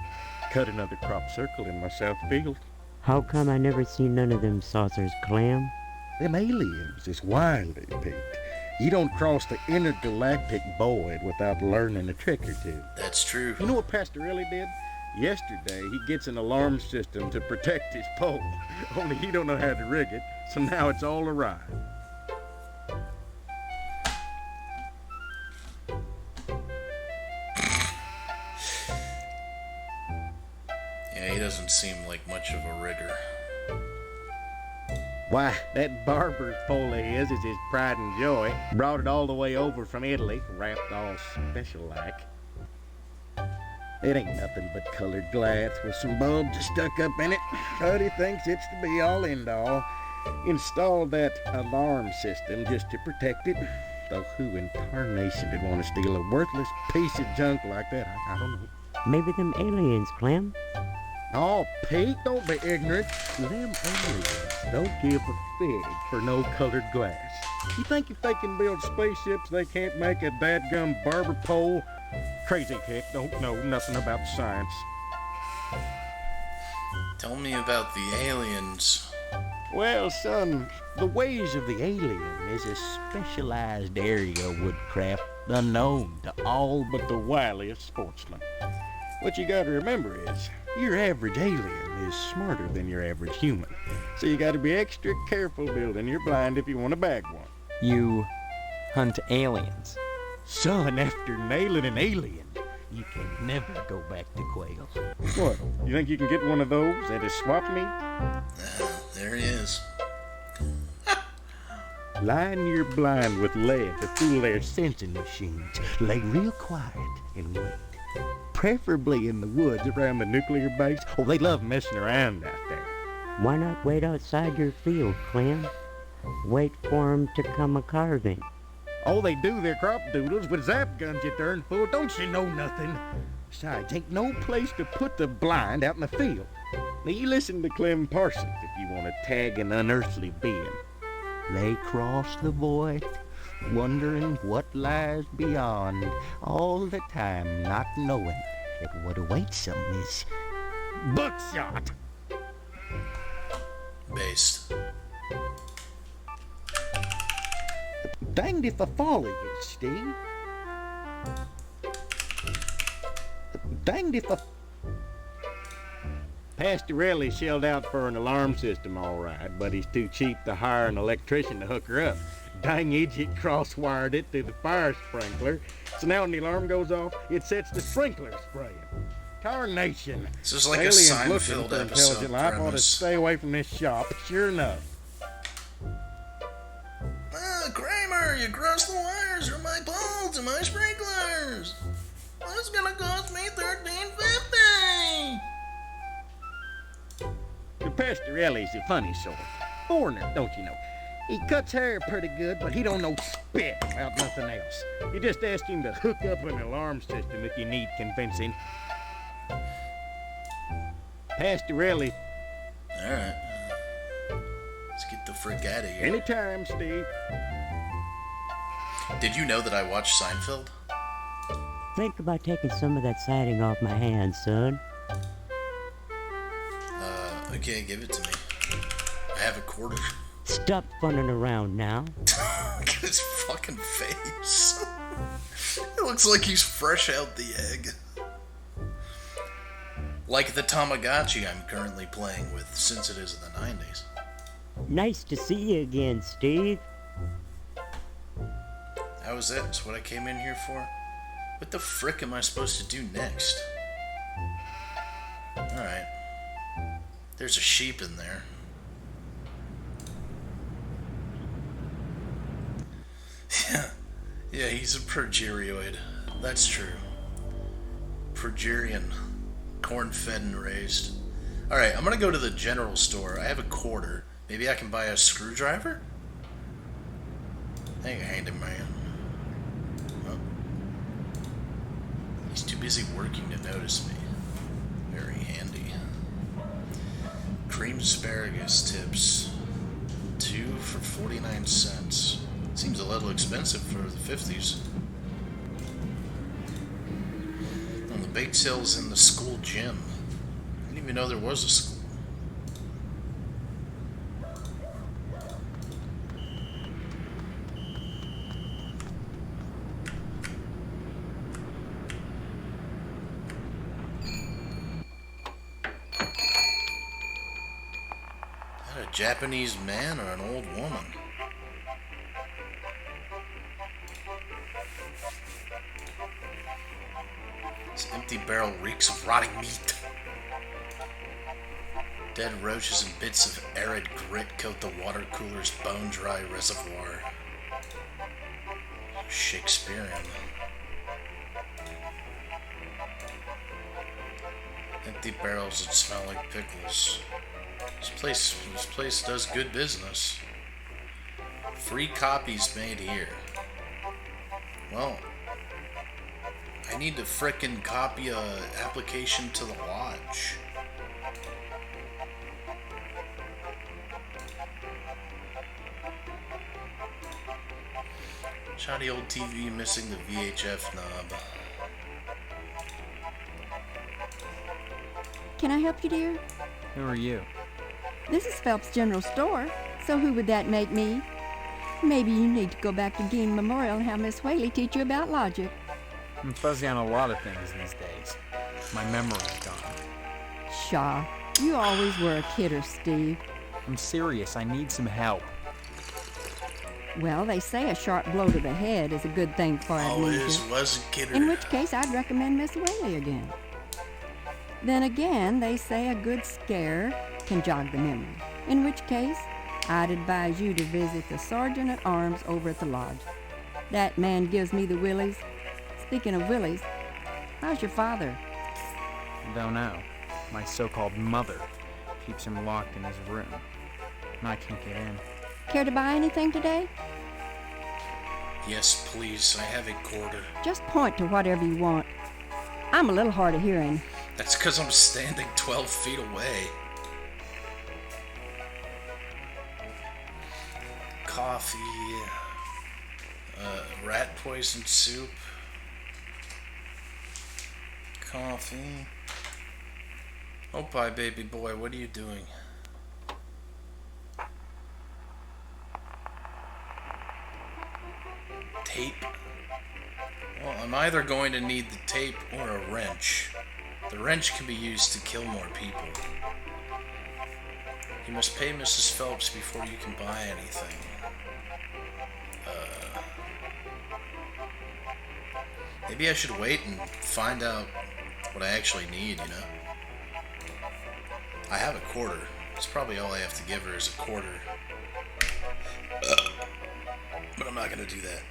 Cut another crop circle in my south field. How come I never seen none of them saucers, Clem? Them aliens is wily, Pete. You don't cross the intergalactic void without learning a trick or two. That's true. You know what Pastorelli did? Yesterday, he gets an alarm system to protect his pole. Only he don't know how to rig it, so now it's all awry. Yeah, he doesn't seem like much of a rigger. Why, that Barber's pole of his is his pride and joy. Brought it all the way over from Italy, wrapped all special-like. It ain't nothing but colored glass with some bulbs stuck up in it, but he thinks it's the be-all, end-all. Installed that alarm system just to protect it. Though who in tarnation would want to steal a worthless piece of junk like that? I don't know. Maybe them aliens, Clem. Oh, Pete, don't be ignorant. Them aliens don't give a fig for no colored glass. You think if they can build spaceships, they can't make a dadgum barber pole? Crazy kick don't know nothing about science. Tell me about the aliens. Well, son, the ways of the alien is a specialized area of woodcraft unknown to all but the wiliest sportsmen. What you gotta remember is, your average alien is smarter than your average human. So you gotta be extra careful building your blind if you want to bag one. You hunt aliens. Son, after nailing an alien, you can never go back to quail. What? You think you can get one of those at a swap meet? There he is. Line your blind with lead to fool their sensing machines. Lay real quiet and wait. Preferably in the woods around the nuclear base. Oh, they love messing around out there. Why not wait outside your field, Clem? Wait for 'em to come a-carving. Oh, they do their crop doodles with zap guns, you darn fool. Don't you know nothing? Besides, ain't no place to put the blind out in the field. Now, you listen to Clem Parsons if you want to tag an unearthly being. They cross the void, wondering what lies beyond, all the time not knowing that what awaits them is buckshot. Based. Danged if I follow you, Steve. Danged if I... Pastorelli shelled out for an alarm system, all right, but he's too cheap to hire an electrician to hook her up. Dang idiot cross-wired it through the fire sprinkler, so now when the alarm goes off, it sets the sprinkler spraying. Tarnation. This is like Aliens a Seinfeld looking for episode intelligent life ought to premise. stay away from this shop, sure enough. Kramer, you crossed the wires from my poles and my sprinklers. That's gonna cost me $13.50. The Pastorelli's a funny sort. Foreigner, don't you know? He cuts hair pretty good, but he don't know spit about nothing else. You just ask him to hook up an alarm system if you need convincing. Pastorelli. All right. Let's get the frick out of here. Anytime, Steve. Did you know that I watched Seinfeld? Think about taking some of that siding off my hands, son. Okay, give it to me. have a quarter. Stop funning around now. Look at his fucking face. It looks like he's fresh out the egg. Like the Tamagotchi I'm currently playing with, since it is in the 90s. Nice to see you again, Steve. That was it? That's what I came in here for? What the frick am I supposed to do next? Alright. There's a sheep in there. Yeah, he's a progerioid. That's true. Progerian. Corn-fed and raised. Alright, I'm gonna go to the general store. I have a quarter. Maybe I can buy a screwdriver? Thank you, handyman. Oh. He's too busy working to notice me. Very handy. Creamed asparagus tips. 2 for 49 cents. Seems a little expensive for the 50s. And the bake sale's in the school gym. I didn't even know there was a school. Is that a Japanese man or an old woman? This empty barrel reeks of rotting meat. Dead roaches and bits of arid grit coat the water cooler's bone-dry reservoir. Shakespearean. Empty barrels that smell like pickles. This place does good business. Free copies made here. Well, I need to frickin' copy a application to the lodge. Shoddy old TV missing the VHF knob. Can I help you, dear? Who are you? This is Phelps General Store, so who would that make me? Maybe you need to go back to Dean Memorial and have Miss Whaley teach you about logic. I'm fuzzy on a lot of things these days. My memory's gone. Pshaw, you always were a kidder, Steve. I'm serious. I need some help. Well, they say a sharp blow to the head is a good thing for amnesia. Always was a kidder. In which case, I'd recommend Miss Whaley again. Then again, they say a good scare can jog the memory. In which case, I'd advise you to visit the Sergeant at Arms over at the lodge. That man gives me the willies. Speaking of willies, how's your father? Don't know. My so-called mother keeps him locked in his room. And I can't get in. Care to buy anything today? Yes, please. I have a quarter. Just point to whatever you want. I'm a little hard of hearing. That's because I'm standing 12 feet away. Coffee. Rat poison soup. Coffee. Oh, bye, baby boy. What are you doing? Tape. Well, I'm either going to need the tape or a wrench. The wrench can be used to kill more people. You must pay Mrs. Phelps before you can buy anything. Maybe I should wait and find out what I actually need, you know? I have a quarter. It's probably all I have to give her is a quarter. But I'm not gonna do that.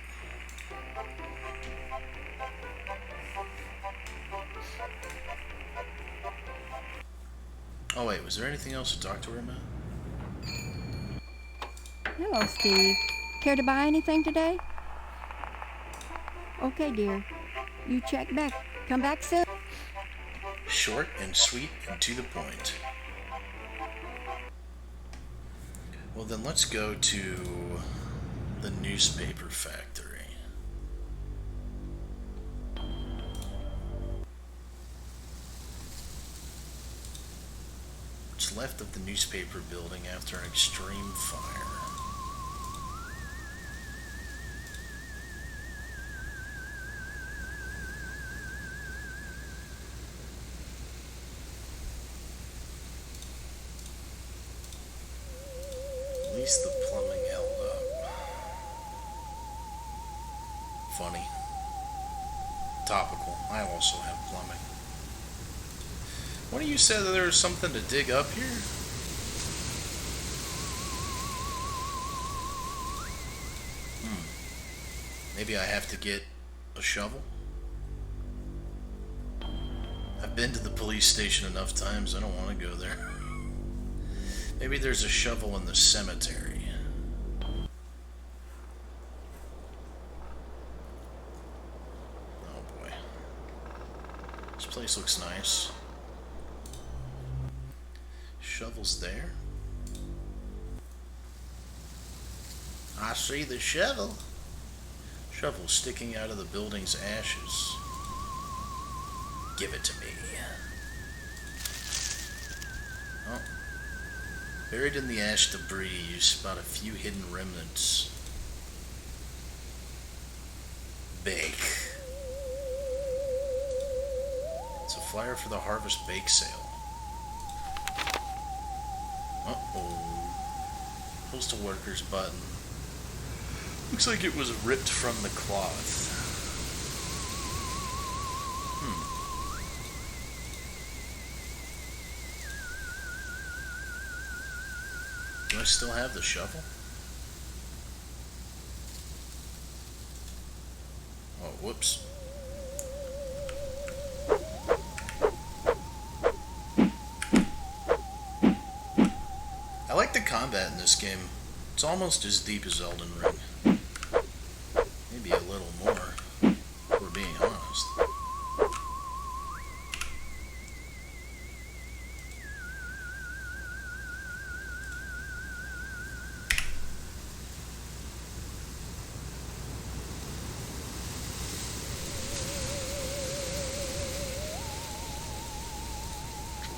Oh wait, was there anything else to talk to her about? Hello, Steve. Care to buy anything today? Okay, dear. You check back. Come back soon. Short and sweet and to the point. Well, then let's go to the newspaper factory. It's left of the newspaper building after an extreme fire. At least the plumbing held up. Funny. Topical. I also have plumbing. What do you say that there was something to dig up here? Maybe I have to get a shovel? I've been to the police station enough times, I don't want to go there. Maybe there's a shovel in the cemetery. Oh boy. This place looks nice. Shovel's there. I see the shovel. Shovel sticking out of the building's ashes. Give it to me. Oh. Buried in the ash debris, you spot a few hidden remnants. Bake. It's a flyer for the Harvest Bake Sale. Uh-oh. Postal workers button. Looks like it was ripped from the cloth. Do I still have the shovel? Oh, whoops. I like the combat in this game. It's almost as deep as Elden Ring. Maybe a little more, if we're being honest.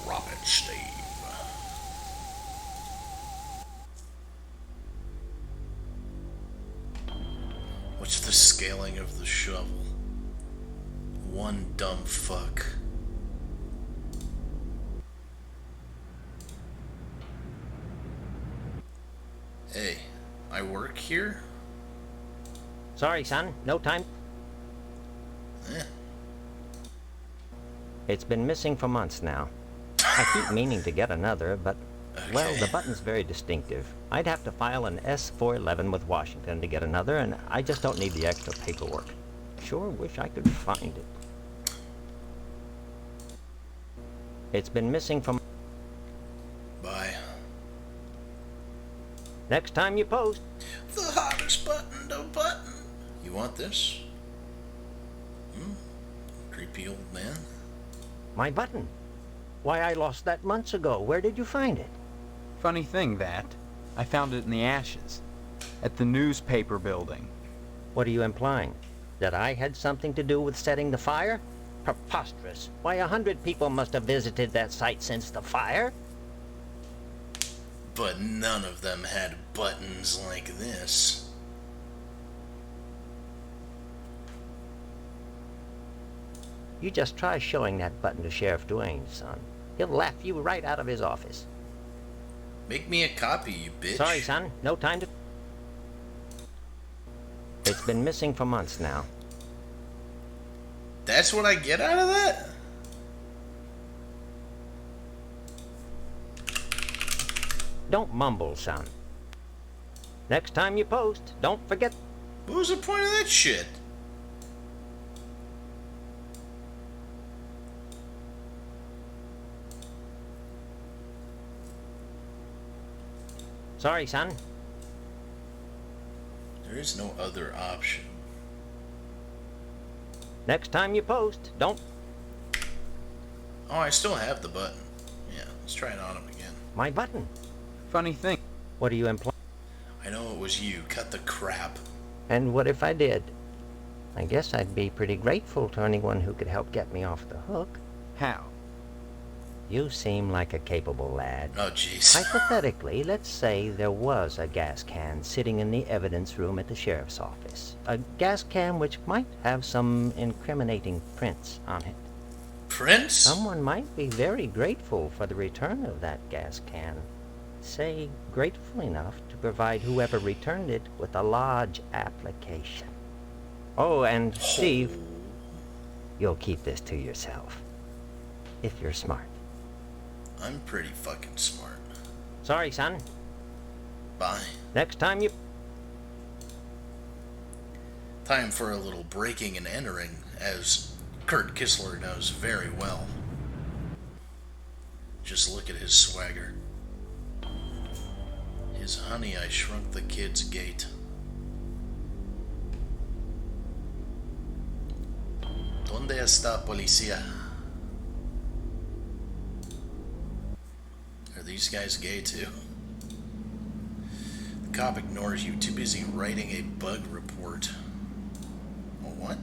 Drop it, Steve. What's the scaling of the shovel? One dumb fuck. Hey, I work here? Sorry, son. No time. It's been missing for months now. I keep meaning to get another, but, well, the button's very distinctive. I'd have to file an S-411 with Washington to get another, and I just don't need the extra paperwork. Sure wish I could find it. It's been missing from... Bye. Next time you post. The hottest button, no button. You want this? Creepy old man. My button. Why, I lost that months ago. Where did you find it? Funny thing, that. I found it in the ashes. At the newspaper building. What are you implying? That I had something to do with setting the fire? Preposterous. Why, 100 people must have visited that site since the fire. But none of them had buttons like this. You just try showing that button to Sheriff Duane, son. He'll laugh you right out of his office. Make me a copy, you bitch. Sorry, son. No time to... It's been missing for months now. That's what I get out of that? Don't mumble, son. Next time you post, don't forget... What was the point of that shit? Sorry, son. There is no other option. Next time you post, don't... Oh, I still have the button. Yeah, let's try it on him again. My button. Funny thing. What do you imply? I know it was you. Cut the crap. And what if I did? I guess I'd be pretty grateful to anyone who could help get me off the hook. How? You seem like a capable lad. Oh, jeez. Hypothetically, let's say there was a gas can sitting in the evidence room at the sheriff's office. A gas can which might have some incriminating prints on it. Prints? Someone might be very grateful for the return of that gas can. Say, grateful enough to provide whoever returned it with a lodge application. Oh, and Steve, you'll keep this to yourself. If you're smart. I'm pretty fucking smart. Sorry, son. Bye. Next time you... Time for a little breaking and entering, as Kurt Kissler knows very well. Just look at his swagger. His Honey, I Shrunk the Kid's gait. ¿Dónde está policía? Are these guys gay too? The cop ignores you, too busy writing a bug report. Oh, what?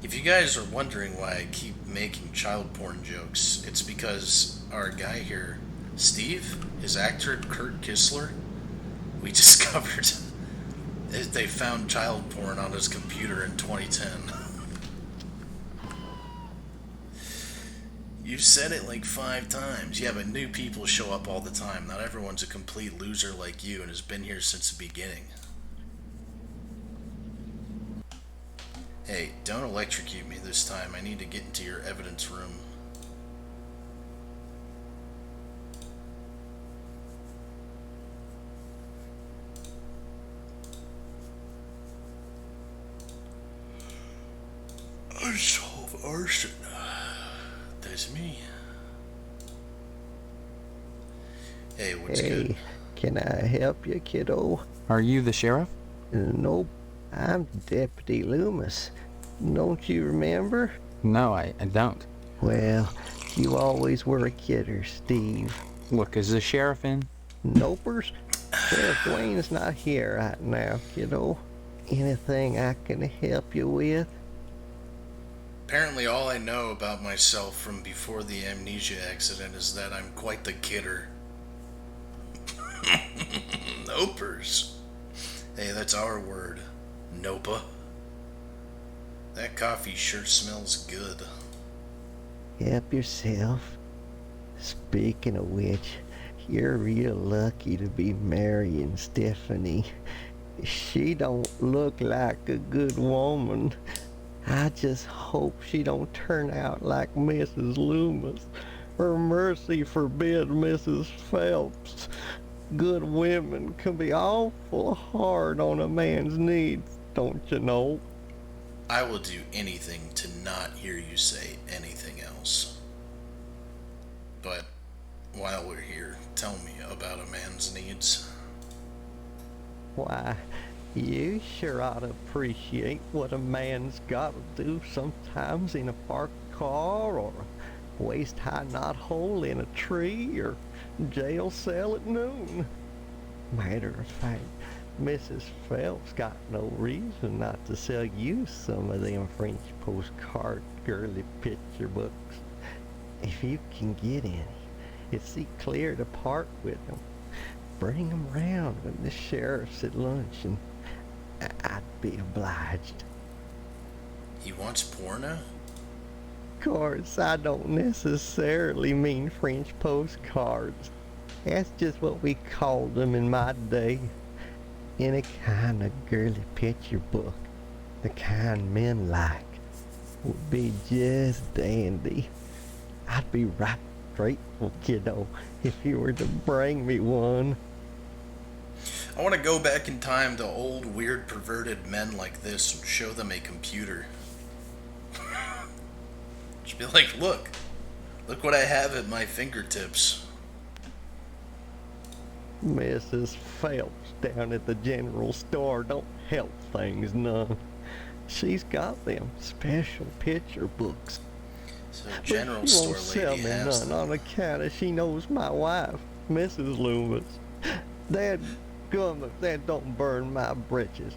If you guys are wondering why I keep making child porn jokes, it's because our guy here, Steve, his actor Kurt Kissler, we discovered they found child porn on his computer in 2010. You've said it like 5 times. Yeah, but new people show up all the time. Not everyone's a complete loser like you and has been here since the beginning. Hey, don't electrocute me this time. I need to get into your evidence room. I solve arson. That's me. Hey, what's good? Can I help you, kiddo? Are you the sheriff? Nope. I'm Deputy Loomis. Don't you remember? No, I don't. Well, you always were a kidder, Steve. Look, is the sheriff in? Nopers? Sheriff Dwayne's not here right now, kiddo. Anything I can help you with? Apparently all I know about myself from before the amnesia accident is that I'm quite the kidder. Nopers. Hey, that's our word. Nopa. That coffee sure smells good. Help yourself. Speaking of which, you're real lucky to be marrying Stephanie. She don't look like a good woman. I just hope she don't turn out like Mrs. Loomis, or mercy forbid Mrs. Phelps. Good women can be awful hard on a man's needs, don't you know? I will do anything to not hear you say anything else. But while we're here, tell me about a man's needs. Why, you sure ought to appreciate what a man's got to do sometimes in a parked car, or a waist-high knothole in a tree, or jail cell at noon. Matter of fact, Mrs. Phelps got no reason not to sell you some of them French postcard girly picture books. If you can get any, it's see clear to part with them. Bring them round when the sheriff's at lunch, and I'd be obliged. He wants porno? Of course, I don't necessarily mean French postcards. That's just what we called them in my day. Any kind of girly picture book, the kind men like, would be just dandy. I'd be right grateful, kiddo, if you were to bring me one. I want to go back in time to old, weird, perverted men like this and show them a computer. Just be like, look what I have at my fingertips. Mrs. Phelps down at the general store don't help things none. She's got them special picture books. So But general she won't store sell lady me has none them. on account of she knows my wife, Mrs. Loomis. Dad, that don't burn my britches.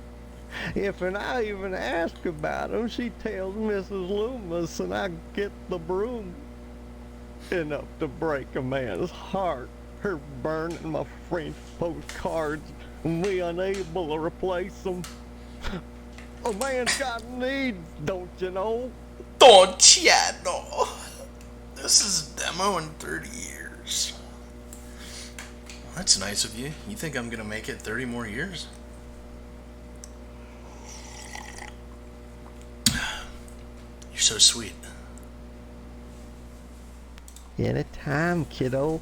If and I even ask about him, she tells Mrs. Loomis, and I get the broom. Enough to break a man's heart. Her burning my French postcards and me unable to replace them. A man's got needs, don't you know? Don't ya know? This is a demo in 30 years. Well, that's nice of you. You think I'm gonna make it 30 more years? You're so sweet. Anytime, kiddo.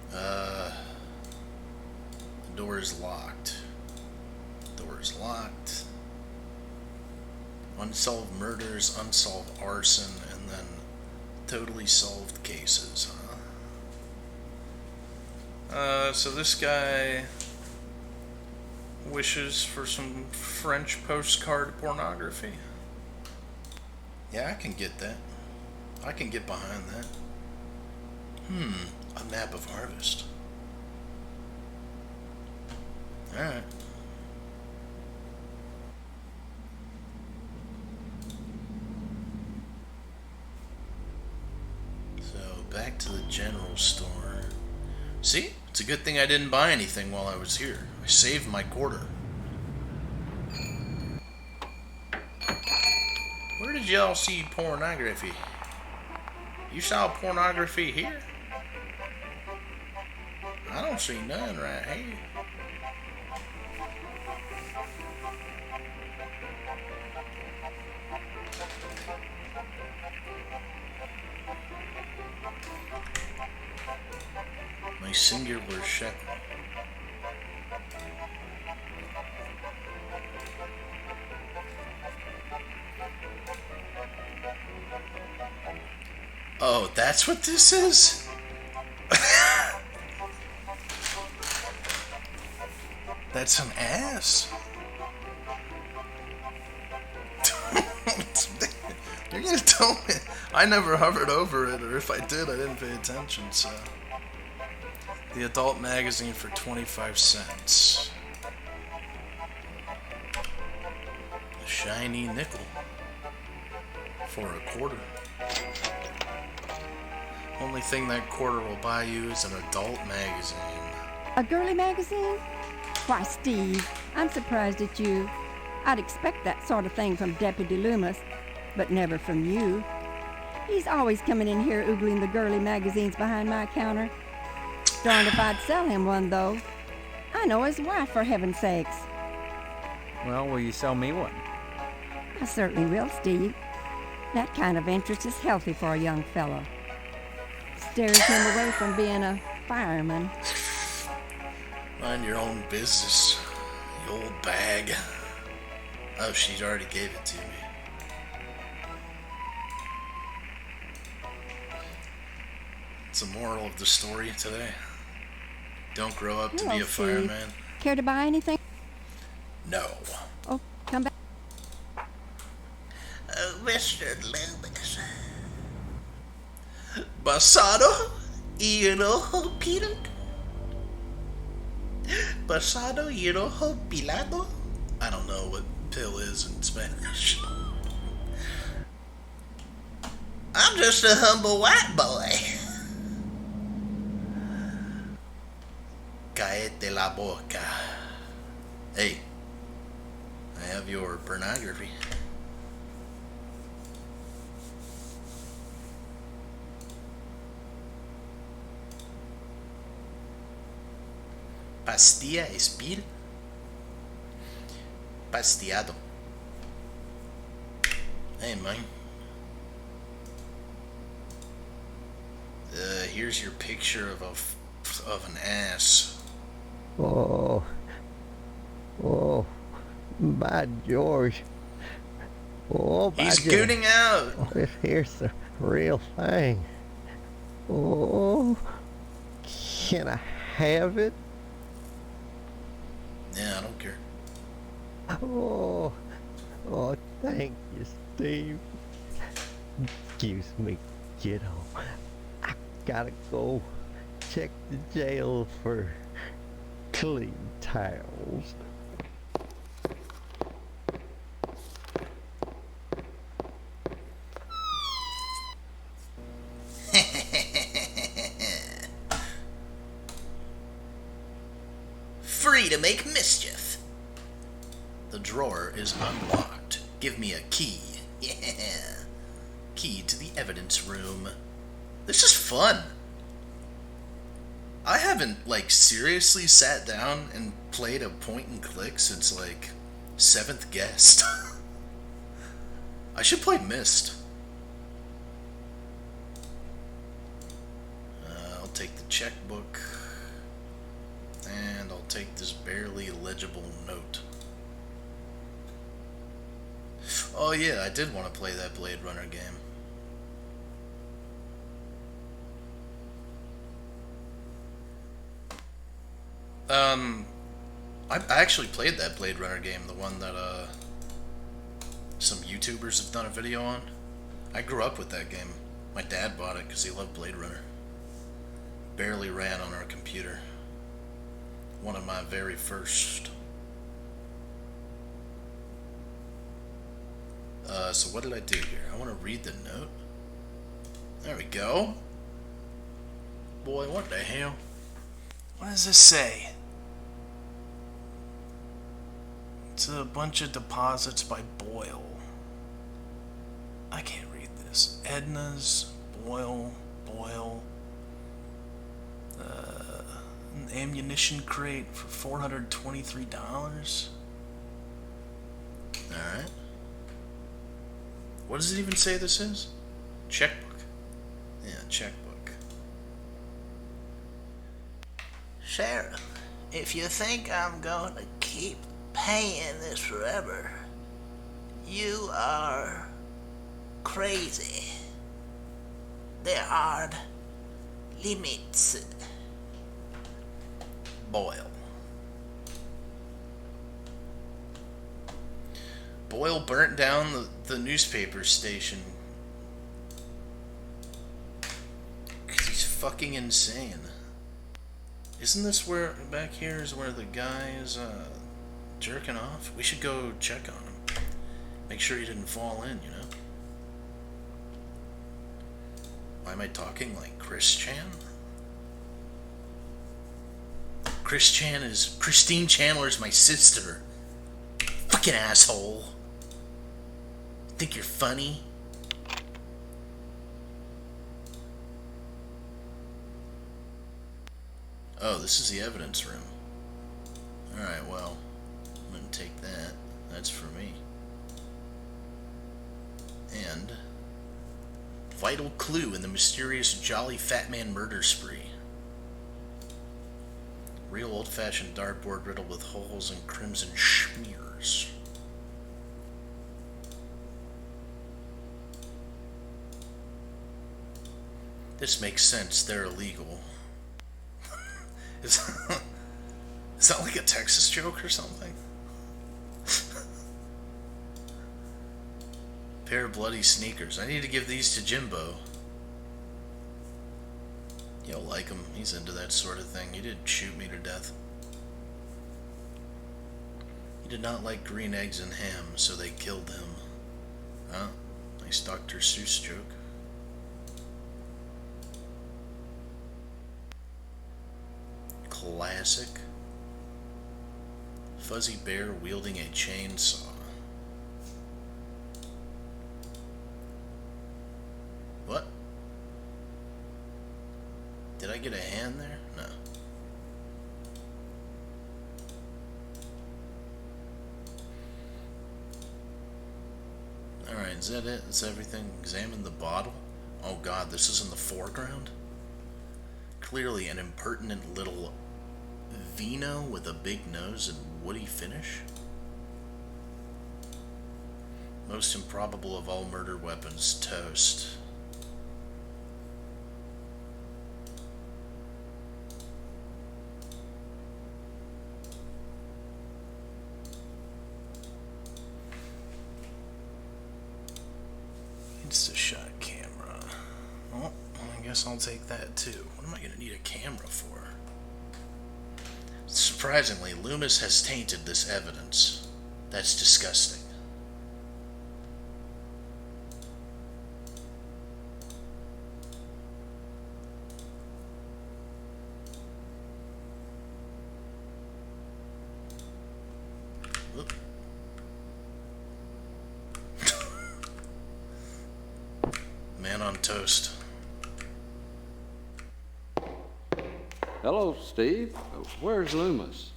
The door is locked. Door is locked. Unsolved murders, unsolved arson, and then totally solved cases, huh? So this guy wishes for some French postcard pornography. Yeah, I can get that. I can get behind that. A map of harvest. Alright. So, back to the general store. See? It's a good thing I didn't buy anything while I was here. I saved my quarter. Where did y'all see pornography? You saw pornography here? I don't see none right here. My singular shekel. Oh, that's what this is? That's an ass. You're gonna tell me? I never hovered over it, or if I did, I didn't pay attention, so. The adult magazine for 25 cents. A shiny nickel for a quarter. Only thing that quarter will buy you is an adult magazine. A girly magazine? Why, Steve, I'm surprised at you. I'd expect that sort of thing from Deputy Loomis, but never from you. He's always coming in here oogling the girly magazines behind my counter. Darned if I'd sell him one, though. I know his wife, for heaven's sakes. Well, will you sell me one? I certainly will, Steve. That kind of interest is healthy for a young fellow. Steers him away from being a fireman. Mind your own business, you old bag. Oh, she already gave it to me. It's the moral of the story today. Don't grow up to be a fireman. Care to buy anything? No. Oh, come back. Mr. Loomis. Basado y enojo pilado. Basado y enojo pilado. I don't know what pill is in Spanish. I'm just a humble white boy. Cállate la boca. Hey, I have your pornography. Pastilla Espir. Pastillado. Hey, man. Here's your picture of an ass. Oh, by George. Oh, by He's George. gooning out. Oh, here's the real thing. Oh, can I have it? Yeah, I don't care. Oh, thank you, Steve. Excuse me, kiddo. I gotta go check the jail for clean towels. Free to make mischief. The drawer is unlocked. Give me a key. Yeah. Key to the evidence room. This is fun. I haven't, like, seriously sat down and played a point and click since, like, 7th Guest. I should play Myst. I'll take the checkbook. And I'll take this barely legible note. Oh yeah, I did want to play that Blade Runner game. I actually played that Blade Runner game, the one that some YouTubers have done a video on. I grew up with that game. My dad bought it because he loved Blade Runner. Barely ran on our computer. One of my very first. So what did I do here? I want to read the note. There we go. Boy, what the hell? What does this say? It's a bunch of deposits by Boyle. I can't read this. Edna's, Boyle. An ammunition crate for $423. Alright. What does it even say this is? Checkbook. Yeah, checkbook. Sheriff, if you think I'm going to keep paying this forever, you are crazy. There are limits. Boyle. Boyle burnt down the newspaper station. Because he's fucking insane. Isn't this where, back here is where the guy is jerking off? We should go check on him. Make sure he didn't fall in, you know? Why am I talking like Chris Chan? Christine Chandler's my sister. Fucking asshole. Think you're funny? Oh, this is the evidence room. Alright, well, I'm gonna take that. That's for me. And vital clue in the mysterious Jolly Fat Man murder spree. Real old-fashioned dartboard riddled with holes and crimson smears. This makes sense. They're illegal. Is that like a Texas joke or something? Pair of bloody sneakers. I need to give these to Jimbo. You'll like him. He's into that sort of thing. He didn't shoot me to death. He did not like green eggs and ham, so they killed him. Huh? Nice Dr. Seuss joke. Classic. Fuzzy bear wielding a chainsaw. What? Did I get a hand there? No. Alright, is that it? That's everything? Examine the bottle? Oh god, this is in the foreground? Clearly an impertinent little vino with a big nose and woody finish. Most improbable of all murder weapons, toast. It's a shot camera. Oh, I guess I'll take that too. What am I going to need a camera for? Surprisingly, Loomis has tainted this evidence. That's disgusting. Oop. Man on toast. Hello, Steve. Where's Loomis?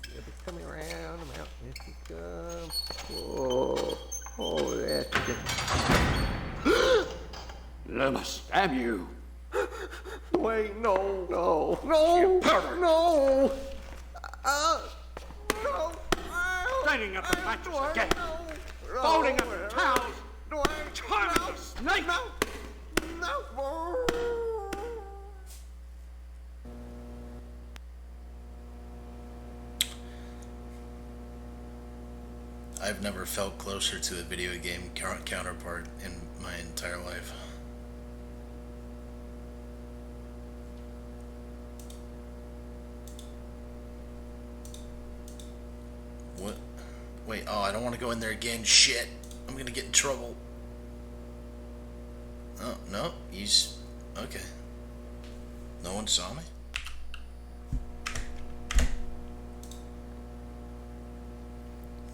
He'll be coming around the mountain. Here he comes. Whoa. Oh, that's good. Loomis, damn you! Wait, no, no, no, You pervert. no. Straining up the mattress again. Folding up the towels. Charming the snake. I've never felt closer to a video game counterpart in my entire life. What? Wait, oh, I don't want to go in there again. Shit. I'm gonna get in trouble. Oh, no, he's... okay. No one saw me? I'm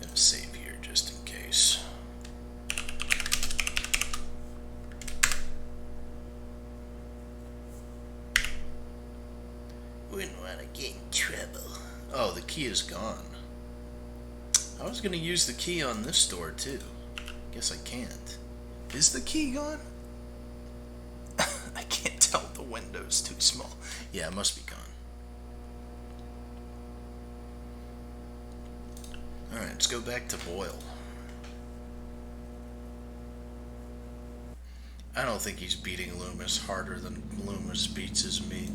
gonna save here just in case. Wouldn't want to get in trouble. Oh, the key is gone. I was gonna use the key on this door too. Guess I can't. Is the key gone? I can't tell. The window's too small. Yeah, it must be gone. Alright, let's go back to Boyle. I don't think he's beating Loomis harder than Loomis beats his meat.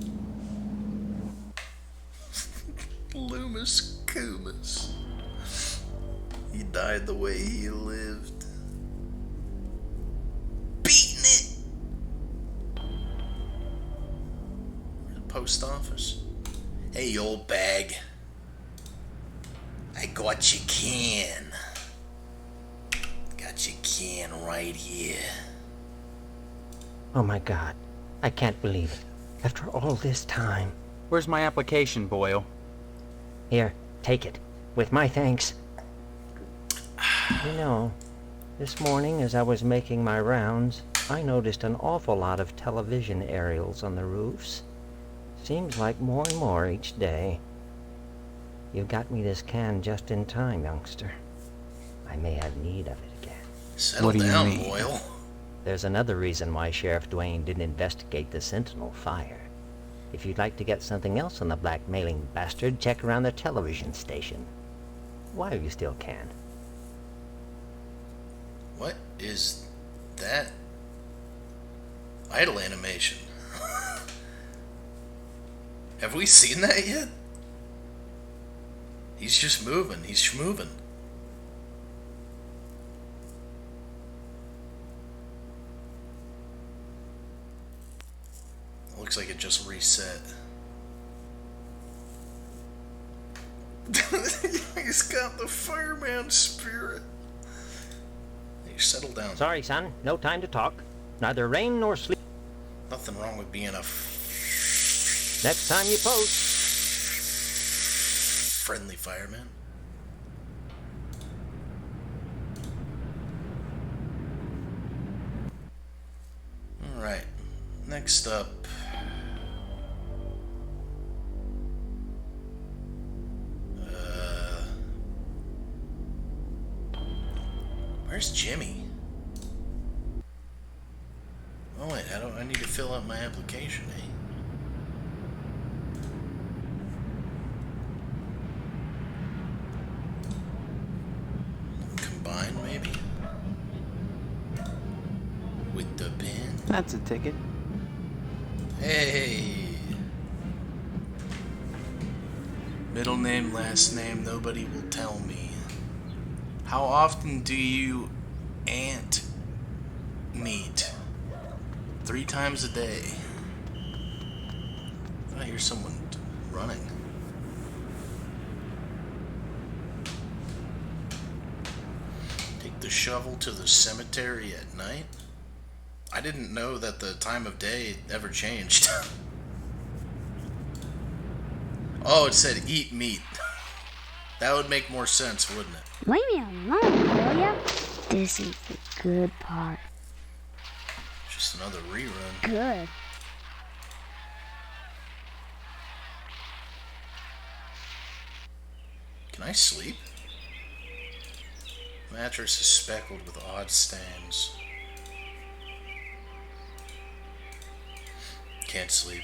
Loomis Coomis. He died the way he lived. Beating it! The post office. Hey, old bag. I got your can. Got your can right here. Oh my God. I can't believe it. After all this time. Where's my application, Boyle? Here, take it. With my thanks. You know, this morning as I was making my rounds, I noticed an awful lot of television aerials on the roofs. Seems like more and more each day. You got me this can just in time, youngster. I may have need of it again. Settle down, Boyle. There's another reason why Sheriff Dwayne didn't investigate the Sentinel fire. If you'd like to get something else on the blackmailing bastard, check around the television station. While you still can. What is that? Idle animation. Have we seen that yet? He's just moving. He's schmoving. Looks like it just reset. He's got the fireman spirit. Hey, settle down. Sorry, son. No time to talk. Neither rain nor sleep. Nothing wrong with being a Next time you post. friendly fireman. Alright. Next up. Where's Jimmy? Oh wait, I need to fill out my application, eh? Combine, maybe? With the pen? That's a ticket. Hey! Middle name, last name, nobody will tell me. How often do you ant meet? 3 times a day. I hear someone running. Take the shovel to the cemetery at night? I didn't know that the time of day ever changed. Oh, it said eat meat. That would make more sense, wouldn't it? Leave me alone, will ya? This is the good part. Just another rerun. Good. Can I sleep? Mattress is speckled with odd stains. Can't sleep.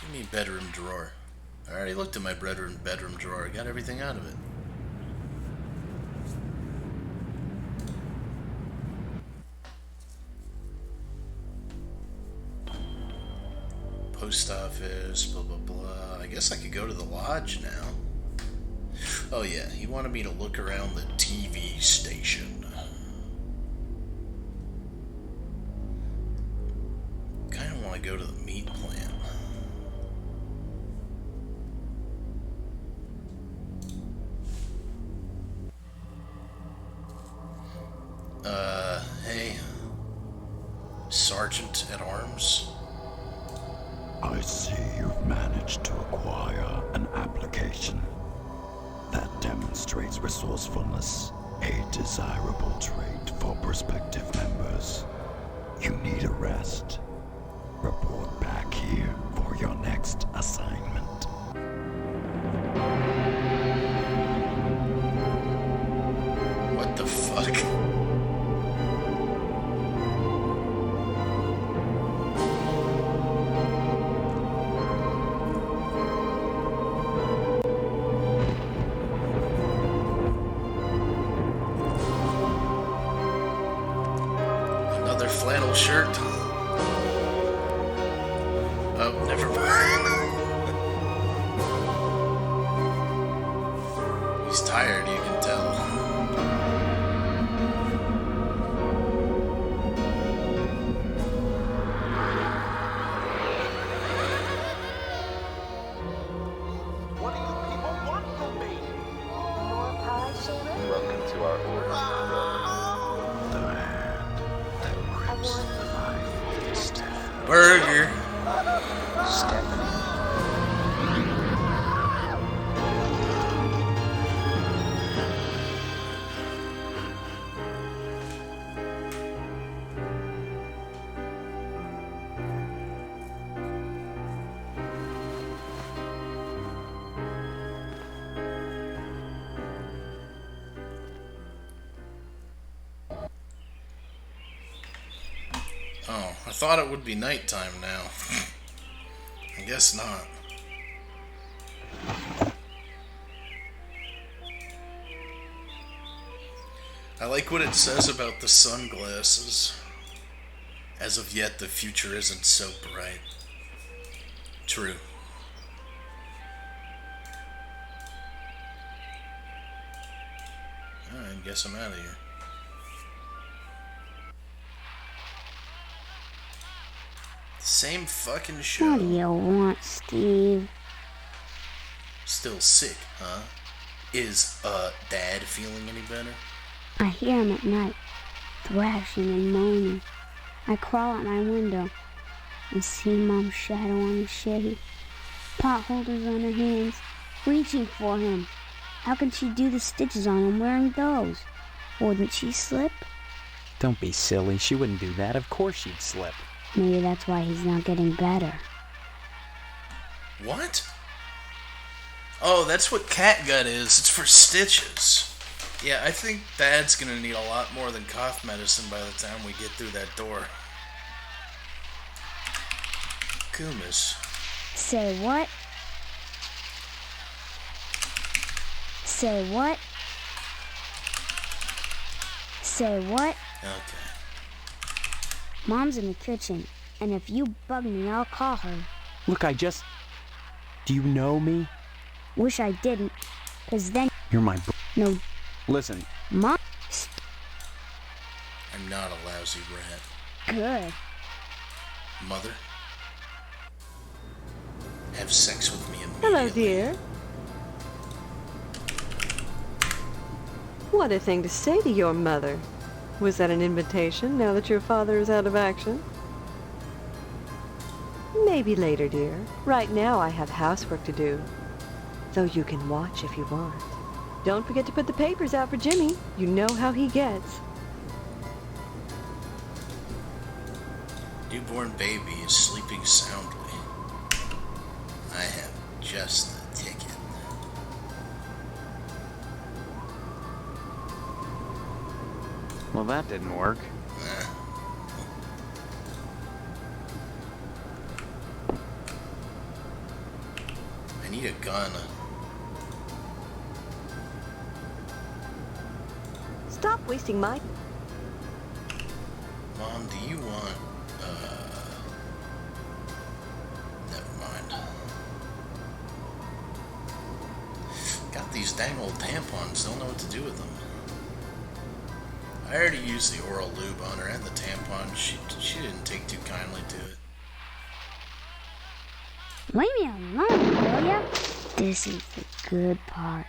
Give me bedroom drawer. I already looked at my bedroom drawer. I got everything out of it. Post office, blah blah blah. I guess I could go to the lodge now. Oh yeah, he wanted me to look around the TV station. Kinda want to go to the meat plant. Hey, Sergeant at Arms. I see you've managed to acquire an application. That demonstrates resourcefulness, a desirable trait for prospective members. You need a rest. Report back here for your next assignment. What the fuck? Another flannel shirt. Oh, never mind. He's tired, you can tell. What do you people want from me? Welcome to our order. The hand that grips the knife is stabbed. Burger. Oh, I thought it would be nighttime now. I guess not. I like what it says about the sunglasses. As of yet, the future isn't so bright. True. Alright, guess I'm out of here. Same fucking show. What do you want, Steve? Still sick, huh? Is, Dad feeling any better? I hear him at night, thrashing and moaning. I crawl out my window and see Mom's shadow on the shade, pot holders on her hands, reaching for him. How could she do the stitches on him wearing those? Wouldn't she slip? Don't be silly. She wouldn't do that. Of course she'd slip. Maybe that's why he's not getting better. What? Oh, that's what catgut is. It's for stitches. Yeah, I think Dad's gonna need a lot more than cough medicine by the time we get through that door. Kumis. Say what? Say what? Say what? Okay. Mom's in the kitchen, and if you bug me, I'll call her. Look, do you know me? Wish I didn't, 'cause then... You're my No, Listen. Mom... lousy rat. Good. Mother, have sex with me immediately. Hello, dear. What a thing to say to your mother. Was that an invitation now that your father is out of action? Maybe later, dear. Right now I have housework to do. Though you can watch if you want. Don't forget to put the papers out for Jimmy. You know how he gets. Newborn baby is sleeping soundly. I have just the ticket. Well, that didn't work. I need a gun. Stop wasting my... Mom, do you want... Never mind. Got these dang old tampons. Don't know what to do with them. I already used the oral lube on her and the tampon. She didn't take too kindly to it. Leave me alone, will ya? This is the good part.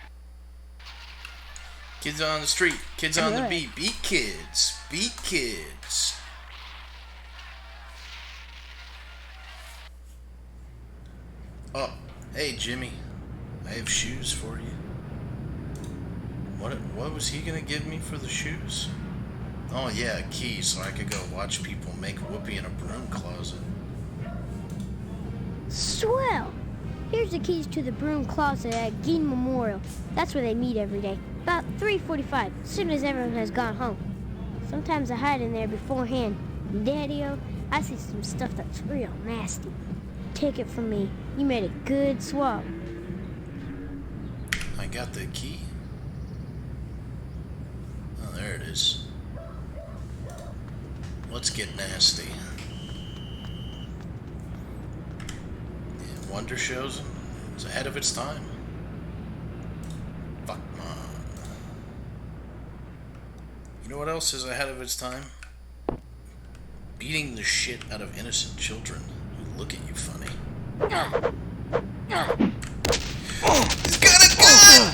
Kids on the street. Kids on the Good. beat. Beat kids. Beat kids. Oh, hey Jimmy. I have shoes for you. What was he gonna give me for the shoes? Oh yeah, a key so I could go watch people make whoopee in a broom closet. Swell! Here's the keys to the broom closet at Gein Memorial. That's where they meet every day. About 3:45, as soon as everyone has gone home. Sometimes I hide in there beforehand. And Daddy-o, I see some stuff that's real nasty. Take it from me. You made a good swap. I got the key. Oh, there it is. Let's get nasty. Wonder shows is ahead of its time. Fuck mom. You know what else is ahead of its time? Beating the shit out of innocent children who look at you funny. He's got a gun!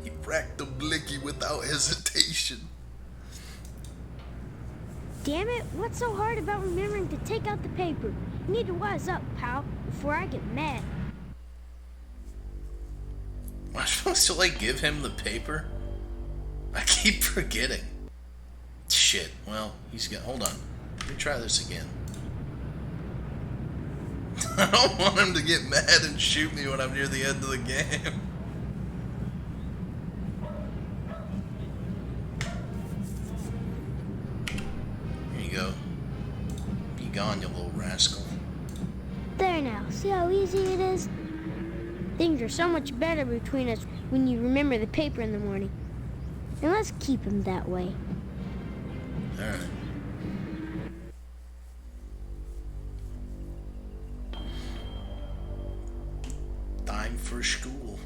He racked the blicky without hesitation. Damn it, what's so hard about remembering to take out the paper? You need to wise up, pal, before I get mad. Am I supposed to, like, give him the paper? I keep forgetting. Shit, well, he's got... Hold on. Let me try this again. I don't want him to get mad and shoot me when I'm near the end of the game. Here you go. Be gone, you little rascal. There now, see how easy it is? Things are so much better between us when you remember the paper in the morning. And let's keep him that way. Alright. Time for school.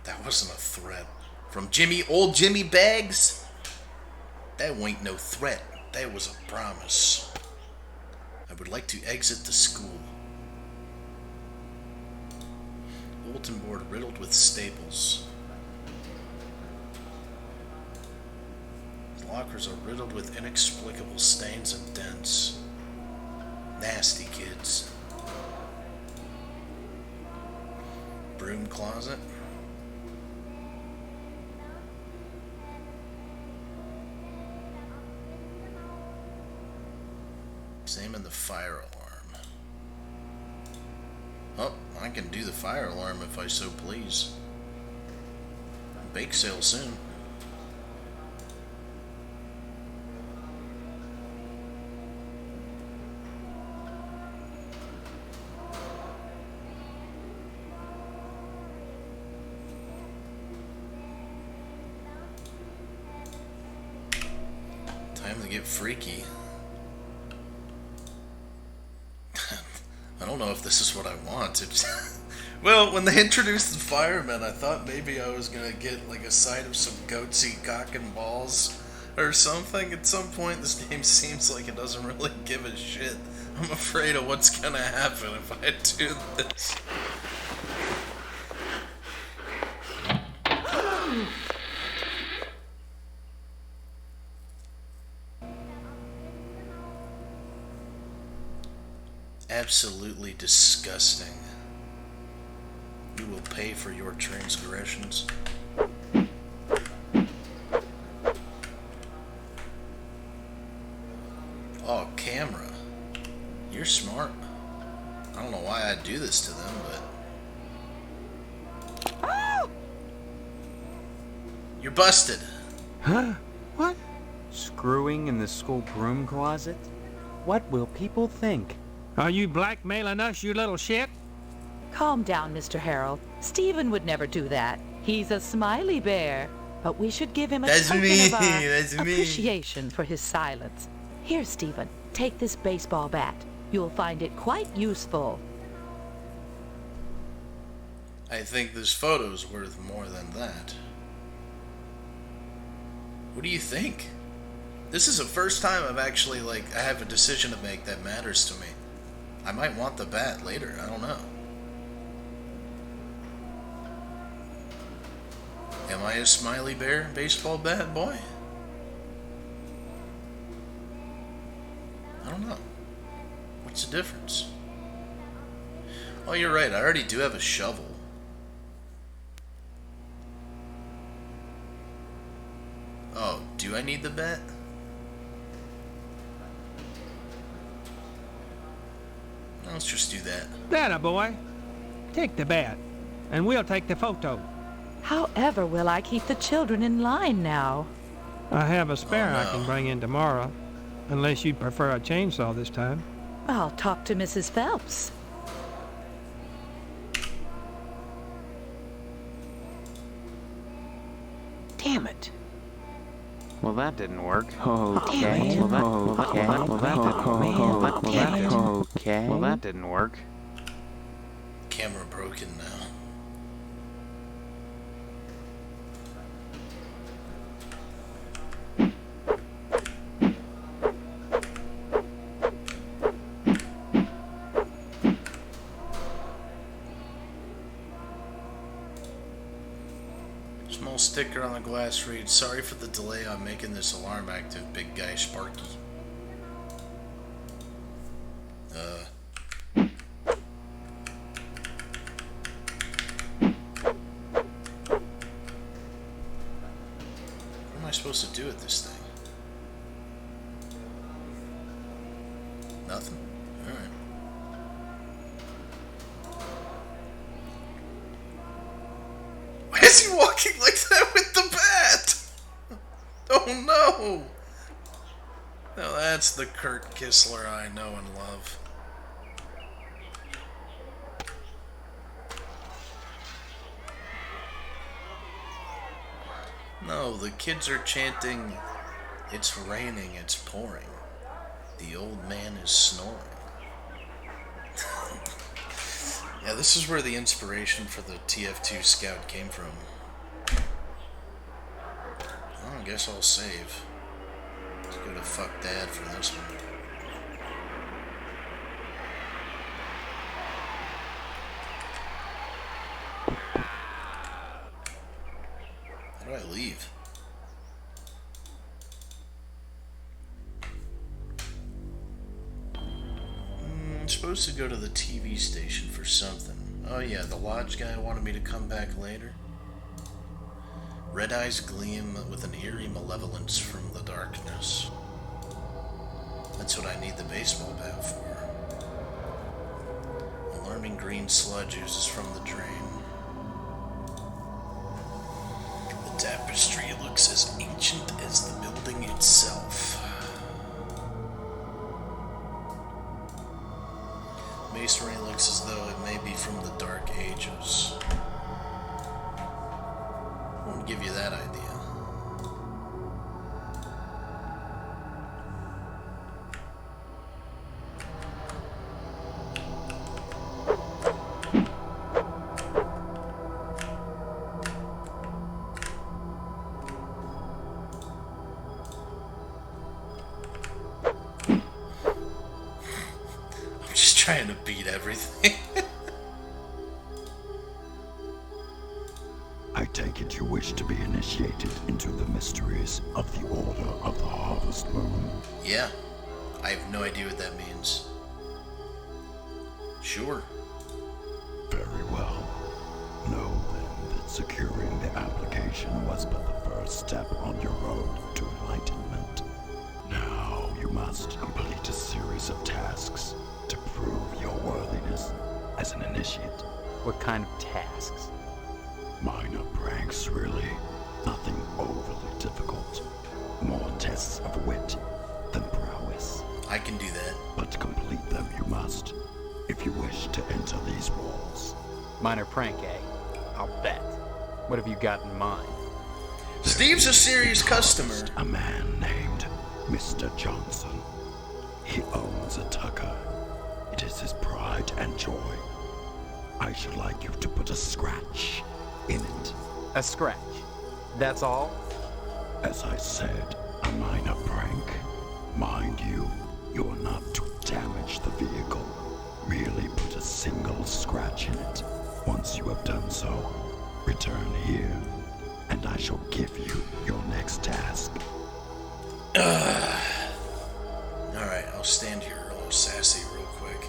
That wasn't a threat. From old Jimmy Baggs? That ain't no threat. That was a promise. I would like to exit the school. Bulletin board riddled with staples. Lockers are riddled with inexplicable stains and dents. Nasty kids. Broom closet. Examine the fire alarm. Oh, I can do the fire alarm if I so please. Bake sale soon. freaky. I don't know if this is what I want. Well, when they introduced the firemen, I thought maybe I was gonna get like a sight of some goats eat cock and balls or something. At some point, this game seems like it doesn't really give a shit. I'm afraid of what's gonna happen if I do this. Absolutely disgusting. You will pay for your transgressions. Oh, camera. You're smart. I don't know why I'd do this to them, but... You're busted. Huh? What? Screwing in the school broom closet? What will people think? Are you blackmailing us, you little shit? Calm down, Mr. Harold. Stephen would never do that. He's a smiley bear. But we should give him a token of our appreciation for his silence. Here, Stephen, take this baseball bat. You'll find it quite useful. I think this photo's worth more than that. What do you think? This is the first time I've actually, I have a decision to make that matters to me. I might want the bat later, I don't know. Am I a smiley bear baseball bat boy? I don't know. What's the difference? Oh, you're right, I already do have a shovel. Oh, do I need the bat? Let's just do that. That boy. Take the bat, and we'll take the photo. However will I keep the children in line now? I have a spare Oh, no. I can bring in tomorrow, unless you'd prefer a chainsaw this time. I'll talk to Mrs. Phelps. Damn it. Well, that didn't work. Okay. Well, that didn't work. Camera broken now. Small sticker on the glass reads, "Sorry for the delay on making this alarm active, big guy Sparky." What am I supposed to do with this thing? Nothing? Alright. Why is he walking like that with the bat? Oh no! Now that's the Kurt Kissler I know and love. No, the kids are chanting, "It's raining, it's pouring. The old man is snoring." Yeah, this is where the inspiration for the TF2 Scout came from. Well, I guess I'll save. Let's go to fuck dad for this one. How do I leave? I'm supposed to go to the TV station for something. Oh yeah, the lodge guy wanted me to come back later. Red eyes gleam with an eerie malevolence from the darkness. That's what I need the baseball bat for. Alarming green sludge oozes from the drain. The tapestry looks as ancient as the building itself. Masonry looks as though it may be from the Dark Ages. Won't give you that idea. everything. I take it you wish to be initiated into the mysteries of the Order of the Harvest Moon. Yeah. I have no idea what that means. Sure. Very well. Know then that securing the application was but the first step on your road to enlightenment. Now you must complete a series of tasks to prove your worthiness as an initiate. What kind of tasks? Minor pranks, really. Nothing overly difficult. More tests of wit than prowess. I can do that. But to complete them you must, if you wish to enter these walls. Minor prank, eh? I'll bet. What have you got in mind? Steve's a serious customer. A man named Mr. Johnson. He owns a tucker. It is his pride and joy. I should like you to put a scratch in it. A scratch? That's all? As I said, a minor prank. Mind you, you're not to damage the vehicle. Merely put a single scratch in it. Once you have done so, return here, and I shall give you your next task. Alright, I'll stand here a little sassy real quick.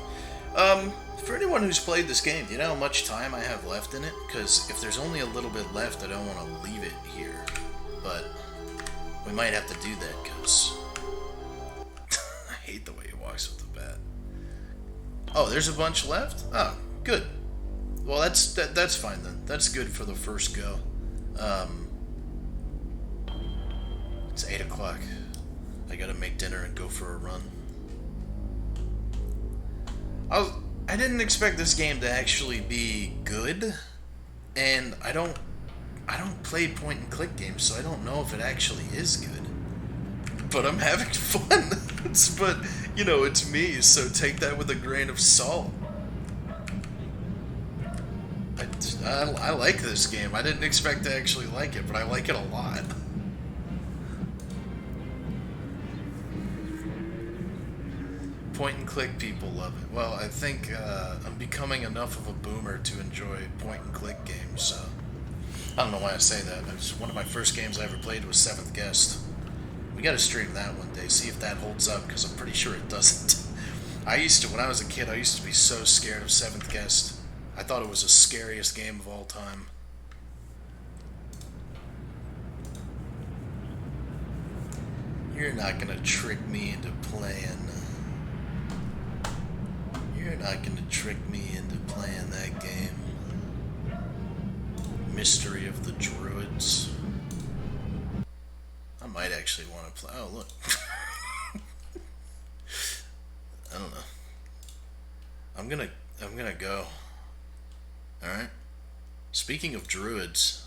For anyone who's played this game, do you know how much time I have left in it? Because if there's only a little bit left, I don't want to leave it here. But we might have to do that, because I hate the way he walks with the bat. Oh, there's a bunch left? Oh, good. Well, that's fine then. That's good for the first go. It's 8 o'clock. I gotta make dinner and go for a run. I didn't expect this game to actually be good, and I don't play point and click games, so I don't know if it actually is good. But I'm having fun. But you know, it's me, so take that with a grain of salt. I like this game. I didn't expect to actually like it, but I like it a lot. Point and click people love it. Well, I think I'm becoming enough of a boomer to enjoy point and click games, so I don't know why I say that. It was one of my first games I ever played was Seventh Guest. We gotta stream that one day, see if that holds up, because I'm pretty sure it doesn't. When I was a kid, I used to be so scared of Seventh Guest. I thought it was the scariest game of all time. You're not gonna trick me into playing. You're not gonna trick me into playing that game. Mystery of the Druids. I might actually want to play. Oh, look. I don't know. I'm gonna go. Alright. Speaking of druids.